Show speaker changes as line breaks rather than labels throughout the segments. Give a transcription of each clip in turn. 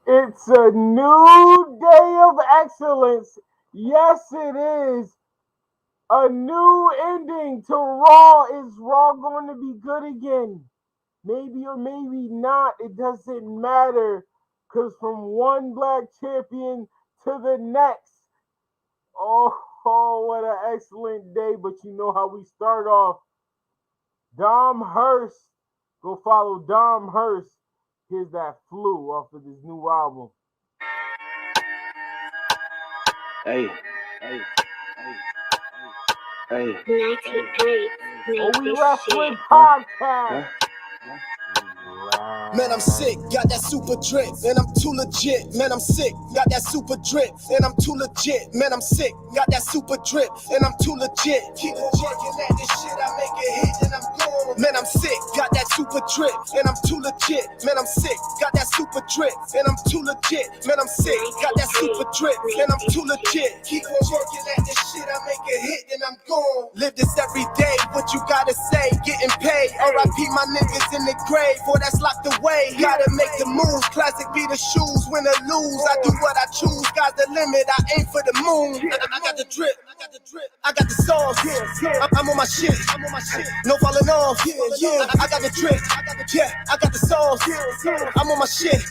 It's a new day of excellence. Yes, it is. A new ending to Raw. Is Raw going to be good again? Maybe or maybe not. It doesn't matter. Because from one black champion to the next. Oh, what an excellent day. But you know how we start off. Dom Hurst. Go follow Dom Hurst. Here's that flu off of this new album.
Hey.
We Wrestling Podcast.
Man, I'm sick, got that super drip, and I'm too legit. Man, I'm sick, got that super drip, and I'm too legit. Man, I'm sick, got that super drip, and I'm too legit. Keep on working at this shit, I make it hit, and I'm gone. Man, I'm sick, got that super drip, and I'm too legit. Man, I'm sick, got that super drip, and I'm too legit. Man, I'm sick, got that super drip, and I'm too legit. Keep on working at this shit, I make it hit, and I'm gone. Live this every day, what you gotta say, getting paid. R.I.P. my niggas in the grave, boy, that's locked away. Gotta make the moves, classic be the shoes, win or lose. I do what I choose, sky's the limit, I aim for the moon. I got the drip, I got the sauce. I'm on my shit, no falling off. I got the drip, I got the sauce. I'm on my shit,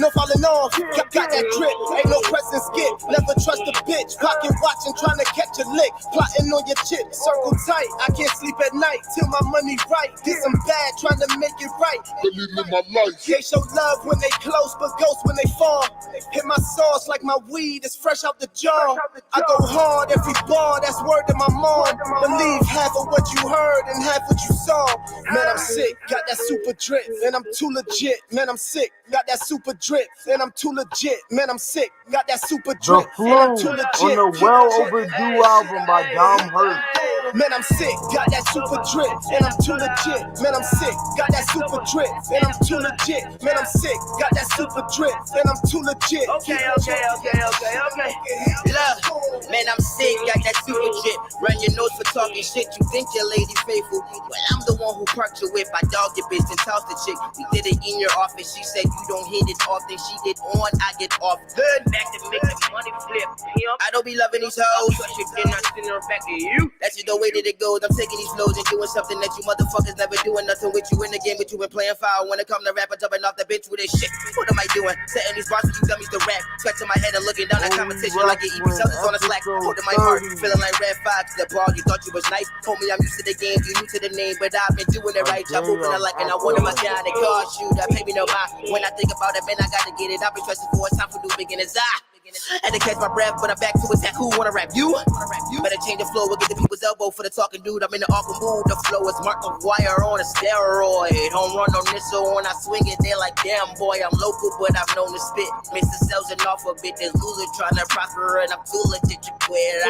no falling off. Got that drip, ain't no press and skip. Never trust a bitch, pocket watching, trying to catch a lick. Plotting on your chip, circle tight. I can't sleep at night till my money right. Did some bad, trying to make it right.
Believe in my life.
They show love when they close, but ghost when they fall. Hit my sauce like my weed is fresh out the jar. I go hard every bar, that's word to my mom. Believe half of what you heard and half what you saw. Man, I'm sick, got that super drip, and I'm too legit. Man, I'm sick, got that super drip, and I'm too legit. Man, I'm sick, got that super drip, and I'm too legit.
On the well overdue album by Dom Hurst.
Man, I'm sick, got that super drip, and I'm too legit. Man, I'm sick, got that super drip, and I'm too legit. Man, I'm sick, got that super drip, and I'm too legit.
Okay. Look, man, I'm sick, got that super drip. Run your nose for talking shit, you think your lady faithful. Well, I'm the one who parked your whip. I dogged your bitch and tossed the chick. We did it in your office. She said you don't hit it often. She get on, I get off. Good back to make the money flip. I don't be loving these hoes. So shit, then I send her back to you. That's just the way that it goes. I'm taking these flows and doing something that you motherfuckers never doing. Nothing with you in the game, but you been playing foul. When it come to rapper, jumping off the bench with this shit. What am I doing? Setting these bars for you dummies to rap. Scratching my head and looking down at competition like it EP sellers on the slack. Holding my heart, feeling like Red Fox. The ball, you thought you was nice. Homie, I'm used to the game, you new to the name, but I've been doing it right. I'm moving it like, and I wanted my shine and car shoot. I pay me no mind. When I think about it, man, I gotta get it. I've been stressing for it's time for new beginners. Had to catch my breath, but I'm back to attack. Who wanna rap? You? Better change the flow. We'll get the people's elbow for the talking dude. I'm in the awkward mood. The flow is Mark McGuire on a steroid. Home run on this, so when I swing it, they're like, damn boy, I'm local, but I'm known to spit. Mr. Sells it off a bit. There's loser trying to prosper, and I'm too legit to quit.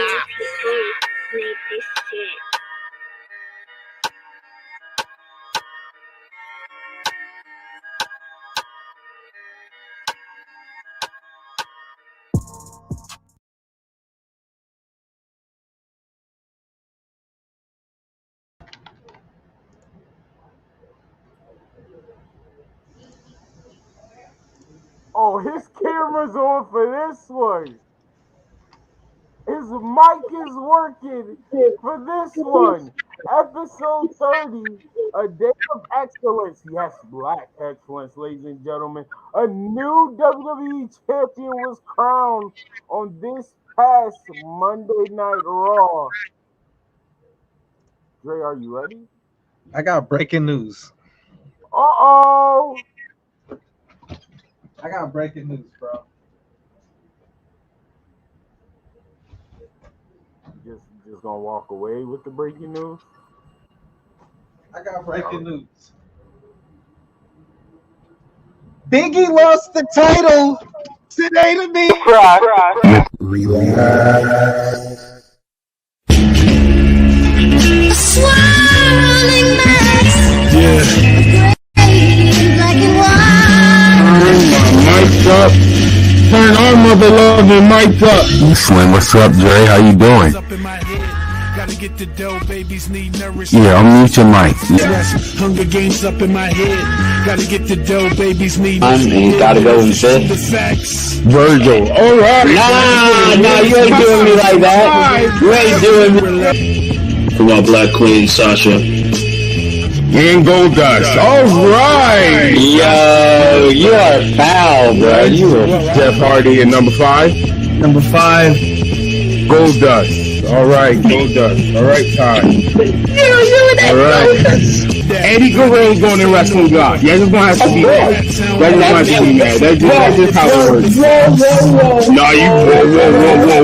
Oh, his camera's on for this one. His mic is working for this one. Episode 30, a day of excellence. Yes, black excellence, ladies and gentlemen. A new WWE champion was crowned on this past Monday Night Raw. Dre, are you ready?
I got breaking news.
Uh-oh.
I got breaking news, bro.
Just gonna walk away with the breaking news?
I got breaking news. Biggie lost the title today to me.
Swirling mass.
Yeah.
Black and white.
Mic'd up. Turn our mother loving mic up. Slim, what's up, Dre? How you doing?
Get the dough, babies need nourishment.
Yeah, I'll mute your mic.
Hunger games up in my head. Gotta get the dough, babies need
And he's gotta go in fifth.
the facts.
Virgil. All right.
Nah, you ain't doing me like that. You ain't doing me.
For my black queen, Sasha.
And Goldust. All right.
Yo, you are foul, bro. You are
Jeff Hardy at number 5.
Number 5.
Goldust. All right, Goldust. All right, time. All right. Eddie Guerrero going to wrestling God. Yeah, just gonna have to be mad. That's just gonna have to be mad. That's just how it works. No, you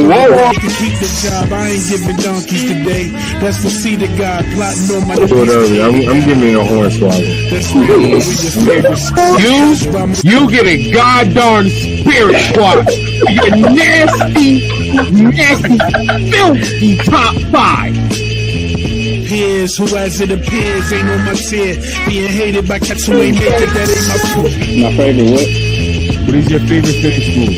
whoa.
To keep the job, I ain't giving donkeys today. That's the seed of God plotting on my
I'm giving you a horn swallow. You get a goddamn spirit squad. You nasty, filthy top 5.
Peers, who as it appears, ain't on my tier. Being hated by cats who ain't naked, that ain't my fault.
my favorite what?
What is your favorite finish move?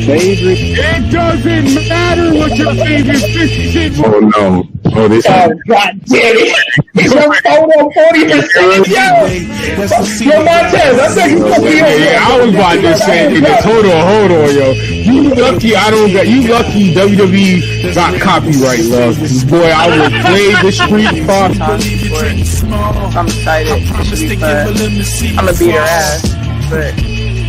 Favorite?
It doesn't matter what your favorite finish move. Oh no. Oh, this.
Oh, God damn it. Your photo 40%. Yo, Montez, I think you're supposed to be over
Yeah, I was about to say this. Hold on, yo. You lucky you lucky WWE got copyright, love. Boy, I would play the Street Fighter.
I'm excited. It should be fun. I'm gonna beat her ass. But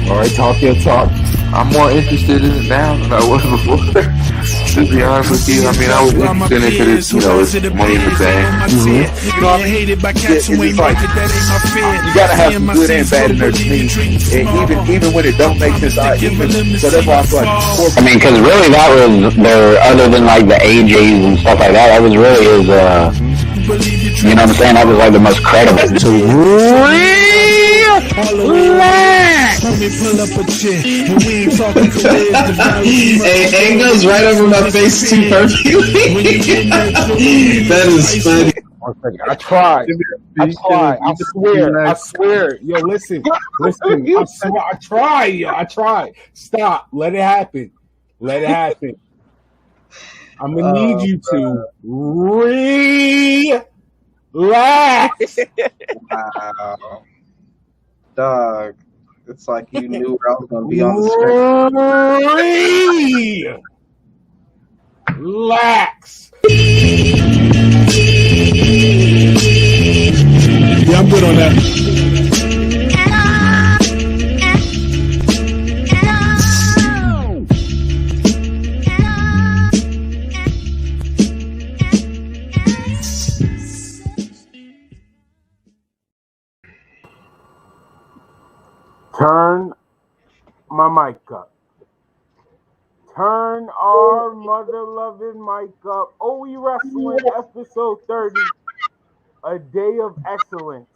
All right, talk your talk.
I'm more interested in it now than I was before. To be honest with you, I mean, I was interested in it because it's money in the bank.
You know what I mean? It's like, you gotta have some good and bad in there to me. And even when it don't make sense, so that's why I feel like.
I mean, because really that was their, other than like the AJs and stuff like that was really his, you know what I'm saying? That was like the most credible.
Hey, angles right over my face too perfectly. That is funny.
I tried. I swear. Yo, listen. I tried. Stop. Let it happen. I'm gonna need you to relax.
wow, dog. It's like you knew where I was gonna be on the screen.
Relax.
Yeah, I'm good on that.
Turn my mic up. Turn our mother-loving mic up. OE Wrestling episode 30. A day of excellence.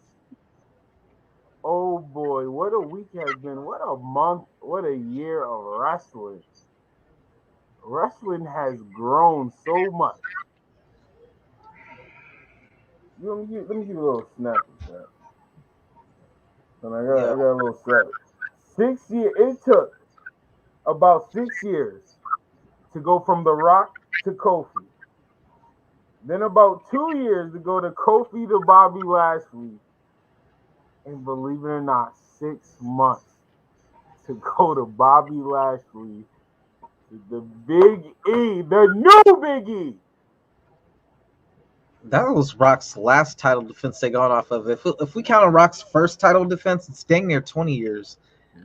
Oh boy, what a week has been. What a month. What a year of wrestling. Wrestling has grown so much. Let me give you a little snap of that. And I got a little snap. 6 years. It took about 6 years to go from The Rock to Kofi. Then about 2 years to go to Kofi to Bobby Lashley. And believe it or not, 6 months to go to Bobby Lashley to the Big E, the new Big E.
That was Rock's last title defense they got off of. If we count on Rock's first title defense, it's dang near 20 years.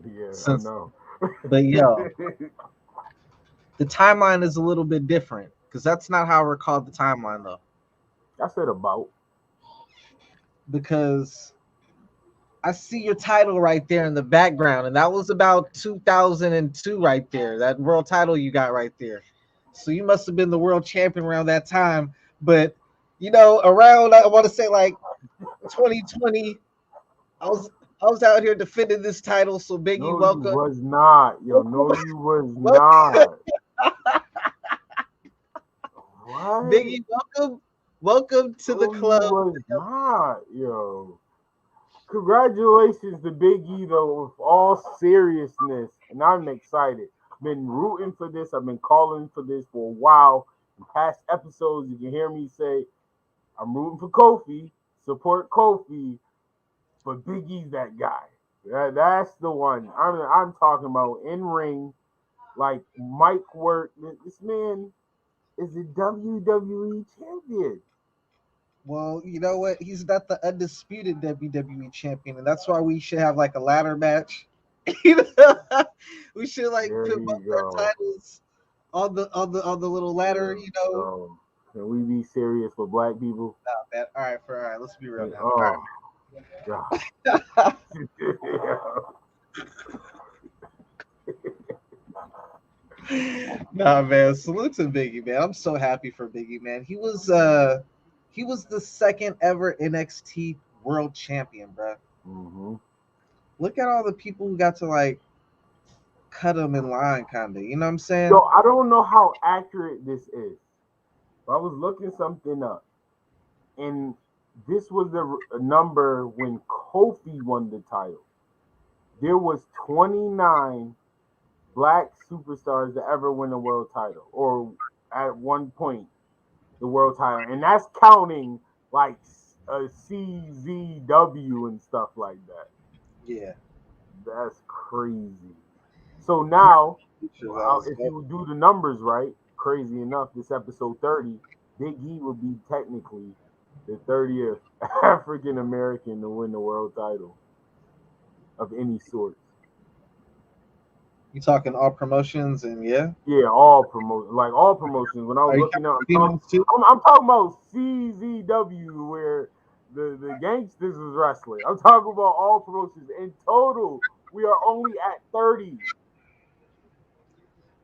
Yeah,
since,
I know.
But yo, the timeline is a little bit different because that's not how I recall the timeline though.
I said about.
Because I see your title right there in the background, and that was about 2002 right there. That world title you got right there. So you must have been the world champion around that time. But you know, around I want to say like 2020, I was out here defending this title. So Big E, welcome.
You was not, yo. No, you was not. What?
Big E, welcome to the club.
You was not, yo. Congratulations to Big E though, with all seriousness, and I'm excited. I've been rooting for this. I've been calling for this for a while. In past episodes, you can hear me say, I'm rooting for Kofi, support Kofi. but Big E's that guy. That's the one. I'm talking about in ring, like mic work. This man is a WWE champion.
Well, you know what? He's not the undisputed WWE champion, and that's why we should have like a ladder match. We should like
There
put
you
both our
go.
titles on the little ladder. You know.
So, can we be serious with black people?
Nah, man. All right. Let's be real now.
Oh, God.
Nah, man. Salute to Biggie, man. I'm so happy for Biggie, man. He was the second ever NXT World Champion, bro.
Mm-hmm.
Look at all the people who got to like cut him in line, kind of. You know what I'm saying?
So I don't know how accurate this is. I was looking something up, and this was the number when Kofi won the title. There was 29 black superstars to ever win a world title, or at one point the world title, and that's counting like a CZW and stuff like that.
Yeah,
that's crazy. So now, if you do the numbers right, crazy enough, this episode 30, Big E would be technically the 30th African American to win the world title of any sort.
You talking all promotions and yeah?
Yeah, all promotions. Like all promotions. When I was looking up, I'm talking about CZW where the gangsters is wrestling. I'm talking about all promotions. In total, we are only at 30.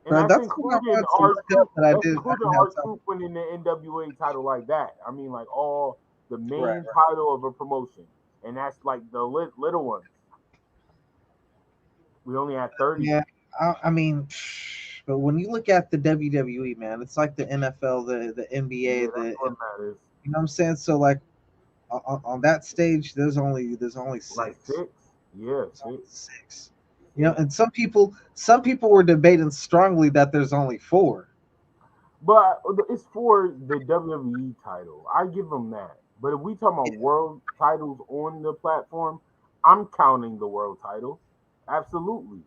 And
Bro,
that's including our
group
winning the NWA title like that. I mean, like all the main
Right.
title of a promotion. And that's like the little ones. We only had 30.
Yeah, I mean, but when you look at the WWE, man, it's like the NFL, the NBA,
Yeah, that's what matters.
you know what I'm saying? So like on that stage, there's only six.
Like six? Yeah,
six. You know, and some people were debating strongly that there's only four.
But it's for the WWE title. I give them that. But if we talk about world titles on the platform, I'm counting the world title. Absolutely.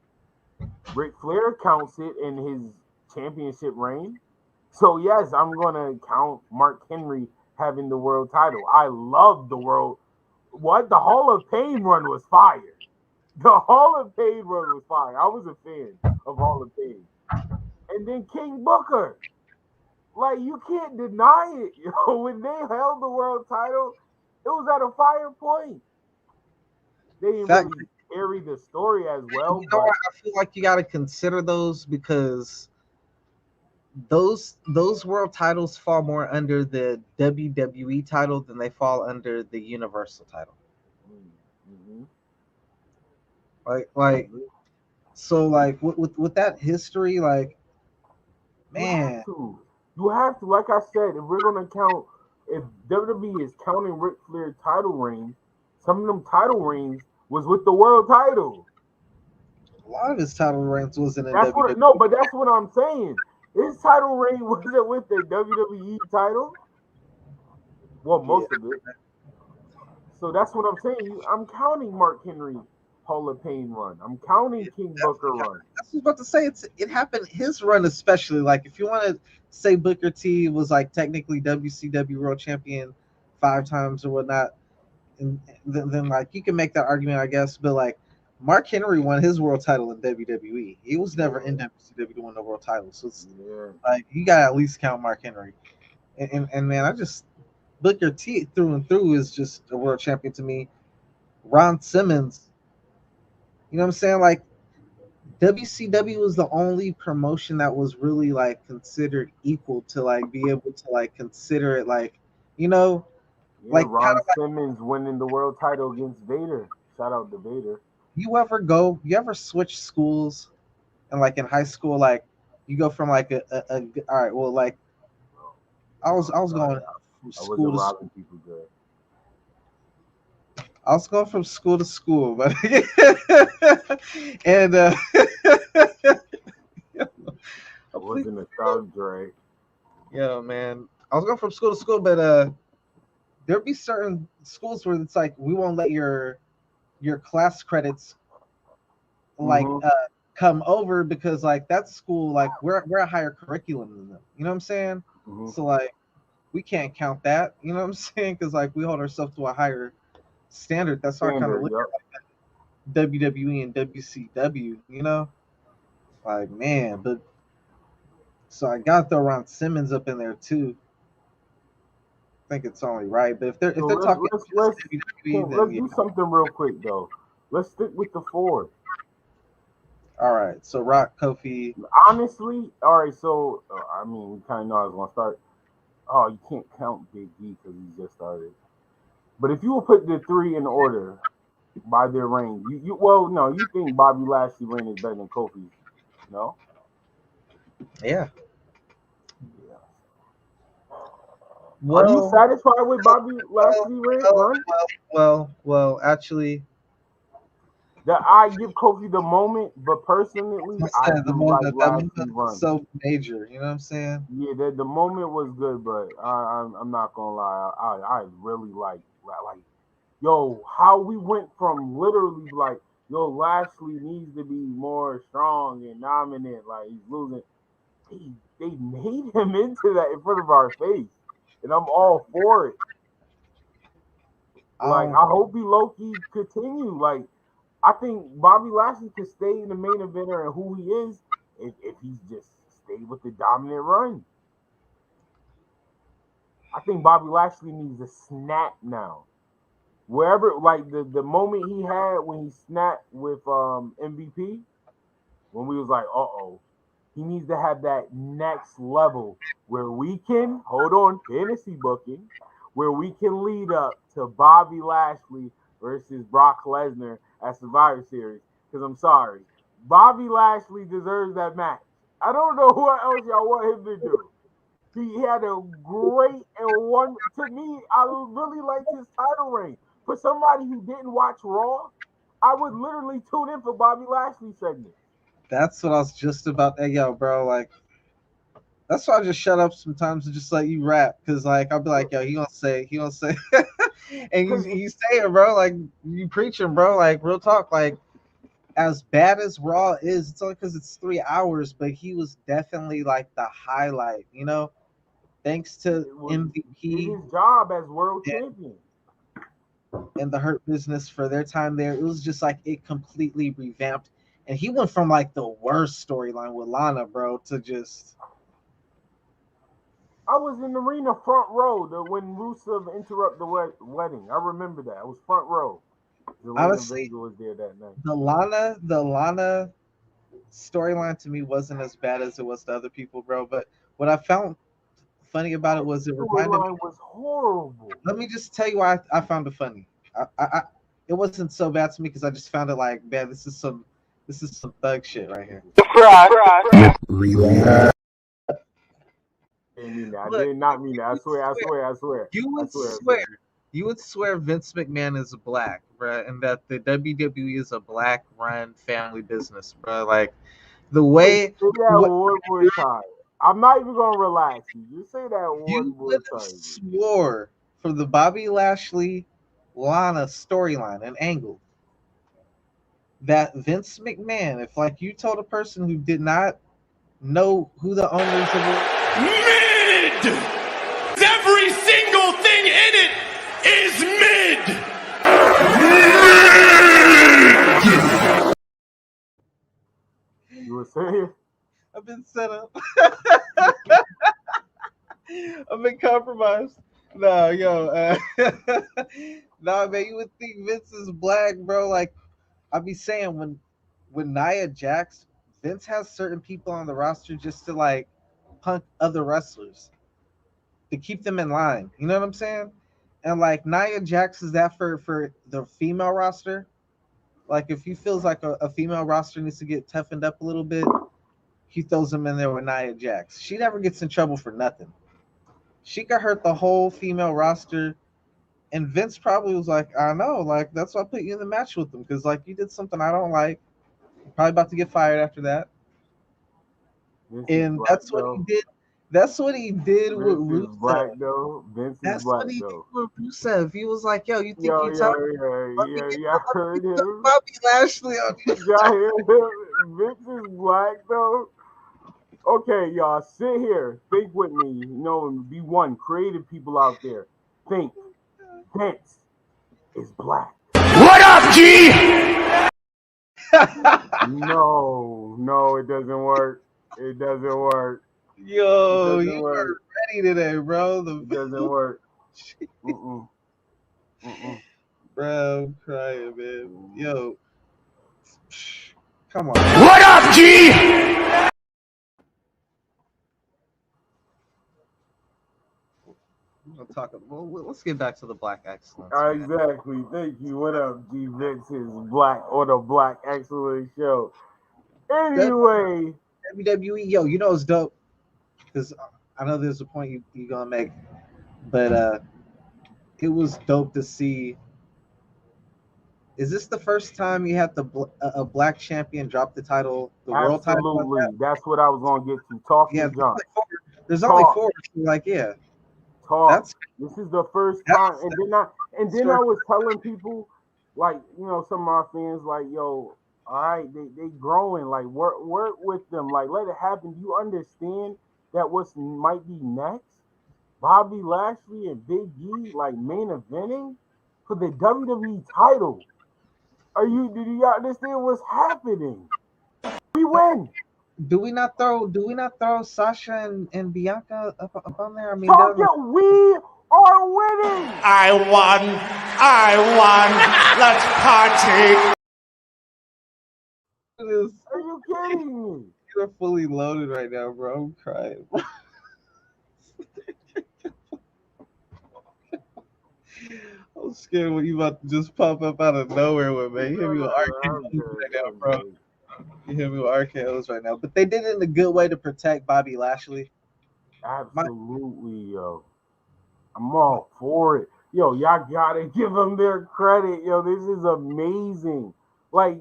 Ric Flair counts it in his championship reign. So yes, I'm gonna count Mark Henry having the world title. I love the world. What? The Hall of Pain run was fire. The Hall of Pain run was fire. I was a fan of Hall of Pain. And then King Booker. Like, you can't deny it. Yo, when they held the world title, it was at a fire point. They didn't really carry the story as well.
You know what? I feel like you got to consider those because those world titles fall more under the WWE title than they fall under the Universal title.
Mm-hmm.
Like, so like with that history, like, man,
you have to. Like I said, if we're gonna count, if WWE is counting Ric Flair title reigns, some of them title reigns was with the world title.
A lot of his title reigns wasn't in
WWE. No, but that's what I'm saying. His title reign wasn't with the WWE title. Well, most of it. So that's what I'm saying. I'm counting Mark Henry Hall of Pain run. I'm counting King Booker run.
I was about to say it happened his run especially. Like if you want to say Booker T was like technically WCW World Champion 5 times or whatnot, and then like you can make that argument, I guess. But like Mark Henry won his world title in WWE. He was never in WCW to win the world title. So it's like you gotta at least count Mark Henry. And man, I just Booker T through and through is just a world champion to me. Ron Simmons. You know what I'm saying? Like WCW was the only promotion that was really like considered equal to like be able to like consider it like, you know, like
Ron Simmons winning the world title against Vader. Shout out to Vader.
You ever switch schools and like in high school, like you go from like a all right, well like I was going from school to school.
People good.
I was going from school to school, but and
I wasn't a Frass Dre.
Yeah, man. I was going from school to school, but there'd be certain schools where it's like we won't let your your class credits like
Mhm.
come over because like that school like we're a higher curriculum than them. You know what I'm saying?
Mhm.
So like we can't count that. You know what I'm saying? Because like we hold ourselves to a higher standard. That's how I kind of
Standard.
look
Yep.
at like WWE and WCW. You know, like man, but so I got the Ron Simmons up in there too. I think it's only right. But if
So
they're talking
let's
just WWE, then
let's
yeah.
do something real quick though. Let's stick with the four.
All right. So Rock, Kofi.
Honestly, all right. So I mean, we kind of know I was gonna start. Oh, you can't count Big E because he just started. But if you will put the three in order by their reign, you well, no, you think Bobby Lashley reign is better than Kofi's? No.
Yeah.
Yeah. Are you
Well,
satisfied with Bobby
well,
Lashley
well,
run?
well. Actually,
That I give Kofi the moment, but personally,
I
I
said the
do like
moment that
Lashley
moment was
run.
so major. You know what I'm saying?
Yeah, the moment was good, but I'm not gonna lie, I really like yo how we went from literally like yo Lashley needs to be more strong and dominant, like he's losing. They made him into that in front of our face, and I'm all for it. Like
Um,
I hope he low key continue. Like I think Bobby Lashley could stay in the main eventer and who he is if he's just stay with the dominant run. I think Bobby Lashley needs a snap now. Wherever like the moment he had when he snapped with MVP, when we was like, uh-oh, he needs to have that next level where we can hold on fantasy booking, where we can lead up to Bobby Lashley versus Brock Lesnar at Survivor Series. Because I'm sorry, Bobby Lashley deserves that match. I don't know what else y'all want him to do. He had a great and one to me. I really liked his title reign. For somebody who didn't watch Raw, I would literally tune in for Bobby Lashley segments.
that's what I was just about. Hey, yo, bro, like that's why I just shut up sometimes and just let you rap because like I'll be like, yo, he gonna say, and
Because
you say it, bro. Like you preaching, bro. Like real talk, like as bad as Raw is, it's only because it's 3 hours, but he was definitely like the highlight, you know. Thanks to
it was did
MVP
his job as world champion.
and the Hurt Business for their time there. It was just like it completely revamped, and he went from like the worst storyline with Lana, bro, to just
I was in the arena front row when Rusev interrupted the wedding. I remember that. I was front row. Zelina
honestly
Vega was there that night.
the Lana storyline to me wasn't as bad as it was to other people, bro. But what I found funny about it was it reminded me.
Storyline was horrible.
Let me just tell you why I found it funny. It wasn't so bad to me because I just found it like, man, this is some thug shit right here.
I didn't mean that. I
Look,
did not mean that.
you would swear,
I swear.
you would swear Vince McMahon is black, bro, and that the WWE is a black run family business, bro. Like the
Wait,
way
say that
what
one more time. I'm not even gonna relax you. Just say that one
you
more
would have
time.
swore from the Bobby Lashley Lana storyline and angle that Vince McMahon, if like you told a person who did not know who the owners of
Mid! Every single thing in it is mid!
You were saying?
I've been set up. I've been compromised. No, yo, nah, man, you would think Vince is black, bro. Like I be saying, when Nia Jax, Vince has certain people on the roster just to like punk other wrestlers to keep them in line. You know what I'm saying? And like Nia Jax is that for the female roster. Like if he feels like a female roster needs to get toughened up a little bit, he throws them in there with Nia Jax. She never gets in trouble for nothing. She could hurt the whole female roster. And Vince probably was like, I know, like that's why I put you in the match with them because like you did something I don't like. You're probably about to get fired after that.
This is
And
black
that's what he
though.
did. That's what he did with
Vince is black
Rusev.
though. Vince is
That's
black
what he did
though.
with Rusev. He was like, "Yo, you think
Yo,
you tough?
I heard
Let me get
him.
Bobby Lashley on you."
Y'all hear him? Vince is black though. Okay, y'all, sit here. Think with me. You know, and be one. Creative people out there. Think. Vince is black.
What up, G?
No, it doesn't work. It doesn't work.
Yo,
It doesn't
you
work.
were ready today, bro.
It doesn't work. Mm-mm.
Bro, I'm crying, man. Yo, come on.
What up, G?
We'll talk. Well, let's get back to the Black Excellence. Man.
Exactly. Thank you. What up, G Vince is black or the Black Excellence Show. Anyway.
WWE, yo, you know it's dope. Because I know there's a point you're gonna make. But it was dope to see. Is this the first time you had a black champion drop the title, the world title?
Absolutely. That's what I was gonna get to. Talk to John.
There's only four. Like, yeah.
Talk. This is the first time. And then I was telling people, like, you know, some of our fans, like, yo, all right, they growing. Like, work with them. Like, let it happen. Do you understand that what might be next? Bobby Lashley and Big E, like, main eventing for the WWE title. Do you understand what's happening? We win.
Do we not throw Sasha and Bianca up on there? I mean,
we are winning.
I won. Let's party.
Are you kidding me?
You're fully loaded right now, bro. I'm crying. I'm scared when you about to just pop up out of nowhere with me. You hit me with RKOs right now, bro. You hit me with RKOs right now. But they did it in a good way to protect Bobby Lashley.
Absolutely, yo. I'm all for it. Yo, y'all gotta give them their credit. Yo, this is amazing. Like,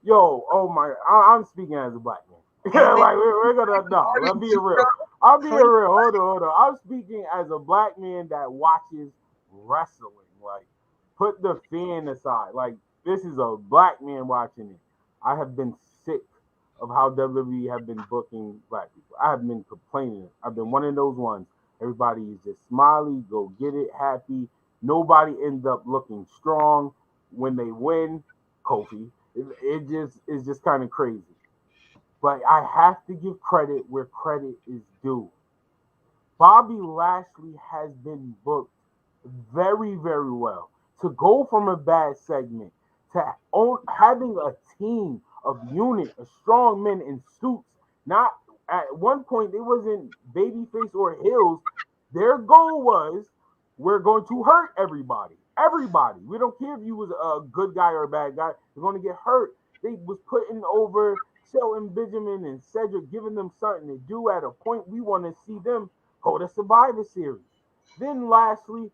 oh my, I'm speaking as a black man. Like, we're gonna, no, let's be real. I'm being real. Hold on. I'm speaking as a black man that watches wrestling. Like, put the fan aside. Like, this is a black man watching it. I have been sick of how WWE have been booking black people. I have been complaining. I've been one of those ones. Everybody is just smiley, go get it, happy. Nobody ends up looking strong when they win. Kofi. It just is just kind of crazy. But I have to give credit where credit is due. Bobby Lashley has been booked very, very well. To go from a bad segment to having a team of unit, of strong men in suits. Not at one point they wasn't babyface or heels. Their goal was we're going to hurt everybody. Everybody. We don't care if you was a good guy or a bad guy. You're going to get hurt. They was putting over Shelton Benjamin and Cedric, giving them something to do. At a point, we want to see them go to Survivor Series. Then Lashley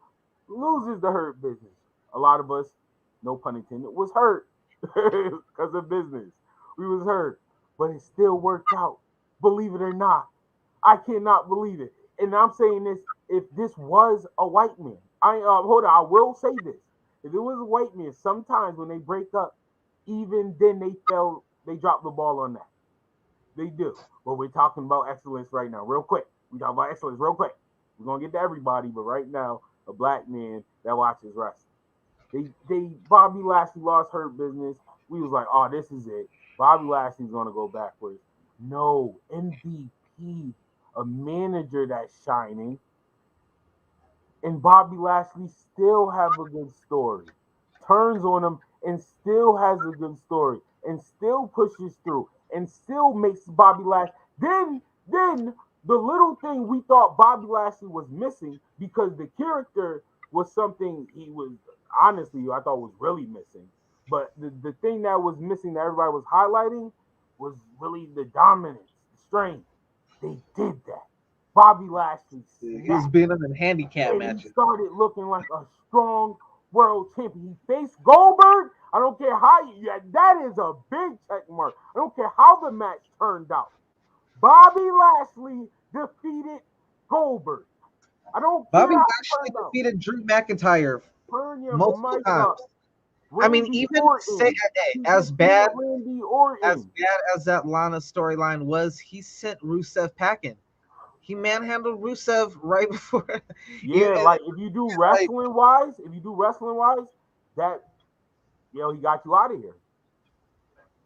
loses the Hurt Business. A lot of us, no pun intended, was hurt because of business. We was hurt, but it still worked out. Believe it or not, I cannot believe it. And I'm saying this: if this was a white man, I will say this: if it was a white man, sometimes when they break up, even then they drop the ball on that. They do. But we're talking about excellence right now, real quick. We talk about excellence real quick. We're gonna get to everybody, but right now, a black man that watches wrestling. Bobby Lashley lost Hurt Business. We was like, oh, this is it. Bobby Lashley's gonna go backwards. No, MVP, a manager that's shining, and Bobby Lashley still have a good story. Turns on him and still has a good story, and still pushes through, and still makes Bobby Lashley. Then the little thing we thought Bobby Lashley was missing because the character was something he was honestly I thought was really missing. But the thing that was missing that everybody was highlighting was really the dominance, the strength. They did that. Bobby Lashley
he was beating him in handicap matches.
He started looking like a strong world champion. He faced Goldberg. I don't care how that is a big check mark. I don't care how the match turned out. Bobby Lashley defeated Goldberg. I don't care
Bobby
how it
Lashley
turned out.
defeated Drew McIntyre
Turn your
multiple
mic
times.
up.
I mean,
Randy
even say,
Orton.
hey,
He
as
defeated
bad
Randy Orton.
as that Lana storyline was, he sent Rusev packing. He manhandled Rusev right before.
Yeah, like if you do wrestling wise, that he got you out of here.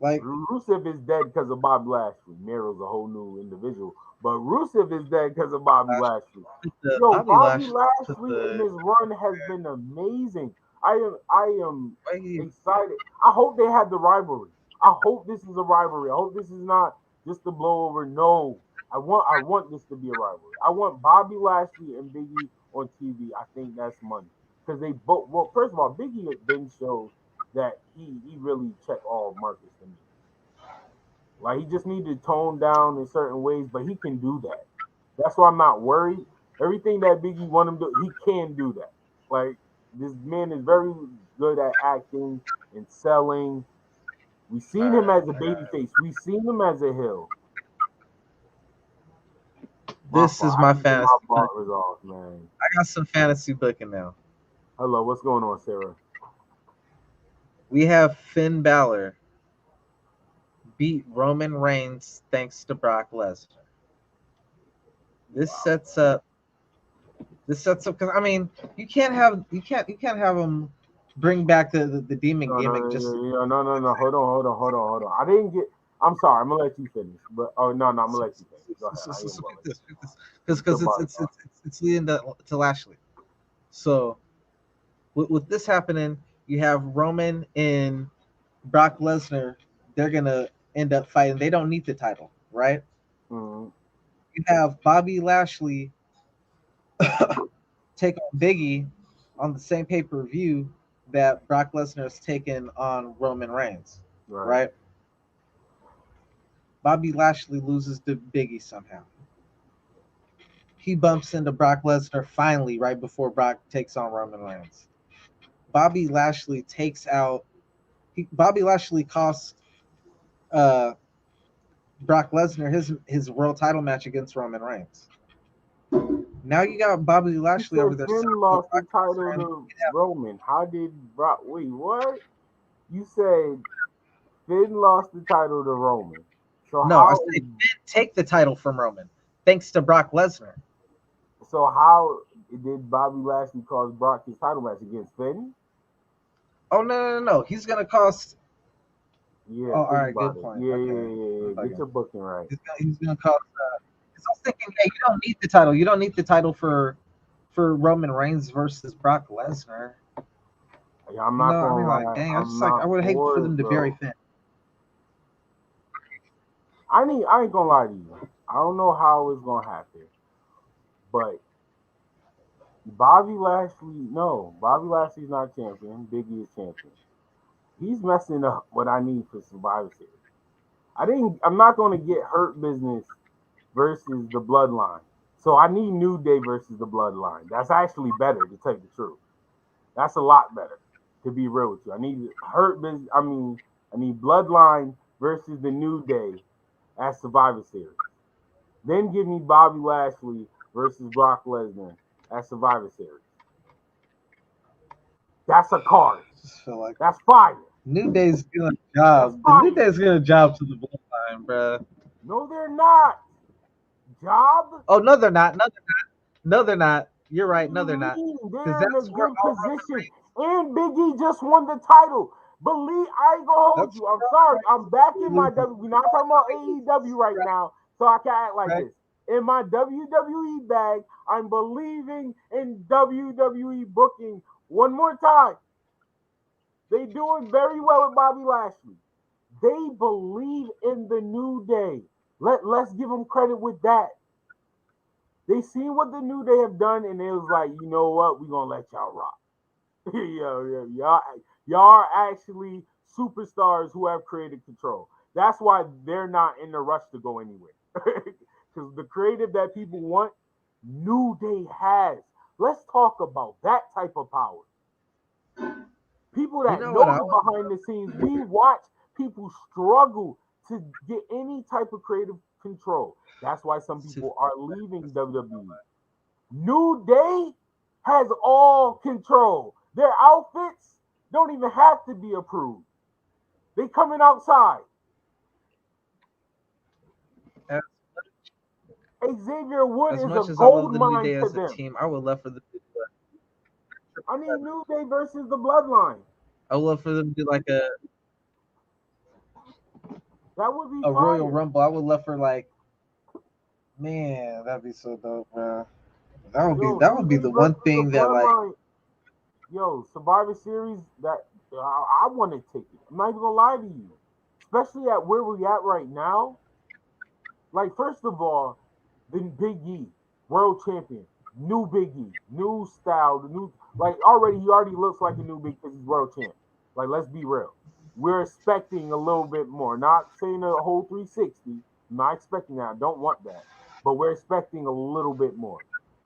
Like
Rusev is dead because of Bobby Lashley. Miro's a whole new individual, but Rusev is dead because of Bobby Lashley. Yo, Bobby Lashley in this run has been amazing. I am excited. I hope they had the rivalry. I hope this is a rivalry. I hope this is not just a blow over. No, I want this to be a rivalry. I want Bobby Lashley and Big E on TV. I think that's money because they both. Well, first of all, Big E then showed that he really checked all markets to me. Like he just needed to tone down in certain ways, but he can do that. That's why I'm not worried. Everything that Biggie want him to do, he can do that. Like this man is very good at acting and selling. We've seen him as a babyface. We've seen him as a heel.
This is my fantasy.
My was off, man.
I got some fantasy booking now.
Hello, what's going on, Sarah?
We have Finn Balor beat Roman Reigns thanks to Brock Lesnar. This sets up because I mean you can't have him bring back the demon gimmick.
No. Hold on. I didn't get. I'm sorry. I'm gonna let you finish. But I'm gonna let you finish. Go ahead.
Because it's leading to Lashley. So with this happening, you have Roman and Brock Lesnar. They're gonna end up fighting. They don't need the title, right?
Mm-hmm.
You have Bobby Lashley take on Biggie on the same pay-per-view that Brock Lesnar has taken on Roman Reigns, right? Bobby Lashley loses to Biggie somehow. He bumps into Brock Lesnar finally right before Brock takes on Roman Reigns. Bobby Lashley costs Brock Lesnar his world title match against Roman Reigns. Now you got Bobby Lashley over there.
Finn lost the title to Roman. How did Brock? Wait, what? You said Finn lost the title to Roman. So
no, I said Finn take the title from Roman thanks to Brock Lesnar.
So how did Bobby Lashley cause Brock his title match against Finn?
Oh no! He's gonna cost.
Yeah.
Oh, all right. Good point.
Yeah. Get your booking right.
He's gonna cost. Because I was thinking, hey, you don't need the title. You don't need the title for Roman Reigns versus Brock Lesnar.
Yeah, I'm not going
to like, dang, I would hate for them to bury Finn.
I ain't gonna lie to you. I don't know how it's gonna happen, but Bobby Lashley's not champion. Biggie is champion. He's messing up what I need for Survivor Series. I'm not gonna get Hurt Business versus the Bloodline. So I need New Day versus the Bloodline. That's actually better, to tell you the truth. That's a lot better, to be real with you. I need Bloodline versus the New Day at Survivor Series. Then give me Bobby Lashley versus Brock Lesnar at Survivor Series. That's a card. That's fire.
New Day's doing a job. The New Day's doing a job to the Bloodline, bro.
No, they're not. Job?
Oh, no, they're not. No, they're not. You're right. No, they're not.
They're in a good position. And Big E just won the title. I ain't gonna hold you. I'm sorry. I'm back in my WWE. We're not talking about AEW right now, so I can't act like this. In my WWE bag, I'm believing in WWE booking one more time. They doing very well with Bobby Lashley. They believe in the New Day. Let's give them credit with that. They seen what the New Day have done, and it was like, you know what? We're gonna let y'all rock. Y'all are actually superstars who have creative control. That's why they're not in the rush to go anywhere. Because the creative that people want, New Day has. Let's talk about that type of power. People that know behind the scenes, we watch people struggle to get any type of creative control. That's why some people are leaving WWE. New Day has all control. Their outfits don't even have to be approved. They coming outside. Xavier Wood
As
is
much
a
as I love
gold
the New
mine
Day
to
as a
them.
team, I would love for them to do
I need New Day versus the Bloodline.
I would love for them to do like
That would be
a
fire.
Royal Rumble. I would love for like, man, that'd be so dope, bro. That would be
New Day
the one
versus the
thing that like
Bloodline. Yo, Survivor Series, that I want to take it. I'm not even gonna lie to you. Especially at where we're at right now. Like, first of all, the Big E, world champion, new Big E, new style, the new like he already looks like a new Big because he's world champ. Like, let's be real. We're expecting a little bit more. Not saying a whole 360. Not expecting that. I don't want that. But we're expecting a little bit more.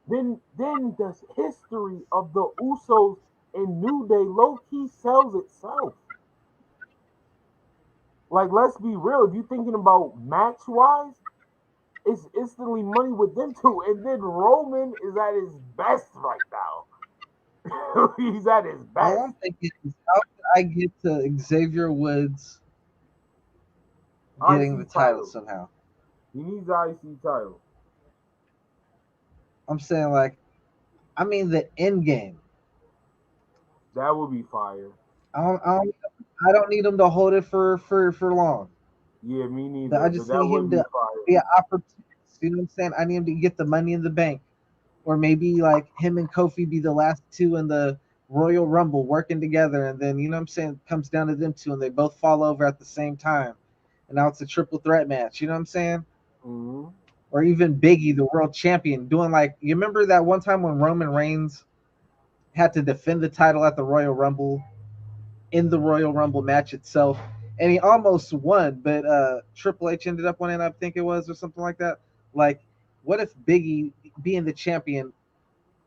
Then the history of the Usos and New Day low-key sells itself. Like, let's be real. If you're thinking about match-wise, it's instantly money with them two. And then Roman is at his best right now. He's at his best.
all I'm thinking is how can I get to Xavier Woods getting the title somehow?
He needs the IC title.
I'm saying like, I mean the end game.
That would be fire.
I don't need him to hold it for long.
Yeah, me neither.
I just
But that
need him
would be
to
fire.
be an opportunist. You know what I'm saying? I need him to get the money in the bank. Or maybe like him and Kofi be the last two in the Royal Rumble working together, and then you know what I'm saying, it comes down to them two and they both fall over at the same time. And now it's a triple threat match, you know what I'm saying?
Mm-hmm.
Or even Biggie, the world champion, doing like, you remember that one time when Roman Reigns had to defend the title at the Royal Rumble, in the Royal Rumble match itself, and he almost won, but Triple H ended up winning, I think it was, or something like that. Like, what if Biggie, being the champion,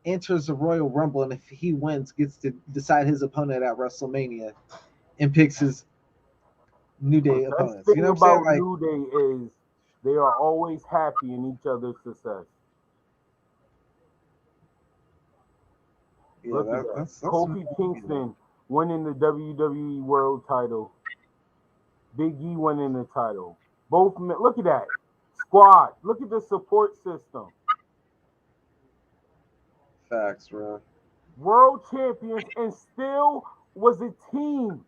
enters the Royal Rumble, and if he wins, gets to decide his opponent at WrestleMania and picks his New Day
The best
opponents? You
thing
know what I'm saying?
about
Like,
New Day is they are always happy in each other's success.
yeah,
Look at that.
that's
Kofi Kingston winning the WWE World Title. Big E winning the title. Both men. Look at that. Squad. Look at the support system.
facts, bro.
World champions and still was a team.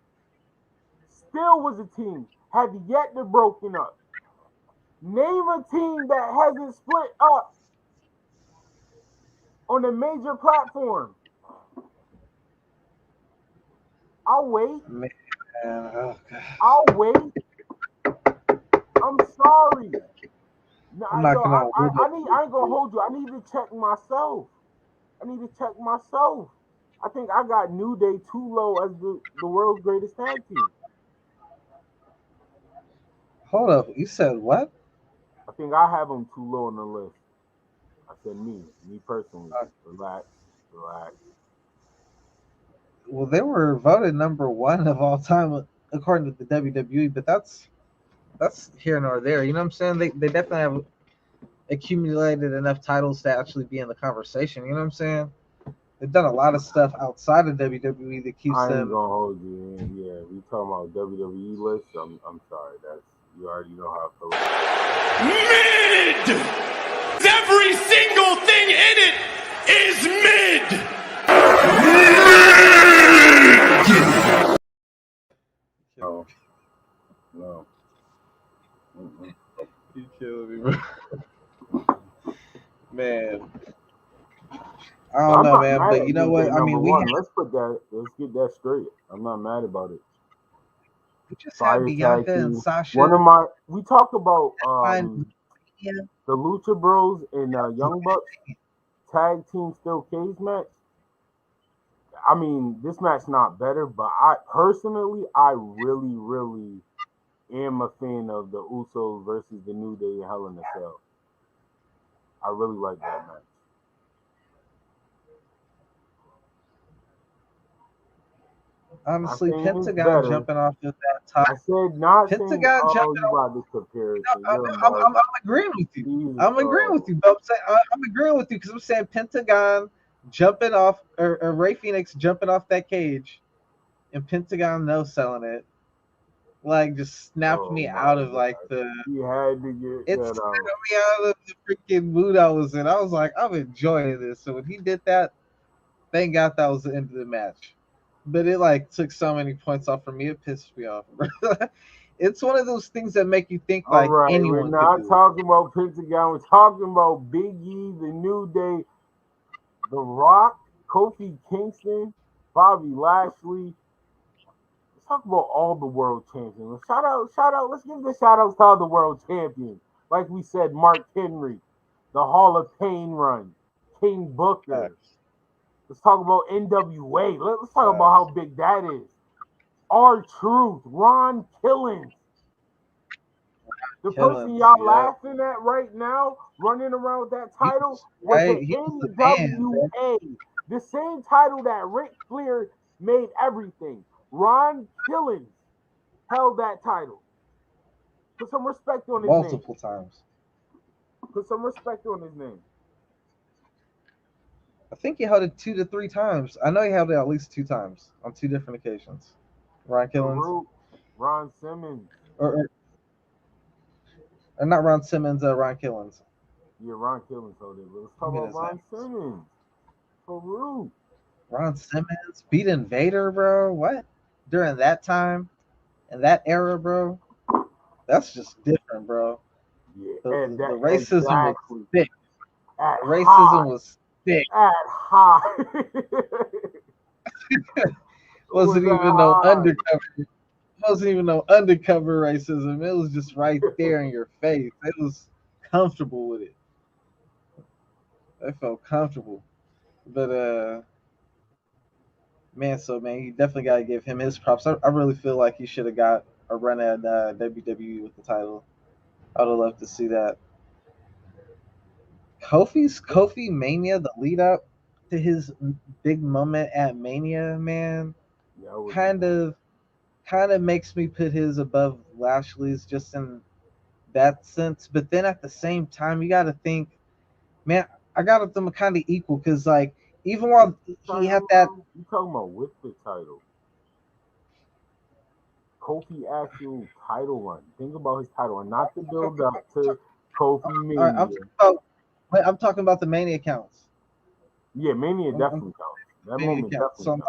Still was a team. Have yet to broken up. Name a team that hasn't split up on a major platform. I'll wait.
Man, oh God.
I'll wait. I'm sorry. No,
I'm not gonna
I ain't gonna hold you. I need to check myself. I think I got New Day too low as the world's greatest tag team.
Hold up. You said what?
I think I have them too low on the list. I said me personally. Relax.
Well, they were voted number one of all time according to the WWE, but that's here nor there. You know what I'm saying? They definitely have accumulated enough titles to actually be in the conversation. You know what I'm saying? They've done a lot of stuff outside of WWE that keeps
I ain't
them.
gonna hold you. Yeah, we talking about WWE list. I'm sorry. That's, you already know how I feel.
Mid! Every single thing in it is mid!
No.
You killing me, bro. Man. I don't know, man, but you know what? I mean,
let's get that straight. I'm not mad about it.
We just had Bianca and Sasha.
We talked about the Lucha Bros and Young Bucks tag team steel cage match. I mean, this match not better, but I really, really am a fan of the Usos versus the New Day in Hell in a Cell. I really like that match.
Honestly,
saying it's
Pentagon
better.
jumping off of that top.
I said not saying,
Pentagon
oh,
jumping
you
off.
about to compare it. So you're
I'm agreeing with you. I'm agreeing with you. But I'm agreeing with you because I'm saying Pentagon jumping off or Ray Phoenix jumping off that cage, and Pentagon no selling it. Like just snapped me out of like the.
He had to get
It
that
snapped
out.
me out of the freaking mood I was in. I was like, I'm enjoying this. So when he did that, thank God that was the end of the match. But it like took so many points off for me. It pissed me off, bro. It's one of those things that make you think
All
like
right, we're
anyone could
not
do it.
talking about Pentagon. We're talking about Big E, The New Day, The Rock, Kofi Kingston, Bobby Lashley. Let's talk about all the world champions. Shout out. Let's give the shout outs to all the world champions. Like we said, Mark Henry, the Hall of Pain run, King Booker. Let's talk about NWA. Let's talk about how big that is. R-Truth, Ron Killings. The person y'all laughing at right now, running around with that title, was the NWA. The same title that Ric Flair made everything. Ron Killings held that title. Put some respect on his name.
Multiple times.
Put some respect on his name.
I think he held it 2 to 3 times. I know he held it at least 2 times on 2 different occasions. Ron Killings.
Ron Simmons.
Or not Ron Simmons, Ron Killings.
Yeah, Ron Killings held it. Let's talk about Ron Simmons. For real.
Ron Simmons beat Invader, bro. What? During that time and that era, bro. That's just different, bro.
Yeah,
the racism was thick.
Racism
was thick.
At high.
Wasn't even no undercover. Wasn't even no undercover racism. It was just right there in your face. It was comfortable with it. I felt comfortable. But man, you definitely gotta give him his props. I really feel like he should have got a run at WWE with the title. I would have loved to see that. Kofi Mania, the lead up to his big moment at Mania, man, kind of makes me put his above Lashley's just in that sense. But then at the same time, you got to think, man, I got them kind of equal because like even while he had that,
you talking about with the title, Kofi actual title run. Think about his title and not the build up to Kofi Mania.
I'm talking about the Mania counts.
Yeah, Mania definitely counts. That moment definitely counts.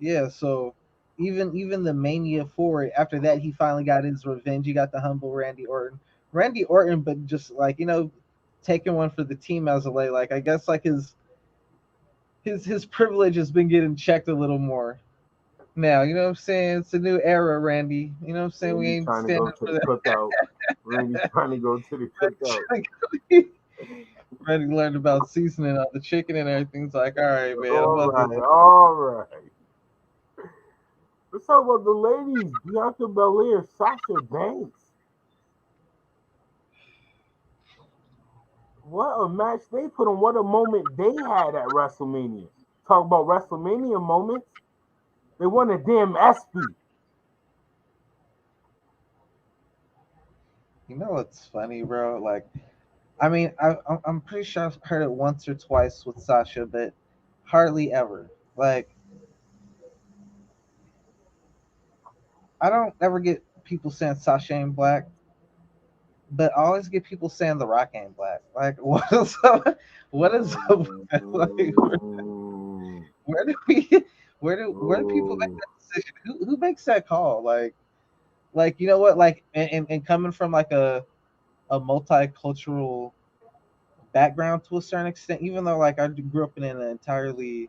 Yeah, so even the Mania 4, after that he finally got his revenge. He got the humble Randy Orton, but just like taking one for the team as of late. Like I guess like his privilege has been getting checked a little more. Now, you know what I'm saying? It's a new era, Randy. You know what I'm saying? We ain't standing for that.
Cookout. Randy's trying to go to the cookout.
Randy learned about seasoning on the chicken and everything's like, all right, man.
All right. Let's talk about the ladies. Bianca Belair, Sasha Banks. What a match they put on. What a moment they had at WrestleMania. Talk about WrestleMania moments. They won a damn ESPY.
You know what's funny, bro? Like, I mean, I'm pretty sure I've heard it once or twice with Sasha, but hardly ever. Like, I don't ever get people saying Sasha ain't black, but I always get people saying The Rock ain't black. Like, what is up? What is up with that? Like, where do people make that decision? Who makes that call? Like you know what? Like, and coming from like a multicultural background to a certain extent, even though like I grew up in an entirely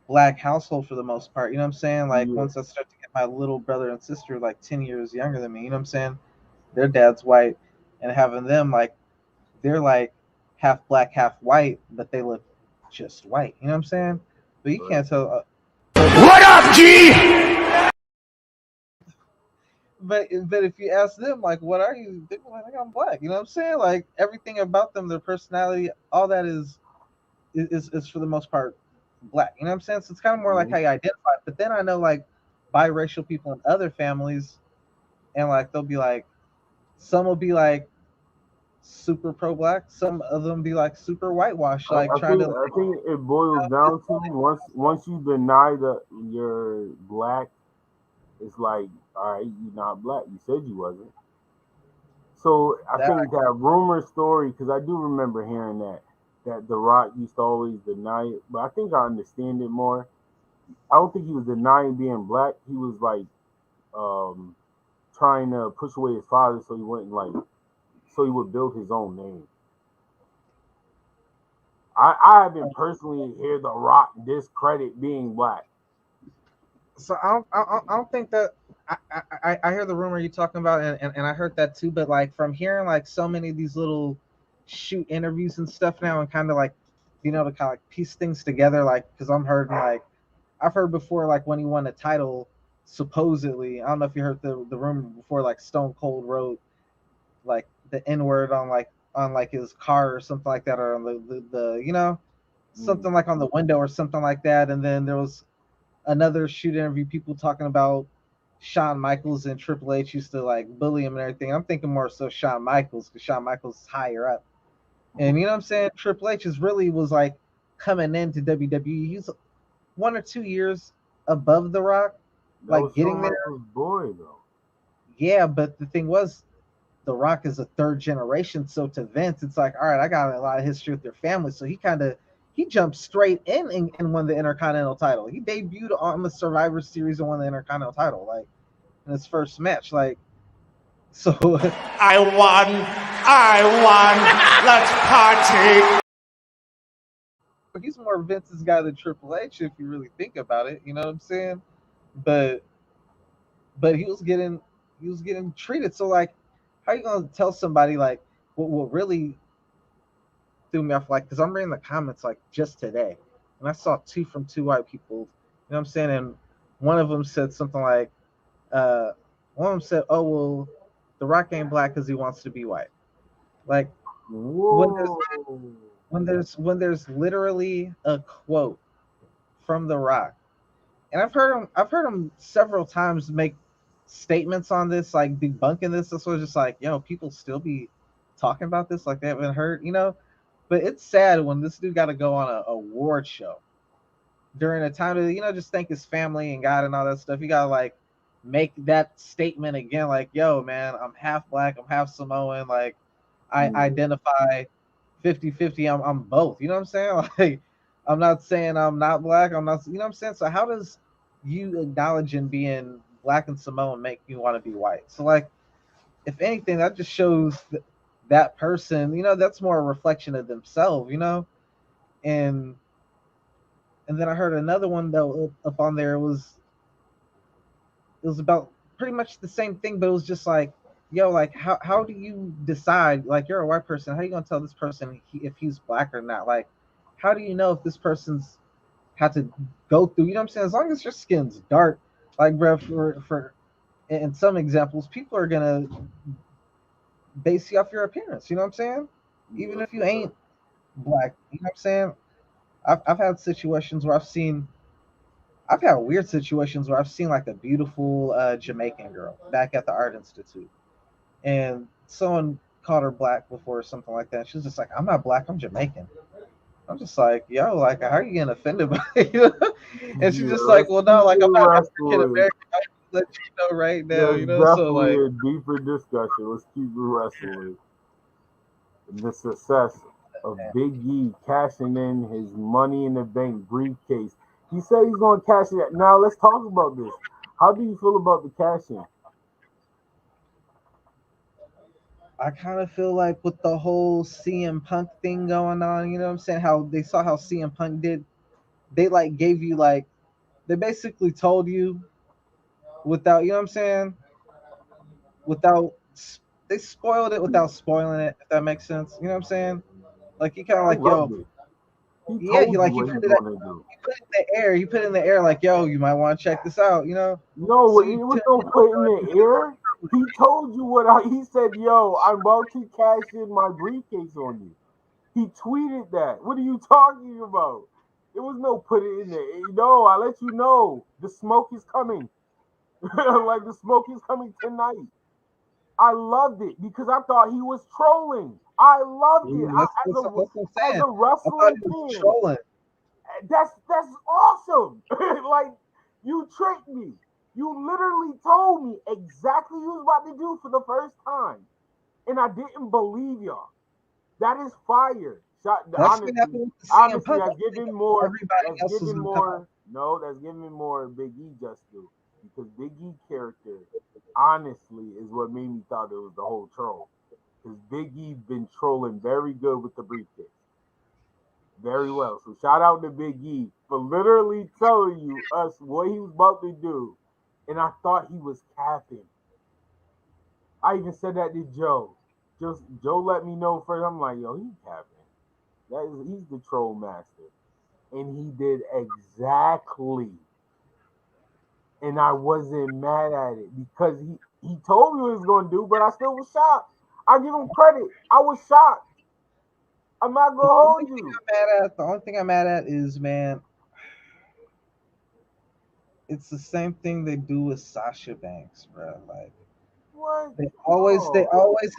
black household for the most part, you know what I'm saying? Like once I start to get my little brother and sister like 10 years younger than me, you know what I'm saying? Their dad's white, and having them like they're like half black, half white, but they look just white, you know what I'm saying? But you can't tell.
What up, G?
But if you ask them, like, what are you? They're like, I'm black. You know what I'm saying? Like everything about them, their personality, all that is for the most part black. You know what I'm saying? So it's kind of more like how you identify. But then I know like biracial people in other families, and like they'll be like, some will be like super pro black, some of them be like super whitewashed, like trying to.
I think it boils down to once you deny that you're black, it's like, all right, you're not black. You said you wasn't. So I think that rumor story, because I do remember hearing that The Rock used to always deny it, but I think I understand it more. I don't think he was denying being black. He was like trying to push away his father so he wouldn't so he would build his own name. I haven't personally heard The Rock discredit being black.
So I don't think that I hear the rumor you're talking about, and I heard that too. But like from hearing like so many of these little shoot interviews and stuff now, and kind of like to kind of like piece things together, like because I've heard before like when he won a title, supposedly I don't know if you heard the rumor before, like Stone Cold wrote like the N word on like his car or something like that, or on the something like on the window or something like that, and then there was another shoot interview, people talking about Shawn Michaels and Triple H used to like bully him and everything. I'm thinking more so Shawn Michaels, because Shawn Michaels is higher up. And you know what I'm saying? Triple H was like coming into WWE. He's 1 or 2 years above The Rock, like getting there.
Boy, though.
Yeah, but the thing was, The Rock is a third generation. So to Vince, it's like, all right, I got a lot of history with your family. So he jumped straight in and won the Intercontinental title. He debuted on the Survivor Series and won the Intercontinental title, like in his first match. Like, so
I won. Let's party.
He's more Vince's guy than Triple H, if you really think about it. You know what I'm saying? But he was getting treated. So like, how are you gonna tell somebody like what really threw me off, like, because I'm reading the comments like just today, and I saw two from two white people. You know what I'm saying? And one of them said something like, one of them said, "Oh well, The Rock ain't black because he wants to be white." Like, when there's literally a quote from The Rock, and I've heard him several times make statements on this, like debunking this. This was just like, people still be talking about this like they haven't heard, But it's sad when this dude got to go on a award show during a time to, just thank his family and God and all that stuff. You got to like make that statement again, like, yo, man, I'm half black, I'm half Samoan. Like, I identify 50-50. I'm both. You know what I'm saying? Like, I'm not saying I'm not black. I'm not, you know what I'm saying? So how does you acknowledging being black and Samoan make you want to be white? So like, if anything, that just shows that person, that's more a reflection of themselves, and then I heard another one though up on there. It was about pretty much the same thing, but it was just like, yo, like how do you decide, like, you're a white person, how are you gonna tell this person if he's black or not? Like, how do you know if this person's had to go through, you know what I'm saying? As long as your skin's dark, like, bro, for in some examples, people are gonna base you off your appearance, you know what I'm saying? Even if you ain't black, you know what I'm saying? I've had situations where I've had weird situations where I've seen like a beautiful Jamaican girl back at the Art Institute, and someone called her black before or something like that. She was just like, "I'm not black, I'm Jamaican." I'm just like, yo, like, how are you getting offended by it? And she's just like, well, no, like, I'm not African American. I'll let you know right now, So like,
a deeper discussion. Let's keep wrestling. The success of Big E cashing in his Money in the Bank briefcase. He said he's going to cash it. Now let's talk about this. How do you feel about the cashing?
I kind of feel like with the whole CM Punk thing going on, you know what I'm saying? How they saw how CM Punk did. They like gave you like, they basically told you without, you know what I'm saying? They spoiled it without spoiling it, if that makes sense. You know what I'm saying? Like, you kind of like, yo, he put it in the air. He put it in the air like, yo, you might want to check this out,
No, so he was gonna put in the air. He told you he said, yo, I'm about to cash in my briefcase on you. He tweeted that. What are you talking about? There was no put it in there. No, I let you know the smoke is coming. Like the smoke is coming tonight. I loved it because I thought he was trolling. I loved it.
That's what I'm
As
saying.
a
I thought
wrestling
he was
fan,
trolling.
that's awesome. Like you tricked me. You literally told me exactly what you was about to do for the first time, and I didn't believe y'all. That is fire.
That's what happened with the CM Punk.
That's giving more.
Everybody else was gonna come out.
No, that's giving more Big E just do because Big E character, honestly, is what made me thought it was the whole troll. Because Big E been trolling very good with the briefcase, very well. So shout out to Big E for literally telling you us what he was about to do, and I thought he was capping. I even said that to Joe. Just Joe let me know first. I'm like, yo, he capping. He's the troll master, and he did exactly. And I wasn't mad at it because he told me what he was going to do, but I still was shocked. I give him credit. I was shocked. I'm not gonna hold you.
The only thing I'm mad at is, man, it's the same thing they do with Sasha Banks, bro. Like,
what?
They always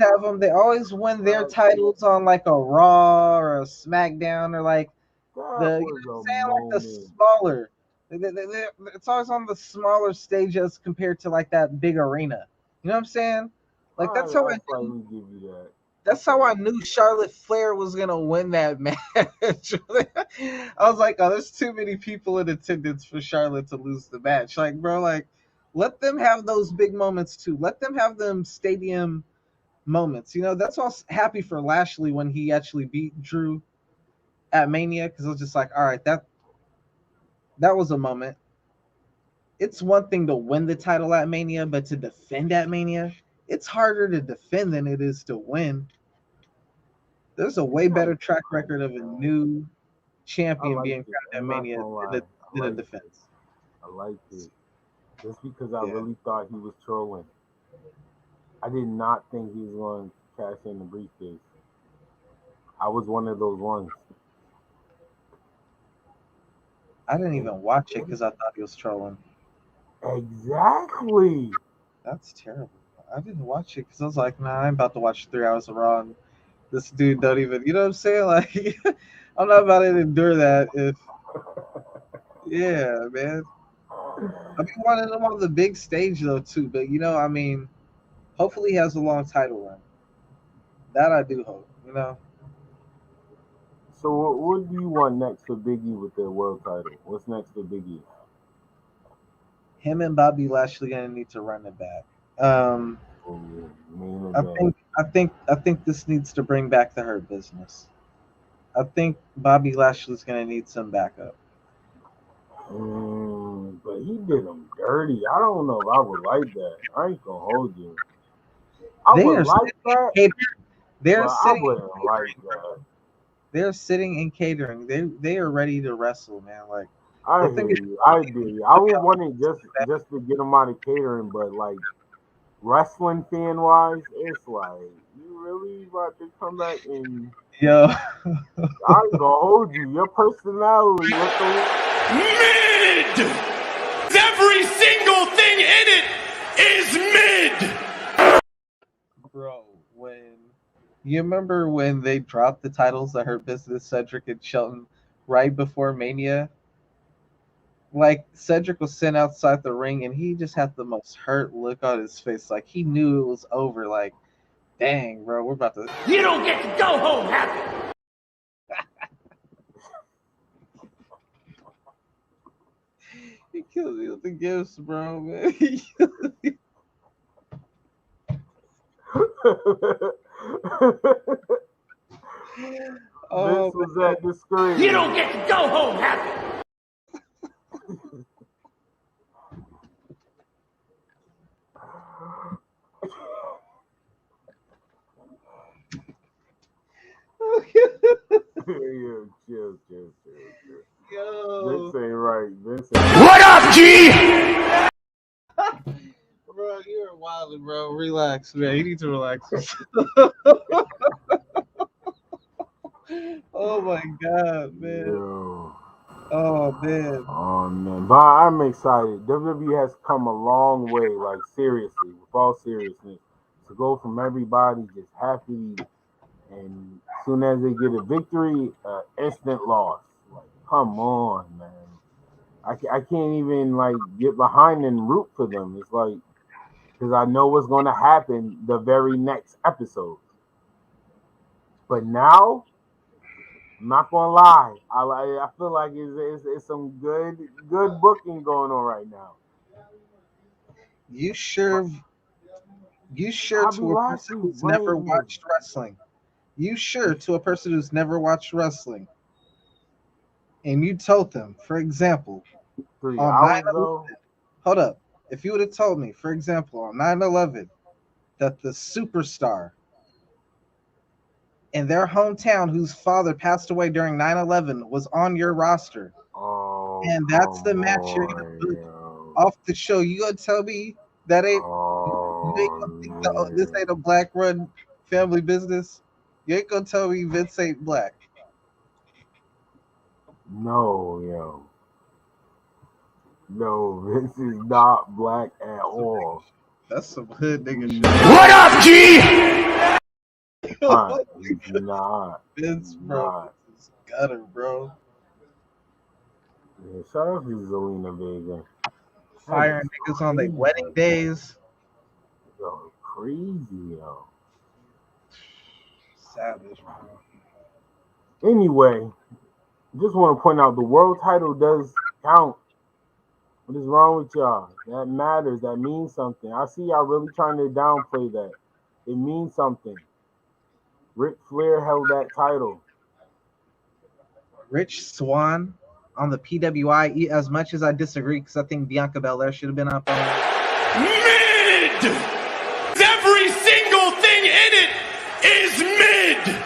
have them. They always win their titles on like a Raw or a SmackDown or like the, you know what I'm saying, like the smaller. It's always on the smaller stage as compared to like that big arena. You know what I'm saying? Like that's how I
knew. Give you that.
That's how I knew Charlotte Flair was gonna win that match. I was like, oh, there's too many people in attendance for Charlotte to lose the match. Like, bro, like, let them have those big moments too. Let them have them stadium moments. You know, that's why I was happy for Lashley when he actually beat Drew at Mania, because I was just like, all right, that was a moment. It's one thing to win the title at Mania, but to defend at Mania, it's harder to defend than it is to win. There's a way better track record of a new champion being crowned at Mania than a defense.
I like it. Just because I really thought he was trolling. I did not think he was going to cash in the briefcase. I was one of those ones.
I didn't even watch it because I thought he was trolling.
Exactly.
That's terrible. I didn't watch it because I was like, nah, I'm about to watch 3 hours of Raw. And this dude don't even, you know what I'm saying? Like, I'm not about to endure that. Yeah, man. I've been wanting him on the big stage though too, but you know, I mean, hopefully he has a long title run. That I do hope, you know.
So what do you want next for Big E with the world title? What's next for Big E?
Him and Bobby Lashley gonna need to run it back. I think this needs to bring back the Hurt Business. I think Bobby Lashley's gonna need some backup.
But he did him dirty. I don't know if I would like that. I ain't gonna hold you. I would like that.
They're sitting.
I wouldn't like that.
They're sitting in catering. They are ready to wrestle, man. Like
I hear you. I would want it just to get them out of catering, but like wrestling fan wise, it's like you really about to come back and
yo.
I ain't gonna hold you. Your personality,
mid. Every single thing in it is mid.
Bro, you remember when they dropped the titles that Hurt Business, Cedric and Shelton right before Mania? Like Cedric was sent outside the ring and he just had the most hurt look on his face. Like he knew it was over. Like, dang, bro, we're about to.
You don't get to go home happy.
He killed me with the gifts, bro, man.
This was at the screen.
You don't get to go home happy.
Chill.
Yo.
This ain't right.
What up, G?
Bro, you're wild, bro. Relax, man. You need to relax. Oh my god, man.
Yo.
Oh man.
Oh man, but I'm excited. WWE has come a long way, like seriously, with all seriousness, to go from everybody just happy and soon as they get a victory, instant loss. Like, come on, man. I can't even like get behind and root for them. It's like because I know what's going to happen the very next episode. But now, I'm not gonna lie. I feel like it's some good booking going on right now.
You sure
Bobby
to a person
Lashley's
who's never
running
watched wrestling? You sure to a person who's never watched wrestling? And you told them, for example,
3
on
hours
9/11,
though.
hold up. If you would have told me, for example, on 9/11, that the superstar in their hometown whose father passed away during 9/11 was on your roster,
Oh,
and that's the match you're gonna book off the show, you gonna tell me that ain't you ain't gonna think this ain't a black run family business? You ain't gonna tell me Vince ain't black.
no, yo. No, Vince is not black at all.
That's some hood nigga shit.
What up, G?
He's not.
Vince, bro. This is gutter, bro.
Yeah, shout out to Zelina Vega.
Firing niggas on their wedding days.
Yo, crazy, yo.
Savage, bro.
Anyway, just want to point out the world title does count. What is wrong with y'all? That matters. That means something. I see y'all really trying to downplay that. It means something. Ric Flair held that title.
Rich Swann on the PWI. As much as I disagree, because I think Bianca Belair should have been up on
Mid! Every single thing in it is mid!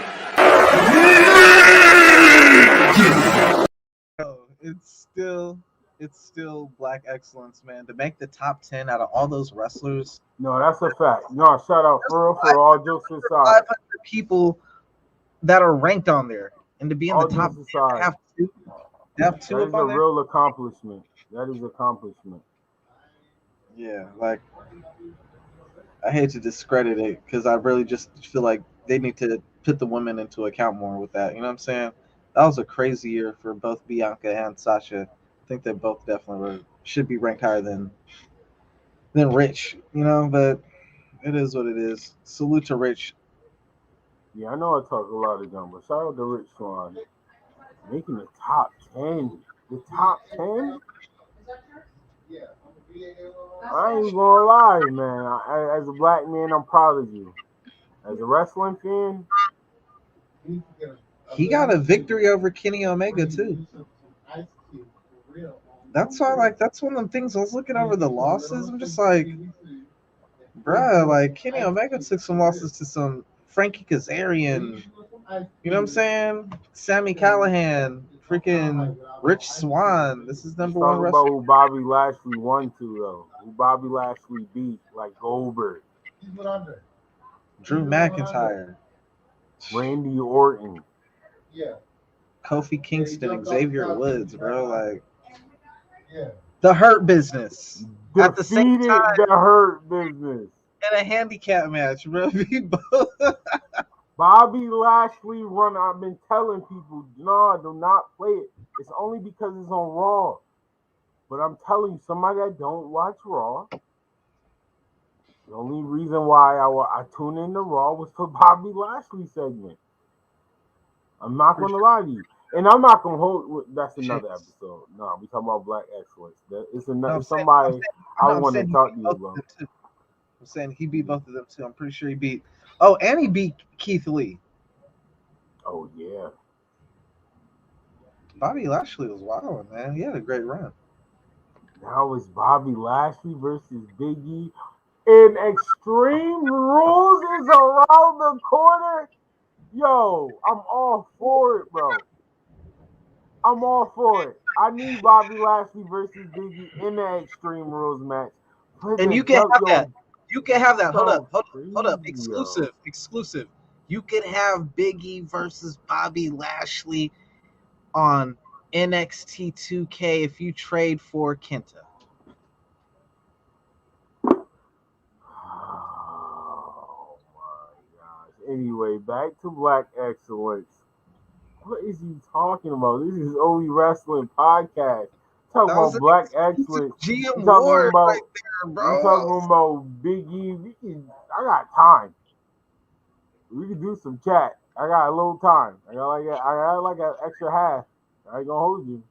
It's still black excellence, man. To make the top 10 out of all those wrestlers.
No, that's a fact. No, shout out for all jokes aside.
500 people that are ranked on there, and to be in
all
the top 10, have two
that is
up on
a
there.
real accomplishment. That is accomplishment.
Yeah, like I hate to discredit it because I really just feel like they need to put the women into account more with that. You know what I'm saying? That was a crazy year for both Bianca and Sasha. I think they both definitely should be ranked higher than Rich, you know, but it is what it is. Salute to Rich.
Yeah, I know I talk a lot of junk, but shout out to Rich Swann. Making the top 10. The top 10? I ain't gonna lie, man. As a black man, I'm proud of you. As a wrestling fan,
he got a victory over Kenny Omega too. That's why, like, that's one of the things I was looking over the losses. I'm just like, bruh, like Kenny Omega took some losses to some Frankie Kazarian. You know what I'm saying? Sammy Callahan, freaking Rich Swann. This is number one
wrestler. About who Bobby Lashley won to though. Who Bobby Lashley beat, like Goldberg.
Drew McIntyre.
Randy Orton.
Yeah. Kofi Kingston, Xavier Woods, bro. Like, the Hurt Business. At the same time,
the Hurt Business.
In a handicap match, bro.
Bobby Lashley run. I've been telling people, no, do not play it. It's only because it's on Raw. But I'm telling you, somebody that don't watch Raw, the only reason why I tune in to Raw was for Bobby Lashley segment. I'm not gonna lie to you, and I'm not gonna hold. That's another episode. No, we talking about black excellence. It's another somebody I want to talk to you about.
I'm saying he beat both of them too. I'm pretty sure he beat. Oh, and he beat Keith Lee.
Oh yeah.
Bobby Lashley was wild, man. He had a great run.
Now it's Bobby Lashley versus Big E. And Extreme Rules is around the corner. Yo, I'm all for it, bro. I'm all for it. I need Bobby Lashley versus Big E in the Extreme Rules match.
And you can have that. You can have that. Hold up. Exclusive. You could have Big E versus Bobby Lashley on NXT 2K if you trade for Kenta?
Oh my gosh. Anyway, back to Black Excellence. What is he talking about? This is OE Wrestling Podcast. Talking
That was
about
an
Black Excellence.
GM
We talking
Ward
about
right there, bro.
we talking about Big E. I got time. We can do some chat. I got a little time. I got like an extra half. I ain't gonna hold you.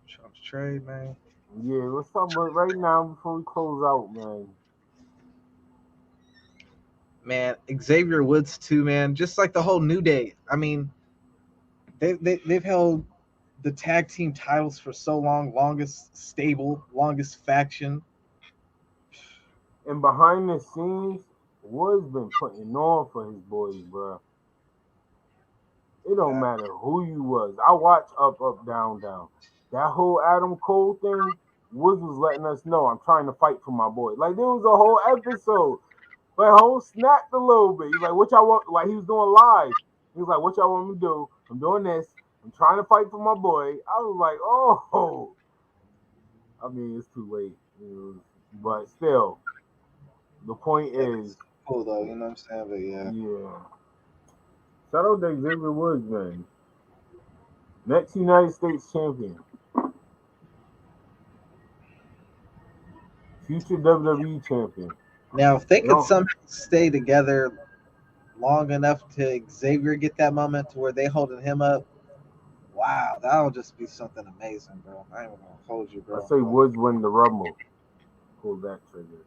Trump's trade, man.
Yeah, what's up right now before we close out, man?
Man, Xavier Woods too, man. Just like the whole New Day. I mean, they've held the tag team titles for so long, longest stable, longest faction.
And behind the scenes, Woods been putting on for his boys, bro. It don't matter who you was. I watch Up, Up, Down, Down. That whole Adam Cole thing, Woods was letting us know I'm trying to fight for my boy. Like there was a whole episode. Like whole snapped a little bit. He's like, what y'all want? Like he was doing live. He was like, what y'all want me to do? I'm doing this. I'm trying to fight for my boy. I was like, oh. I mean, it's too late. But still, the point is.
Cool though, you know what I'm saying? But yeah.
Yeah. Shout out to Xavier Woods, man. Next United States champion. Future WWE champion.
Now, if they could somehow stay together long enough to Xavier get that moment to where they holding him up, wow, that'll just be something amazing, bro. I ain't gonna hold you, bro.
I say Woods win the Rumble. Pull that trigger.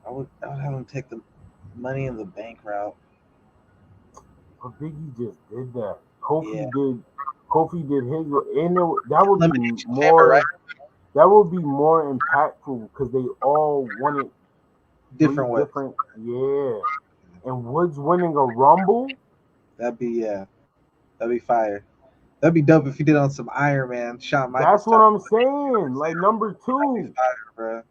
I would have him take the Money in the Bank route.
But Biggie just did that. Kofi did his, and that would be more. Right? That would be more impactful because they all wanted
different ways.
Yeah. And Woods winning a Rumble.
That'd be fire. That'd be dope if he did on some Iron Man. Shawn Michaels.
That's what I'm saying. Like number 2.
Fire, bro.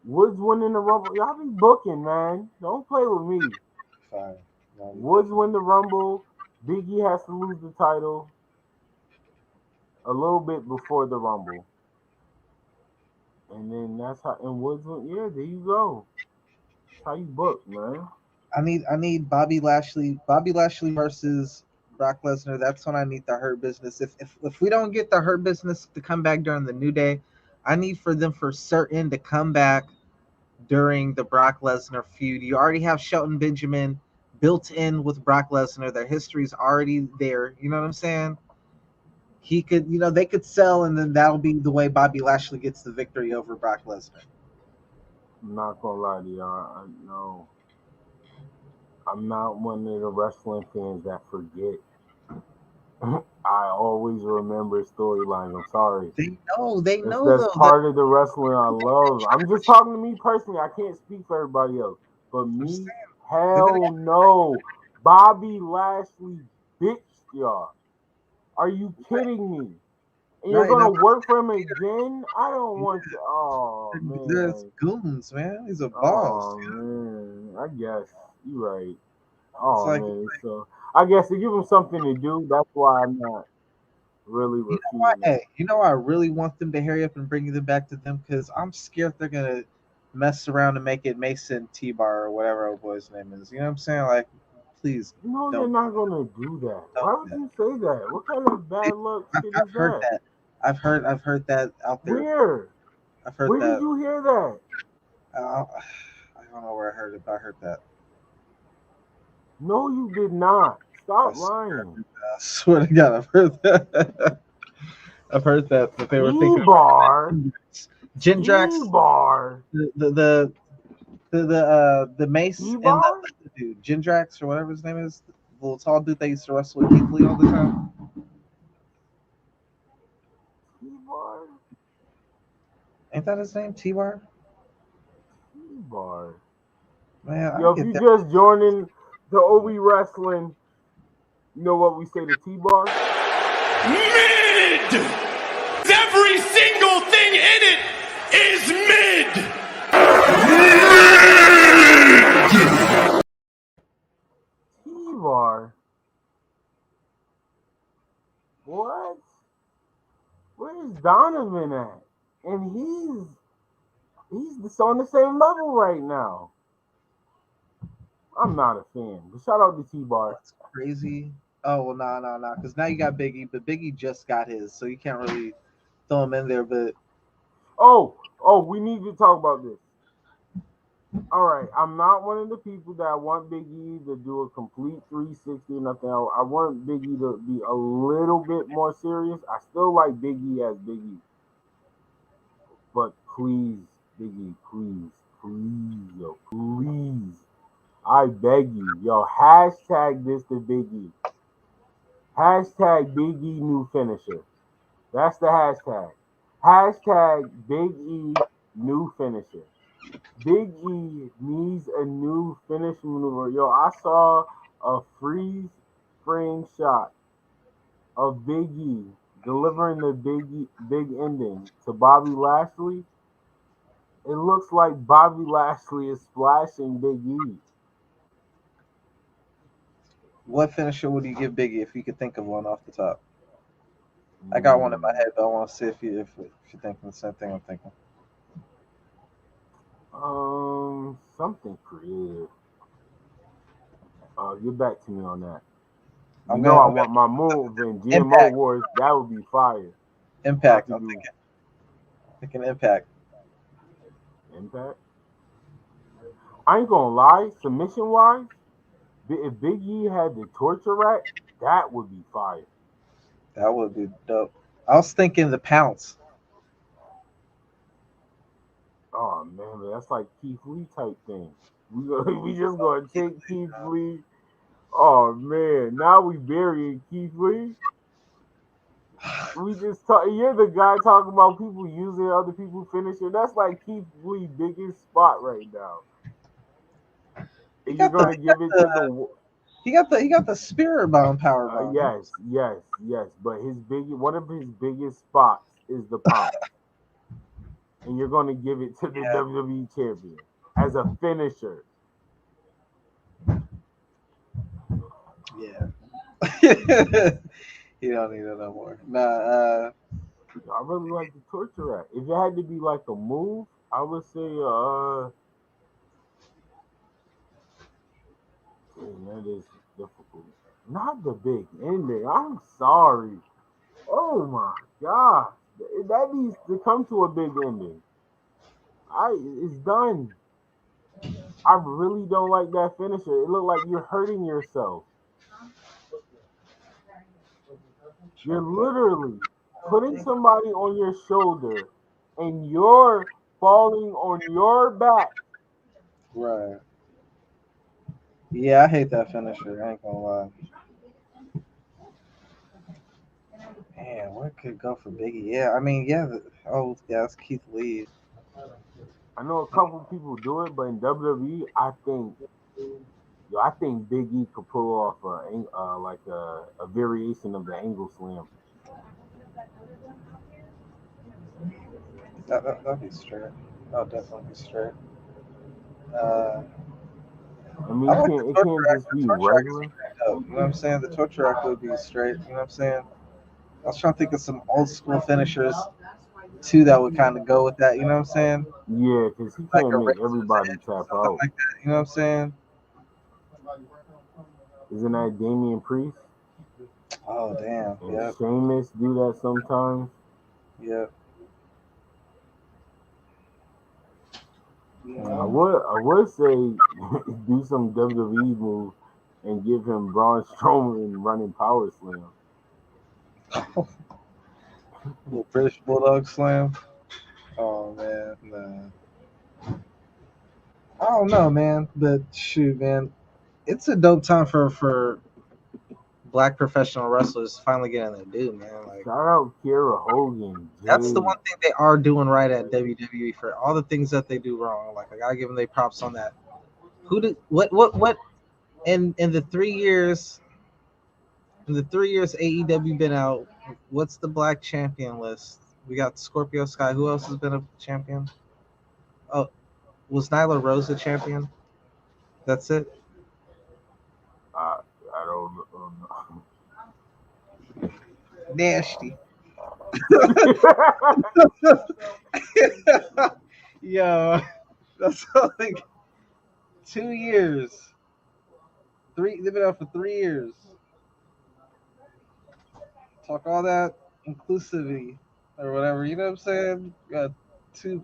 Woods winning the Rumble. Y'all be booking, man. Don't play with me.
Fire.
Woods win the Rumble. Big E has to lose the title a little bit before the Rumble. And then that's how, and Woods went, yeah, there you go. That's how you book, man.
I need Bobby Lashley versus Brock Lesnar. That's when I need the Hurt Business. If we don't get the Hurt Business to come back during the New Day, I need for them for certain to come back during the Brock Lesnar feud. You already have Shelton Benjamin built in with Brock Lesnar. Their history's already there. You know what I'm saying? He could, they could sell, and then that'll be the way Bobby Lashley gets the victory over Brock Lesnar.
I'm not gonna lie to y'all. I know I'm not one of the wrestling fans that forget. I always remember storylines. I'm sorry.
They know.
That's part of the wrestling I love. I'm just talking to me personally. I can't speak for everybody else. But me, hell no. Bobby Lashley bitched y'all. Are you kidding me? And you're gonna work for him again? I don't want to. Oh man,
there's goons, man. He's a boss.
Oh man, I guess you're right. Oh man, so I guess to give him something to do. That's why I'm not really refusing.
I really want them to hurry up and bring them back to them because I'm scared they're gonna mess around and make it Mason T-Bar or whatever our boy's name is. You know what I'm saying? Like, please.
No, they're not gonna do that. Why would you say that? What kind of bad luck shit is that?
I've heard that out there.
Where?
I've heard
Where
that.
did you hear that?
I don't know where I heard it, but I heard that.
No, you did not. Stop lying.
I swear to God, I've heard that. I've heard that they were thinking
T-Bar.
Jindrax.
T-Bar.
The Mace
T-Bar?
and the dude, Jindrax or whatever his name is, the little tall dude that used to wrestle with Keith Lee all the time.
T-Bar.
Ain't that his name? T-Bar?
T-Bar.
Man,
yo, if you just joining the OE Wrestling, you know what we say to T-Bar?
Mid! Every single thing in it is mid!
T-Bar. Donovan at? And he's on the same level right now. I'm not a fan. But shout out to T-Bar.
That's crazy. Oh well, nah. Because now you got Biggie, but Biggie just got his, so you can't really throw him in there. But
Oh, we need to talk about this. All right, I'm not one of the people that want Big E to do a complete 360 or nothing. I want Big E to be a little bit more serious. I still like Big E as Big E. But please, Big E, please, yo, please. I beg you, yo, hashtag this to Big E. Hashtag Big E new finisher. That's the hashtag. Hashtag Big E new finisher. Big E needs a new finish maneuver. Yo, I saw a freeze frame shot of Big E delivering the big ending to Bobby Lashley. It looks like Bobby Lashley is splashing Big E.
what finisher would you give Biggie if you could think of one off the top? I got one in my head, but I want to see if you're thinking the same thing I'm thinking.
Something creative. Get back to me on that. I
I'm
want my move in GMO
Impact.
Wars. That would be fire.
Impact. I'm thinking Impact.
Impact. I ain't gonna lie. Submission wise, if Big E had the torture rack, that would be fire.
That would be dope. I was thinking the Pounce.
Oh man, that's like Keith Lee type thing. We just gonna take Keith Lee. Oh man, now we burying Keith Lee. We just talk. You're the guy talking about people using other people's finisher. That's like Keith Lee's biggest spot right now. And you're gonna give it to the.
He got the spirit bomb power bomb.
Yes. But one of his biggest spots is the pop. And you're gonna give it to the WWE champion as a finisher.
Yeah. You don't need it no more. Nah.
I really like the torture rack. If it had to be like a move, I would say dang, that is difficult. Not the big ending. I'm sorry. Oh my god. That needs to come to a big ending. It's done. I really don't like that finisher. It looked like you're hurting yourself. You're literally putting somebody on your shoulder and you're falling on your back.
Right. Yeah, I hate that finisher. I ain't gonna lie. Man, what could go for Biggie? Yeah, I mean, that's Keith Lee.
I know a couple people do it, but in WWE, I think Big E could pull off a variation of the angle slam.
That'd be straight. That'll definitely be straight.
I mean, it can't just be regular.
You know what I'm saying? The torture rack would be straight. You know what I'm saying? I was trying to think of some old school finishers too that would kind of go with that. You know what I'm saying?
Yeah, because he can't make everybody tap out.
Like that, you know what I'm saying?
Isn't that Damian Priest?
Oh damn!
Yeah. Sheamus do that sometimes.
Yeah.
I would say do some WWE move and give him Braun Strowman running power slam.
Little British Bulldog slam. Oh man, nah. I don't know, man, but shoot, man, it's a dope time for black professional wrestlers finally getting their due, man. Like,
shout out Kiera Hogan.
That's the one thing they are doing right at WWE for all the things that they do wrong. Like, I gotta give them their props on that. What in the 3 years AEW been out, what's the black champion list? We got Scorpio Sky. Who else has been a champion? Oh, was Nyla Rose a champion? That's it.
I don't know.
Nasty. Yo, that's like 2 years. They've been out for 3 years. Talk all that inclusivity or whatever, you know what I'm saying? Got 2+.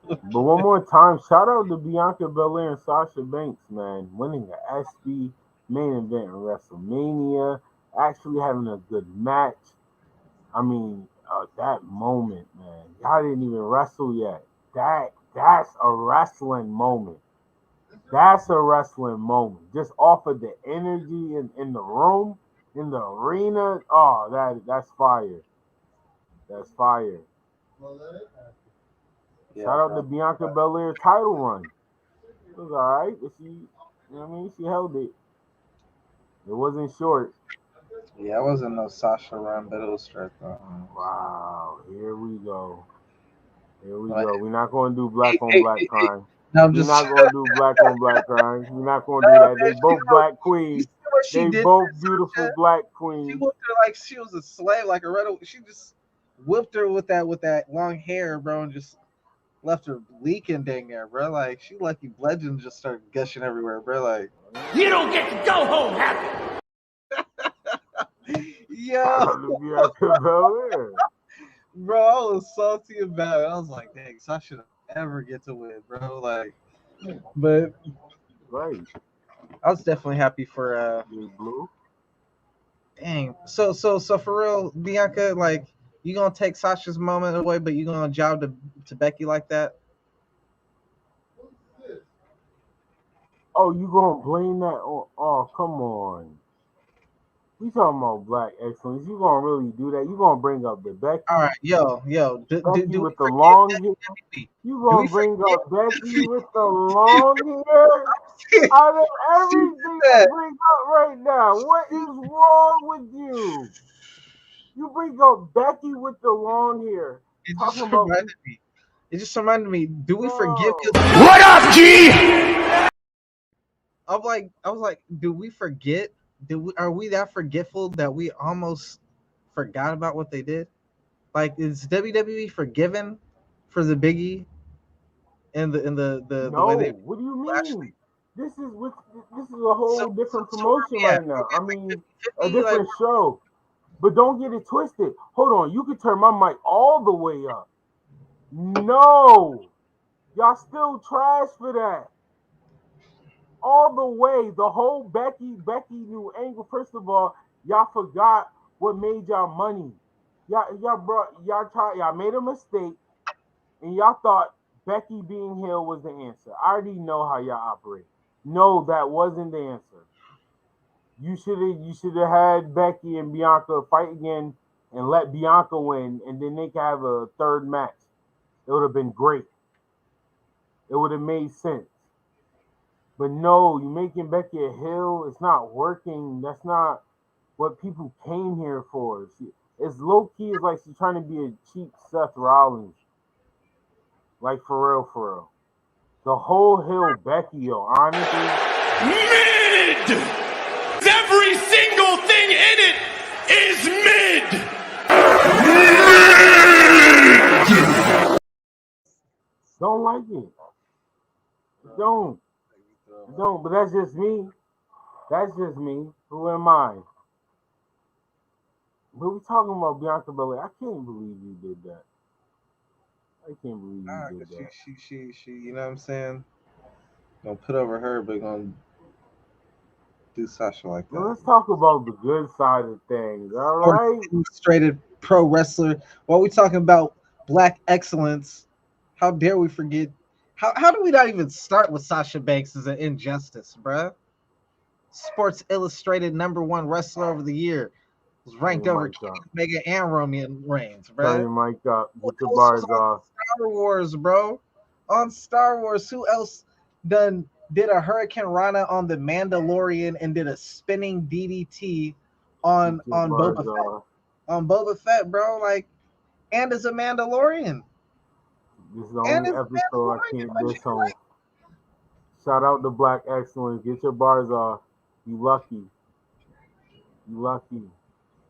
But one more time, shout out to Bianca Belair and Sasha Banks, man, winning the SB main event in WrestleMania, actually having a good match. I mean, that moment, man, y'all didn't even wrestle yet. That's a wrestling moment. That's a wrestling moment. Just off of the energy in the room, in the arena. Oh, that's fire. That's fire.
Yeah,
Shout out to Bianca Belair's title run. It was alright, but she, you know what I mean? She held it. It wasn't short.
Yeah, it wasn't no Sasha run, but it was straight though.
Wow, here we go. Here we
Like,
go. We're not going to do black on black crime.
no, I'm
We're
just.
not going to do black on black crime. We're not going to do
No,
that.
man,
They both black queens.
you see what she
They
did
both
to
beautiful
Sasha?
black
She
queens.
whipped her like she was a slave, like a red. She just whipped her with that long hair, bro, and just left her leaking dang there, bro. Like she lucky blood and just started gushing everywhere, bro. Like
You don't get to go home happy.
yo,
Bianca Belair.
bro, I was salty about it. I was like, dang, Sasha should ever get to win, bro. Like, but
Right.
I was definitely happy for
Blue.
dang. So for real, Bianca, like you gonna take Sasha's moment away, but you gonna job to Becky like that?
Oh, you gonna blame that on? Oh, come on. We talking about black excellence. You gonna really do that? You gonna bring up the Becky?
All right, yo,
Becky
do
with
we
the long hair.
WWE?
You
Do
gonna
we
bring
forget
up Becky with the long hair? Out of everything you bring up right now, what is wrong with you? You bring up Becky with the long hair.
It
Talking
just
about
reminded me. It just reminded me. Do we forgive you?
What up, G?
I was like, do we forget? Are we that forgetful that we almost forgot about what they did? Like, is WWE forgiven for the Biggie and the way
no.
they
What do you
actually?
mean? This is a whole different
So where
promotion
we at?
right now. I mean, a
50, like,
different show. But don't get it twisted. Hold on, you can turn my mic all the way up. No, y'all still trash for that. All the way, the whole Becky new angle. First of all, y'all forgot what made y'all money. Y'all made a mistake, and y'all thought Becky being heel was the answer. I already know how y'all operate. No, that wasn't the answer. You should have had Becky and Bianca fight again and let Bianca win, and then they could have a third match. It would have been great. It would have made sense. But no, you making Becky a heel. It's not working. That's not what people came here for. It's low key. It's like she's trying to be a cheap Seth Rollins. Like for real, for real. The whole heel Becky, yo, honestly.
Mid! Every single thing in it is mid!
Don't like it. Don't. But that's just me. That's just me. Who am I? But we talking about Bianca Belair. I can't believe you did that. I can't believe you did that.
She, you know what I'm saying? Gonna put over her, but gonna do Sasha like that.
Well, let's talk about the good side of things. All right.
Illustrated pro wrestler. While we talking about black excellence, how dare we forget? How do we not even start with Sasha Banks as an injustice, bruh? Sports Illustrated #1 wrestler over the year. Was ranked over Kenny Omega and Roman Reigns, bro.
Turn your mic up. Get your bars off.
Star Wars, bro. On Star Wars, who else did a Hurricane Rana on the Mandalorian and did a spinning DDT on Boba Fett? On Boba Fett, bro. Like, and is a Mandalorian.
This is the only episode I can't diss on. Shout out to Black Excellence. Get your bars off. You lucky. You lucky.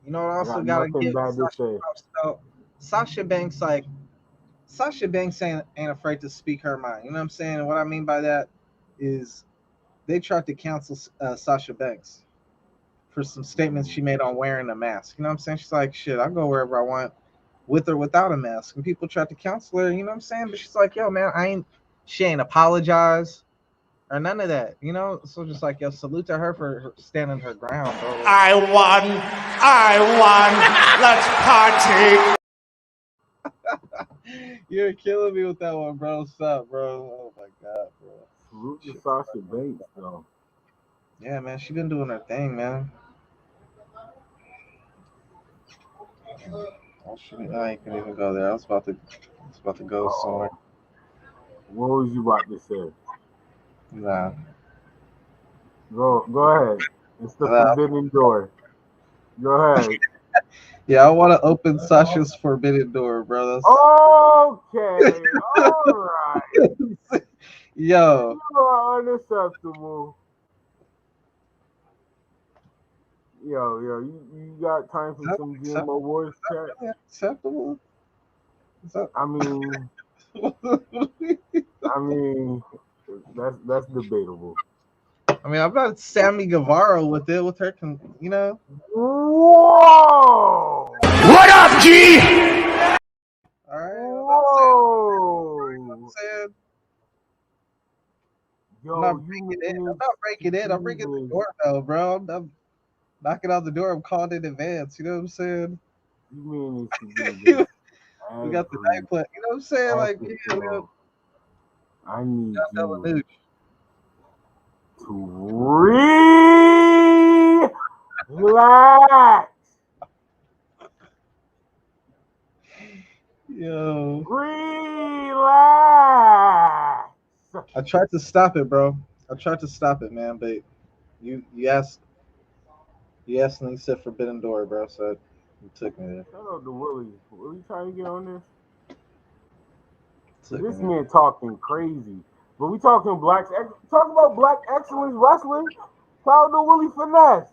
You know what? I also
Got
gotta
nothing
give
bad to
Sasha
say.
props though. Sasha Banks, like Sasha Banks ain't afraid to speak her mind. You know what I'm saying? And what I mean by that is they tried to cancel Sasha Banks for some statements she made on wearing a mask. You know what I'm saying? She's like, shit, I go wherever I want with or without a mask. And people tried to cancel her, you know what I'm saying? But she's like, yo, man, she ain't apologize or none of that, you know? So just like, yo, salute to her for standing her ground, bro.
I won. Let's party.
You're killing me with that one, bro. What's up, bro? Oh my god, bro.
Salute to Sasha Banks, though.
Yeah, man, she been doing her thing, man. Oh shit, I ain't gonna even go there. I was about to go somewhere.
What was you about to say?
Nah.
Go ahead. It's the forbidden door. Go ahead.
Yeah, I want to open Sasha's forbidden door, bro.
Okay, all right.
Yo.
You are unacceptable. Yo, you got time for some GMO Wars chat?
Acceptable?
I mean, that's debatable.
I mean, I'm not Sammy Guevara with it, with her, you know.
Whoa!
What up, G?
All right.
Whoa!
I'm not breaking it. I'm ringing the doorbell, bro. I'm knocking on the door. I'm calling in advance. You know what I'm saying?
You mean it to be this?
We got the night plan. You know what I'm saying? Like, yeah,
I need you to relax.
Yo.
Relax.
I tried to stop it, bro. I tried to stop it, man. But you asked and you said forbidden door, bro. So you took me there.
Shout out to Willie. Willie trying to get on this.
Took
This
me
man talking crazy. But we talking talk about Black Excellence Wrestling. Shout out to Willie Finesse.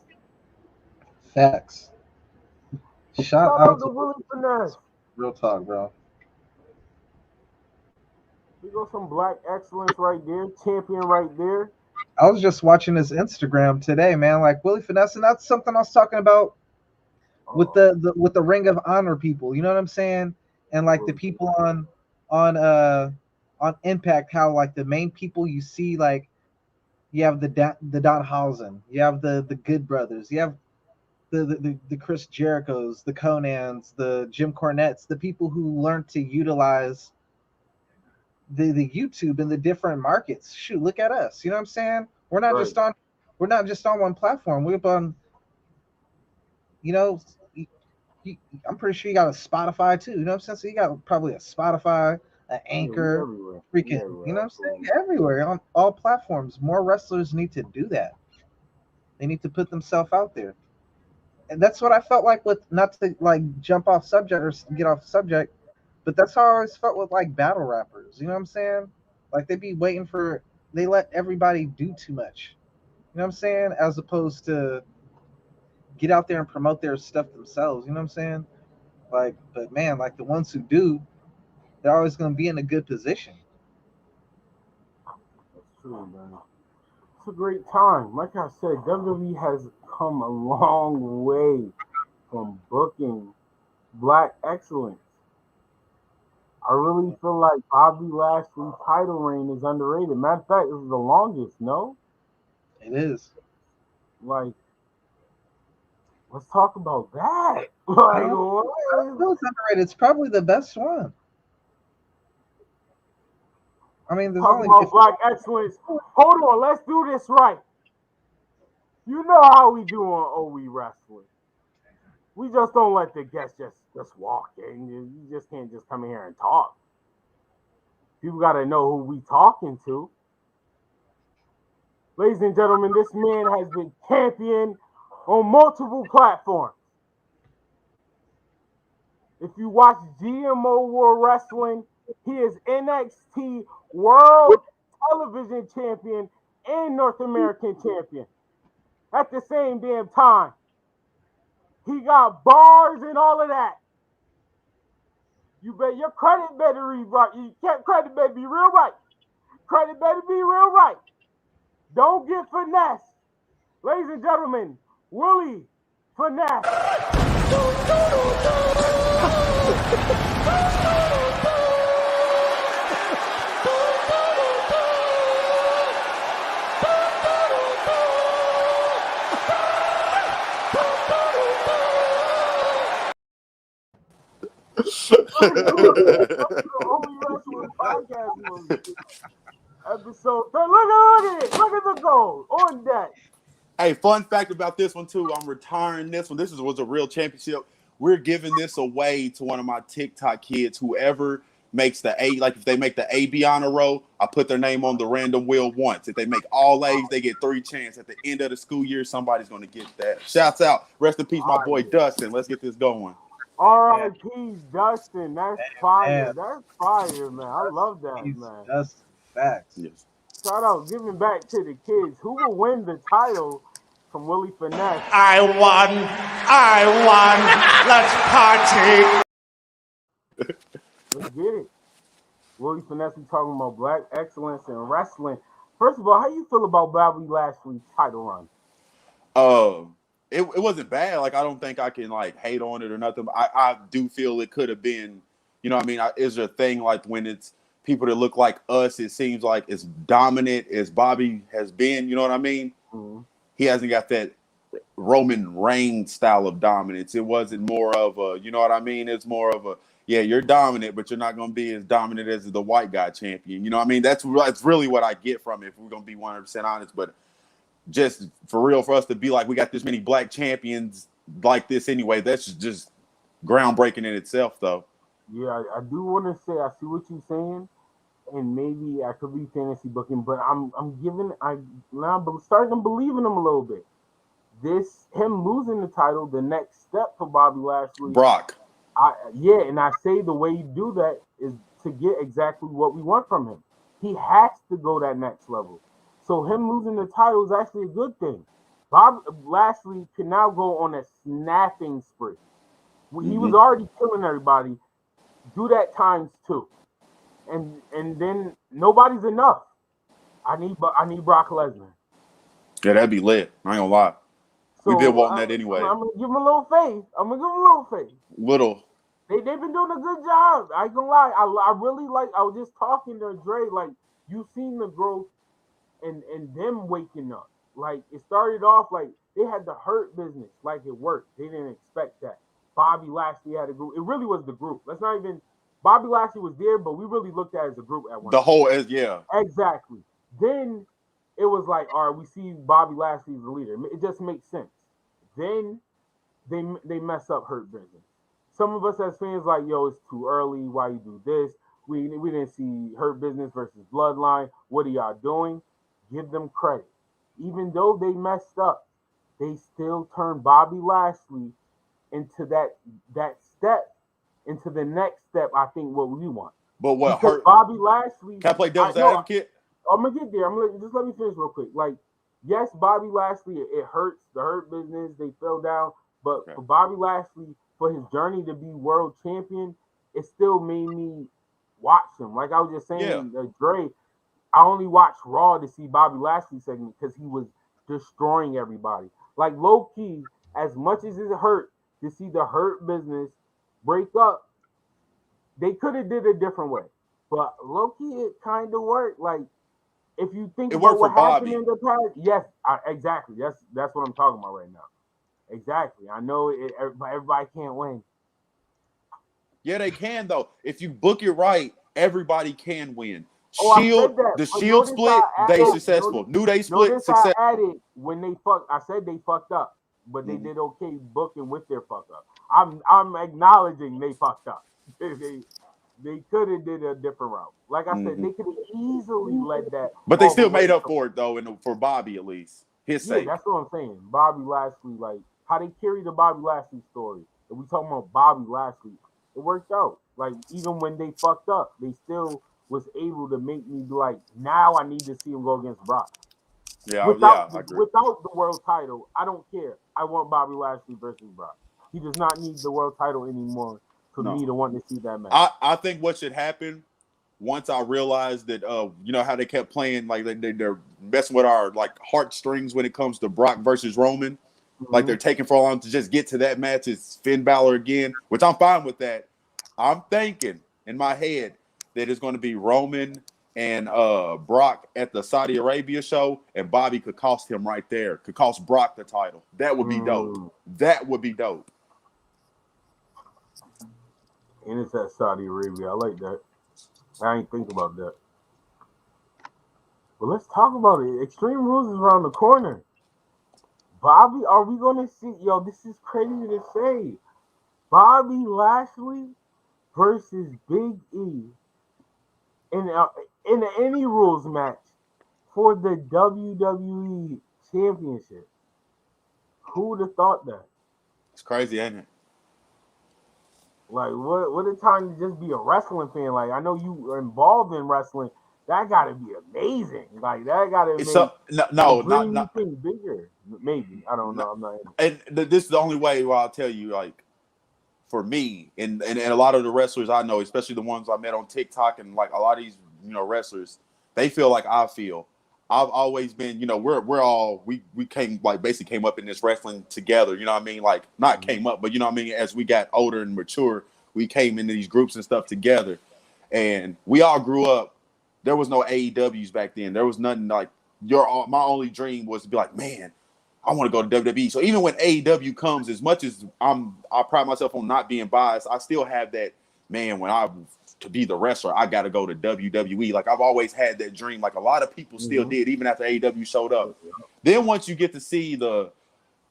Facts. Shout
out to Willie Finesse.
Real talk, bro.
We got some Black Excellence right there. Champion right there.
I was just watching his Instagram today, man. Like Willie Finesse, and that's something I was talking about with the Ring of Honor people. You know what I'm saying? And like the people on Impact, how like the main people you see, like you have the Danhausen, you have the Good Brothers, you have the Chris Jerichos, the Conans, the Jim Cornettes, the people who learned to utilize the YouTube in the different markets. Shoot, look at us. You know what I'm saying? We're not just on one platform. We're on, you know, I'm pretty sure you got a Spotify too. You know what I'm saying? So you got probably a Spotify, an Anchor, freaking, you know what I'm saying? Everywhere on all platforms. More wrestlers need to do that. They need to put themselves out there. And that's what I felt like with, not to like jump off subject or get off subject, but that's how I always felt with like battle rappers. You know what I'm saying? Like they be waiting for, they let everybody do too much. You know what I'm saying? As opposed to get out there and promote their stuff themselves. You know what I'm saying? Like, but man, like the ones who do, they're always going to be in a good position.
That's true, man. It's a great time. Like I said, WWE has come a long way from booking Black Excellence. I really feel like Bobby Lashley's title reign is underrated. Matter of fact, this is the longest, no?
It is.
Like, let's talk about that. Like, what?
It's underrated. It's probably the best one. I mean, there's
Talk about Black Excellence. Hold on, let's do this right. You know how we do on OE Wrestling. We just don't let the guests just walk in. You just can't just come in here and talk. People got to know who we talking to. Ladies and gentlemen, this man has been champion on multiple platforms. If you watch GMO World Wrestling, he is NXT World Television Champion and North American Champion. At the same damn time, He got bars and all of that. You bet your credit better be right. You can't credit better be real right. Credit better be real right. Don't get finesse. Ladies and gentlemen, Willie Finesse. Only Wrestling Podcast movie. Episode 3. Look at it. Look at the gold on deck.
Hey, fun fact about this one too. I'm retiring this one. This was a real championship. We're giving this away to one of my TikTok kids. Whoever makes the A, like if they make the AB honor roll, I put their name on the random wheel once. If they make all A's, they get 3 chances. At the end of the school year, somebody's going to get that. Shouts out. Rest in peace, my boy Dustin. Let's get this going.
R.I.P. Dustin. That's fire. That's fire, man. I love that, man.
Dustin. Facts.
Yes.
Shout out, giving back to the kids. Who will win the title from Willie Finesse?
I won. Let's party.
Let's get it. Willie Finesse, we talking about black excellence in wrestling. First of all, how you feel about Bobby Lashley's title run?
It wasn't bad. Like, I don't think I can like hate on it or nothing. I do feel it could have been, you know what I mean? Is there a thing like when it's people that look like us, it seems like as dominant as Bobby has been, you know what I mean?
Mm-hmm.
He hasn't got that Roman Reigns style of dominance. It wasn't more of a, you know what I mean? It's more of a, yeah, you're dominant, but you're not going to be as dominant as the white guy champion. You know what I mean? That's really what I get from it, if we're going to be 100% honest. But just for real, for us to be like, we got this many black champions like this anyway, that's just groundbreaking in itself, though.
Yeah, I do want to say, I see what you're saying, and maybe I could be fantasy booking, but I'm starting to believe in him a little bit. Him losing the title, the next step for Bobby Lashley.
Brock.
And I say the way you do that is to get exactly what we want from him. He has to go that next level. So him losing the title is actually a good thing. Bob Lashley can now go on a snapping spree. He was already killing everybody. Do that times 2. And then nobody's enough. I need Brock Lesnar.
Yeah, that'd be lit. I ain't gonna lie.
So
We've been wanting that anyway.
I'm gonna give him a little faith.
Little.
They've been doing a good job. I ain't gonna lie. I really like. I was just talking to Dre. Like, you seen the growth and them waking up. Like, it started off like they had the Hurt Business. Like, it worked. They didn't expect that. Bobby Lashley had a group. It really was the group. Let's not even. Bobby Lashley was there, but we really looked at it as a group at one.
The whole, yeah.
Exactly. Then it was like, all right, we see Bobby Lashley as the leader. It just makes sense. Then they mess up Hurt Business. Some of us as fans like, yo, it's too early. Why you do this? We didn't see Hurt Business versus Bloodline. What are y'all doing? Give them credit. Even though they messed up, they still turned Bobby Lashley into that step, into the next step. I think what we want.
But what
because
hurt
Bobby Lashley?
Can I play devil's advocate?
I'm gonna get there. Just let me finish real quick. Like, yes, Bobby Lashley, it hurts. The Hurt Business, they fell down. But for Bobby Lashley, for his journey to be world champion, it still made me watch him. Like I was just saying, Dre, I only watched Raw to see Bobby Lashley segment because he was destroying everybody. Like, low key, as much as it hurt to see the Hurt Business break up, they could have did it a different way. But low key, it kind of worked. Like, if you think about what happened in the past, yes, exactly. That's what I'm talking about right now. Exactly. I know everybody can't win.
Yeah, they can though. If you book it right, everybody can win. The Shield split, they successful. New Day split, successful.
I added when they fucked. I said they fucked up, but they did okay booking with their fuck up. I'm acknowledging they fucked up. They could have did a different route. Like I said, they could have easily led that.
But they still made up for it though, and for Bobby at least. His sake.
That's what I'm saying. Bobby Lashley, like how they carry the Bobby Lashley story. If we talking about Bobby Lashley, it worked out. Like, even when they fucked up, they still was able to make me be like, now I need to see him go against Brock.
Yeah,
without
I agree.
Without the world title, I don't care. I want Bobby Lashley versus Brock. He does not need the world title anymore for
No.
me to want to see that match.
I think what should happen once I realized that you know how they kept playing like they're messing with our like heartstrings when it comes to Brock versus Roman. Like they're taking for a long to just get to that match. It's Finn Balor again, which I'm fine with that. I'm thinking in my head that it's going to be Roman and Brock at the Saudi Arabia show, and Bobby could cost him right there. Could cost Brock the title. That would be dope. That would be dope.
And it's at Saudi Arabia. I like that. I ain't think about that. But let's talk about it. Extreme Rules is around the corner. Bobby, are we going to see? Yo, this is crazy to say. Bobby Lashley versus Big E in an Any Rules match for the WWE Championship. Who would have thought that?
It's crazy, ain't it?
Like, what a time to just be a wrestling fan. Like, I know you are involved in wrestling. That got to be amazing. Like, that got to make not bigger. Maybe. I don't know. I'm not.
And this is the only way where I'll tell you, like, for me and a lot of the wrestlers I know, especially the ones I met on TikTok and like a lot of these, you know, wrestlers, they feel like I feel. I've always been, you know, we came like basically came up in this wrestling together, you know what I mean? Like not came up, but you know what I mean, as we got older and mature, we came into these groups and stuff together. And we all grew up. There was no AEWs back then. There was nothing like my only dream was to be like, man, I want to go to WWE. So even when AEW comes, as much as I pride myself on not being biased, I still have that, man, to be the wrestler, I got to go to WWE. Like I've always had that dream. Like a lot of people still did, even after AEW showed up. Then once you get to see the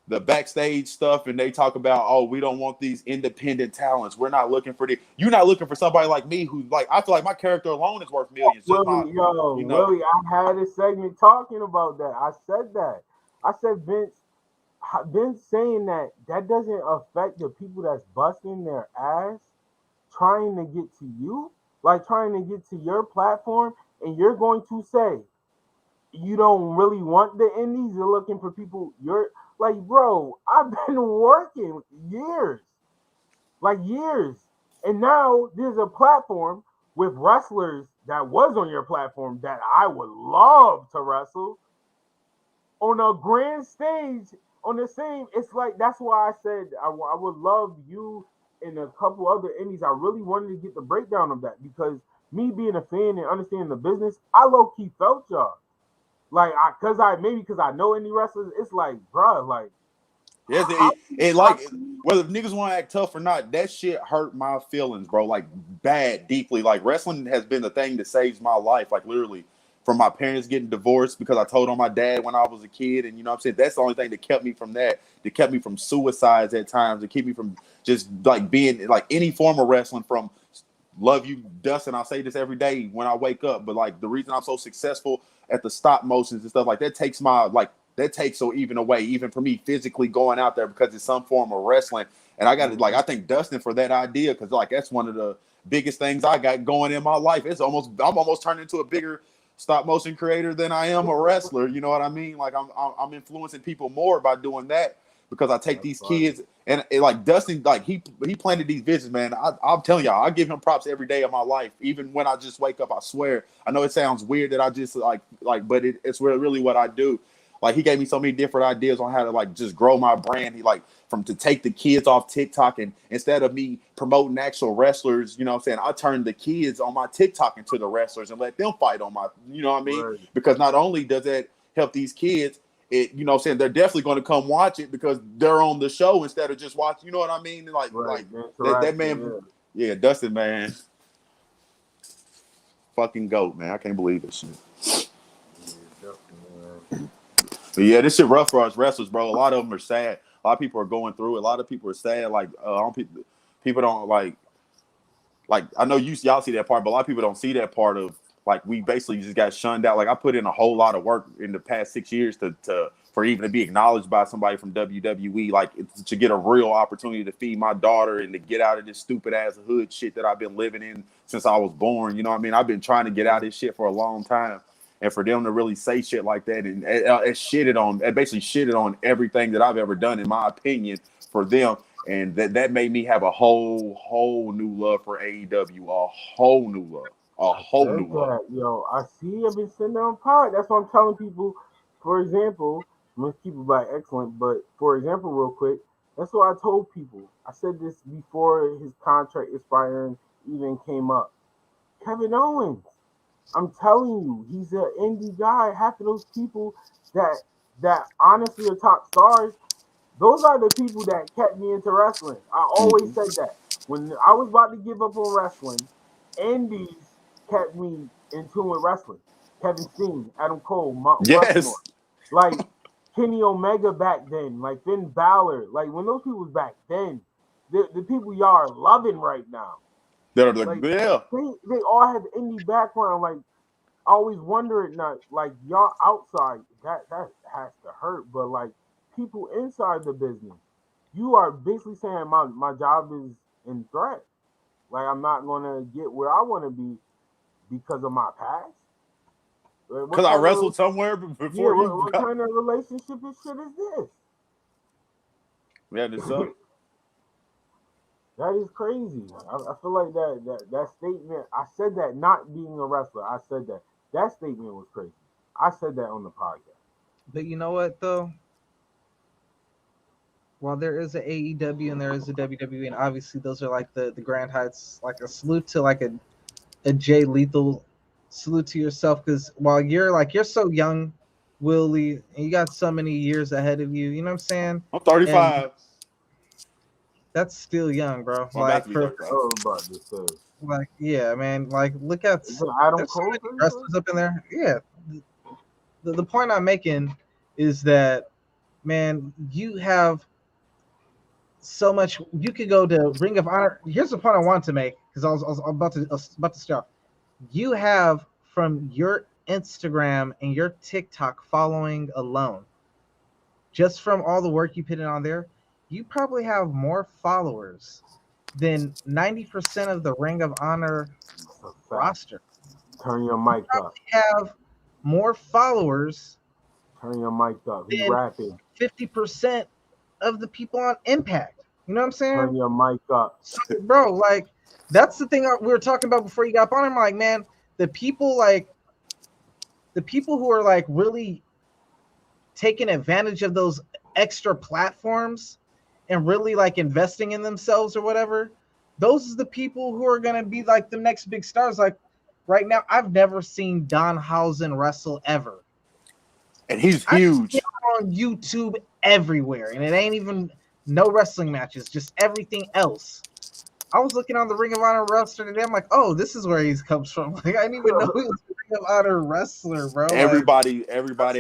backstage stuff and they talk about, oh, we don't want these independent talents. We're not looking for you're not looking for somebody like me who like, I feel like my character alone is worth millions.
Willie, I had a segment talking about that. I said that. I said Vince saying that doesn't affect the people that's busting their ass trying to get to you, like trying to get to your platform, and you're going to say you don't really want the indies. You're looking for people. You're like, bro, I've been working years, and now there's a platform with wrestlers that was on your platform that I would love to wrestle on a grand stage on the same. It's like that's why I said I would love you and a couple other indies. I really wanted to get the breakdown of that because me being a fan and understanding the business, I low key felt y'all. Like because I know indie wrestlers. It's like, bro, like
yes, it like whether niggas want to act tough or not, that shit hurt my feelings, bro. Like bad, deeply. Like wrestling has been the thing that saves my life. Like literally. From my parents getting divorced because I told on my dad when I was a kid. And you know what I'm saying? That's the only thing that kept me from that. That kept me from suicides at times. That kept me from just like being like any form of wrestling from love you, Dustin. I say this every day when I wake up. But like the reason I'm so successful at the stop motions and stuff like that takes so even away, even for me physically going out there because it's some form of wrestling. And I got to I thank Dustin for that idea because like that's one of the biggest things I got going in my life. I'm almost turning into a bigger stop motion creator than I am a wrestler. You know what I mean? Like I'm influencing people more by doing that because I take these kids and like Dustin, like he planted these visions, man. I'm telling y'all, I give him props every day of my life. Even when I just wake up, I swear. I know it sounds weird that I just but it's really what I do. Like he gave me so many different ideas on how to like just grow my brand. He like to take the kids off TikTok and instead of me promoting actual wrestlers, you know what I'm saying, I turned the kids on my TikTok into the wrestlers and let them fight on my, you know what I mean? Right. Because not only does that help these kids, it, you know what I'm saying, they're definitely going to come watch it because they're on the show instead of just watch, you know what I mean? Like, right. that man, yeah, Dustin, man, fucking GOAT, man. I can't believe this shit. But yeah, this shit rough for us wrestlers, bro. A lot of them are sad. A lot of people are going through it. A lot of people are sad. Like, people don't like. I know y'all see that part, but a lot of people don't see that part of like we basically just got shunned out. Like I put in a whole lot of work in the past 6 years for even to be acknowledged by somebody from WWE, like to get a real opportunity to feed my daughter and to get out of this stupid ass hood shit that I've been living in since I was born. You know what I mean? I've been trying to get out of this shit for a long time. And for them to really say shit like that and it basically shitted on everything that I've ever done, in my opinion, for them. And that made me have a whole new love for AEW, a whole new love, a whole new love.
Yo, I see. I've been sitting there on pod. That's why I'm telling people. For example, I'm gonna keep it by excellent. But for example, real quick, that's what I told people. I said this before his contract expiring even came up. Kevin Owens. I'm telling you, he's an indie guy. Half of those people that honestly are top stars, those are the people that kept me into wrestling. I always said that. When I was about to give up on wrestling, indies kept me in tune with wrestling. Kevin Steen, Adam Cole, Mount Rushmore, like Kenny Omega back then, like Finn Balor, like when those people was back then, the people y'all are loving right now.
They're like,
they all have indie background. Like I always wonder it not like y'all outside that has to hurt, but like people inside the business, you are basically saying my job is in threat. Like I'm not gonna get where I want to be because of my past.
Because I wrestled somewhere before you.
What kind of relationship and shit is this?
Yeah, this sucks.
That is crazy. I feel like that statement. I said that not being a wrestler. I said that. That statement was crazy. I said that on the podcast.
But you know what though? While there is an AEW and there is a WWE, and obviously those are like the grand heights, like a salute to like a Jay Lethal, salute to yourself, because while you're so young, Willie, and you got so many years ahead of you, you know what I'm saying?
I'm 35.
And that's still young, bro. Like yeah, man. Like look at
Adam Cole
wrestlers up in there. Yeah. The point I'm making is that, man, you have so much. You could go to Ring of Honor. Here's the point I want to make, because I was about to stop. You have, from your Instagram and your TikTok following alone, just from all the work you put in on there, you probably have more followers than 90% of the Ring of Honor roster.
Turn your mic up.
Have more followers.
Turn your mic up. He's rapping.
50% of the people on Impact. You know what I'm saying?
Turn your mic up.
So, bro, like, that's the thing we were talking about before you got on. I'm like, man, the people who are like really taking advantage of those extra platforms and really like investing in themselves or whatever, those are the people who are going to be like the next big stars. Like right now, I've never seen Danhausen wrestle ever.
And he's huge.
I see him on YouTube everywhere, and it ain't even no wrestling matches, just everything else. I was looking on the Ring of Honor roster today. I'm like, oh, this is where he comes from. Like, I didn't even know he was a Ring of Honor wrestler, bro.
Everybody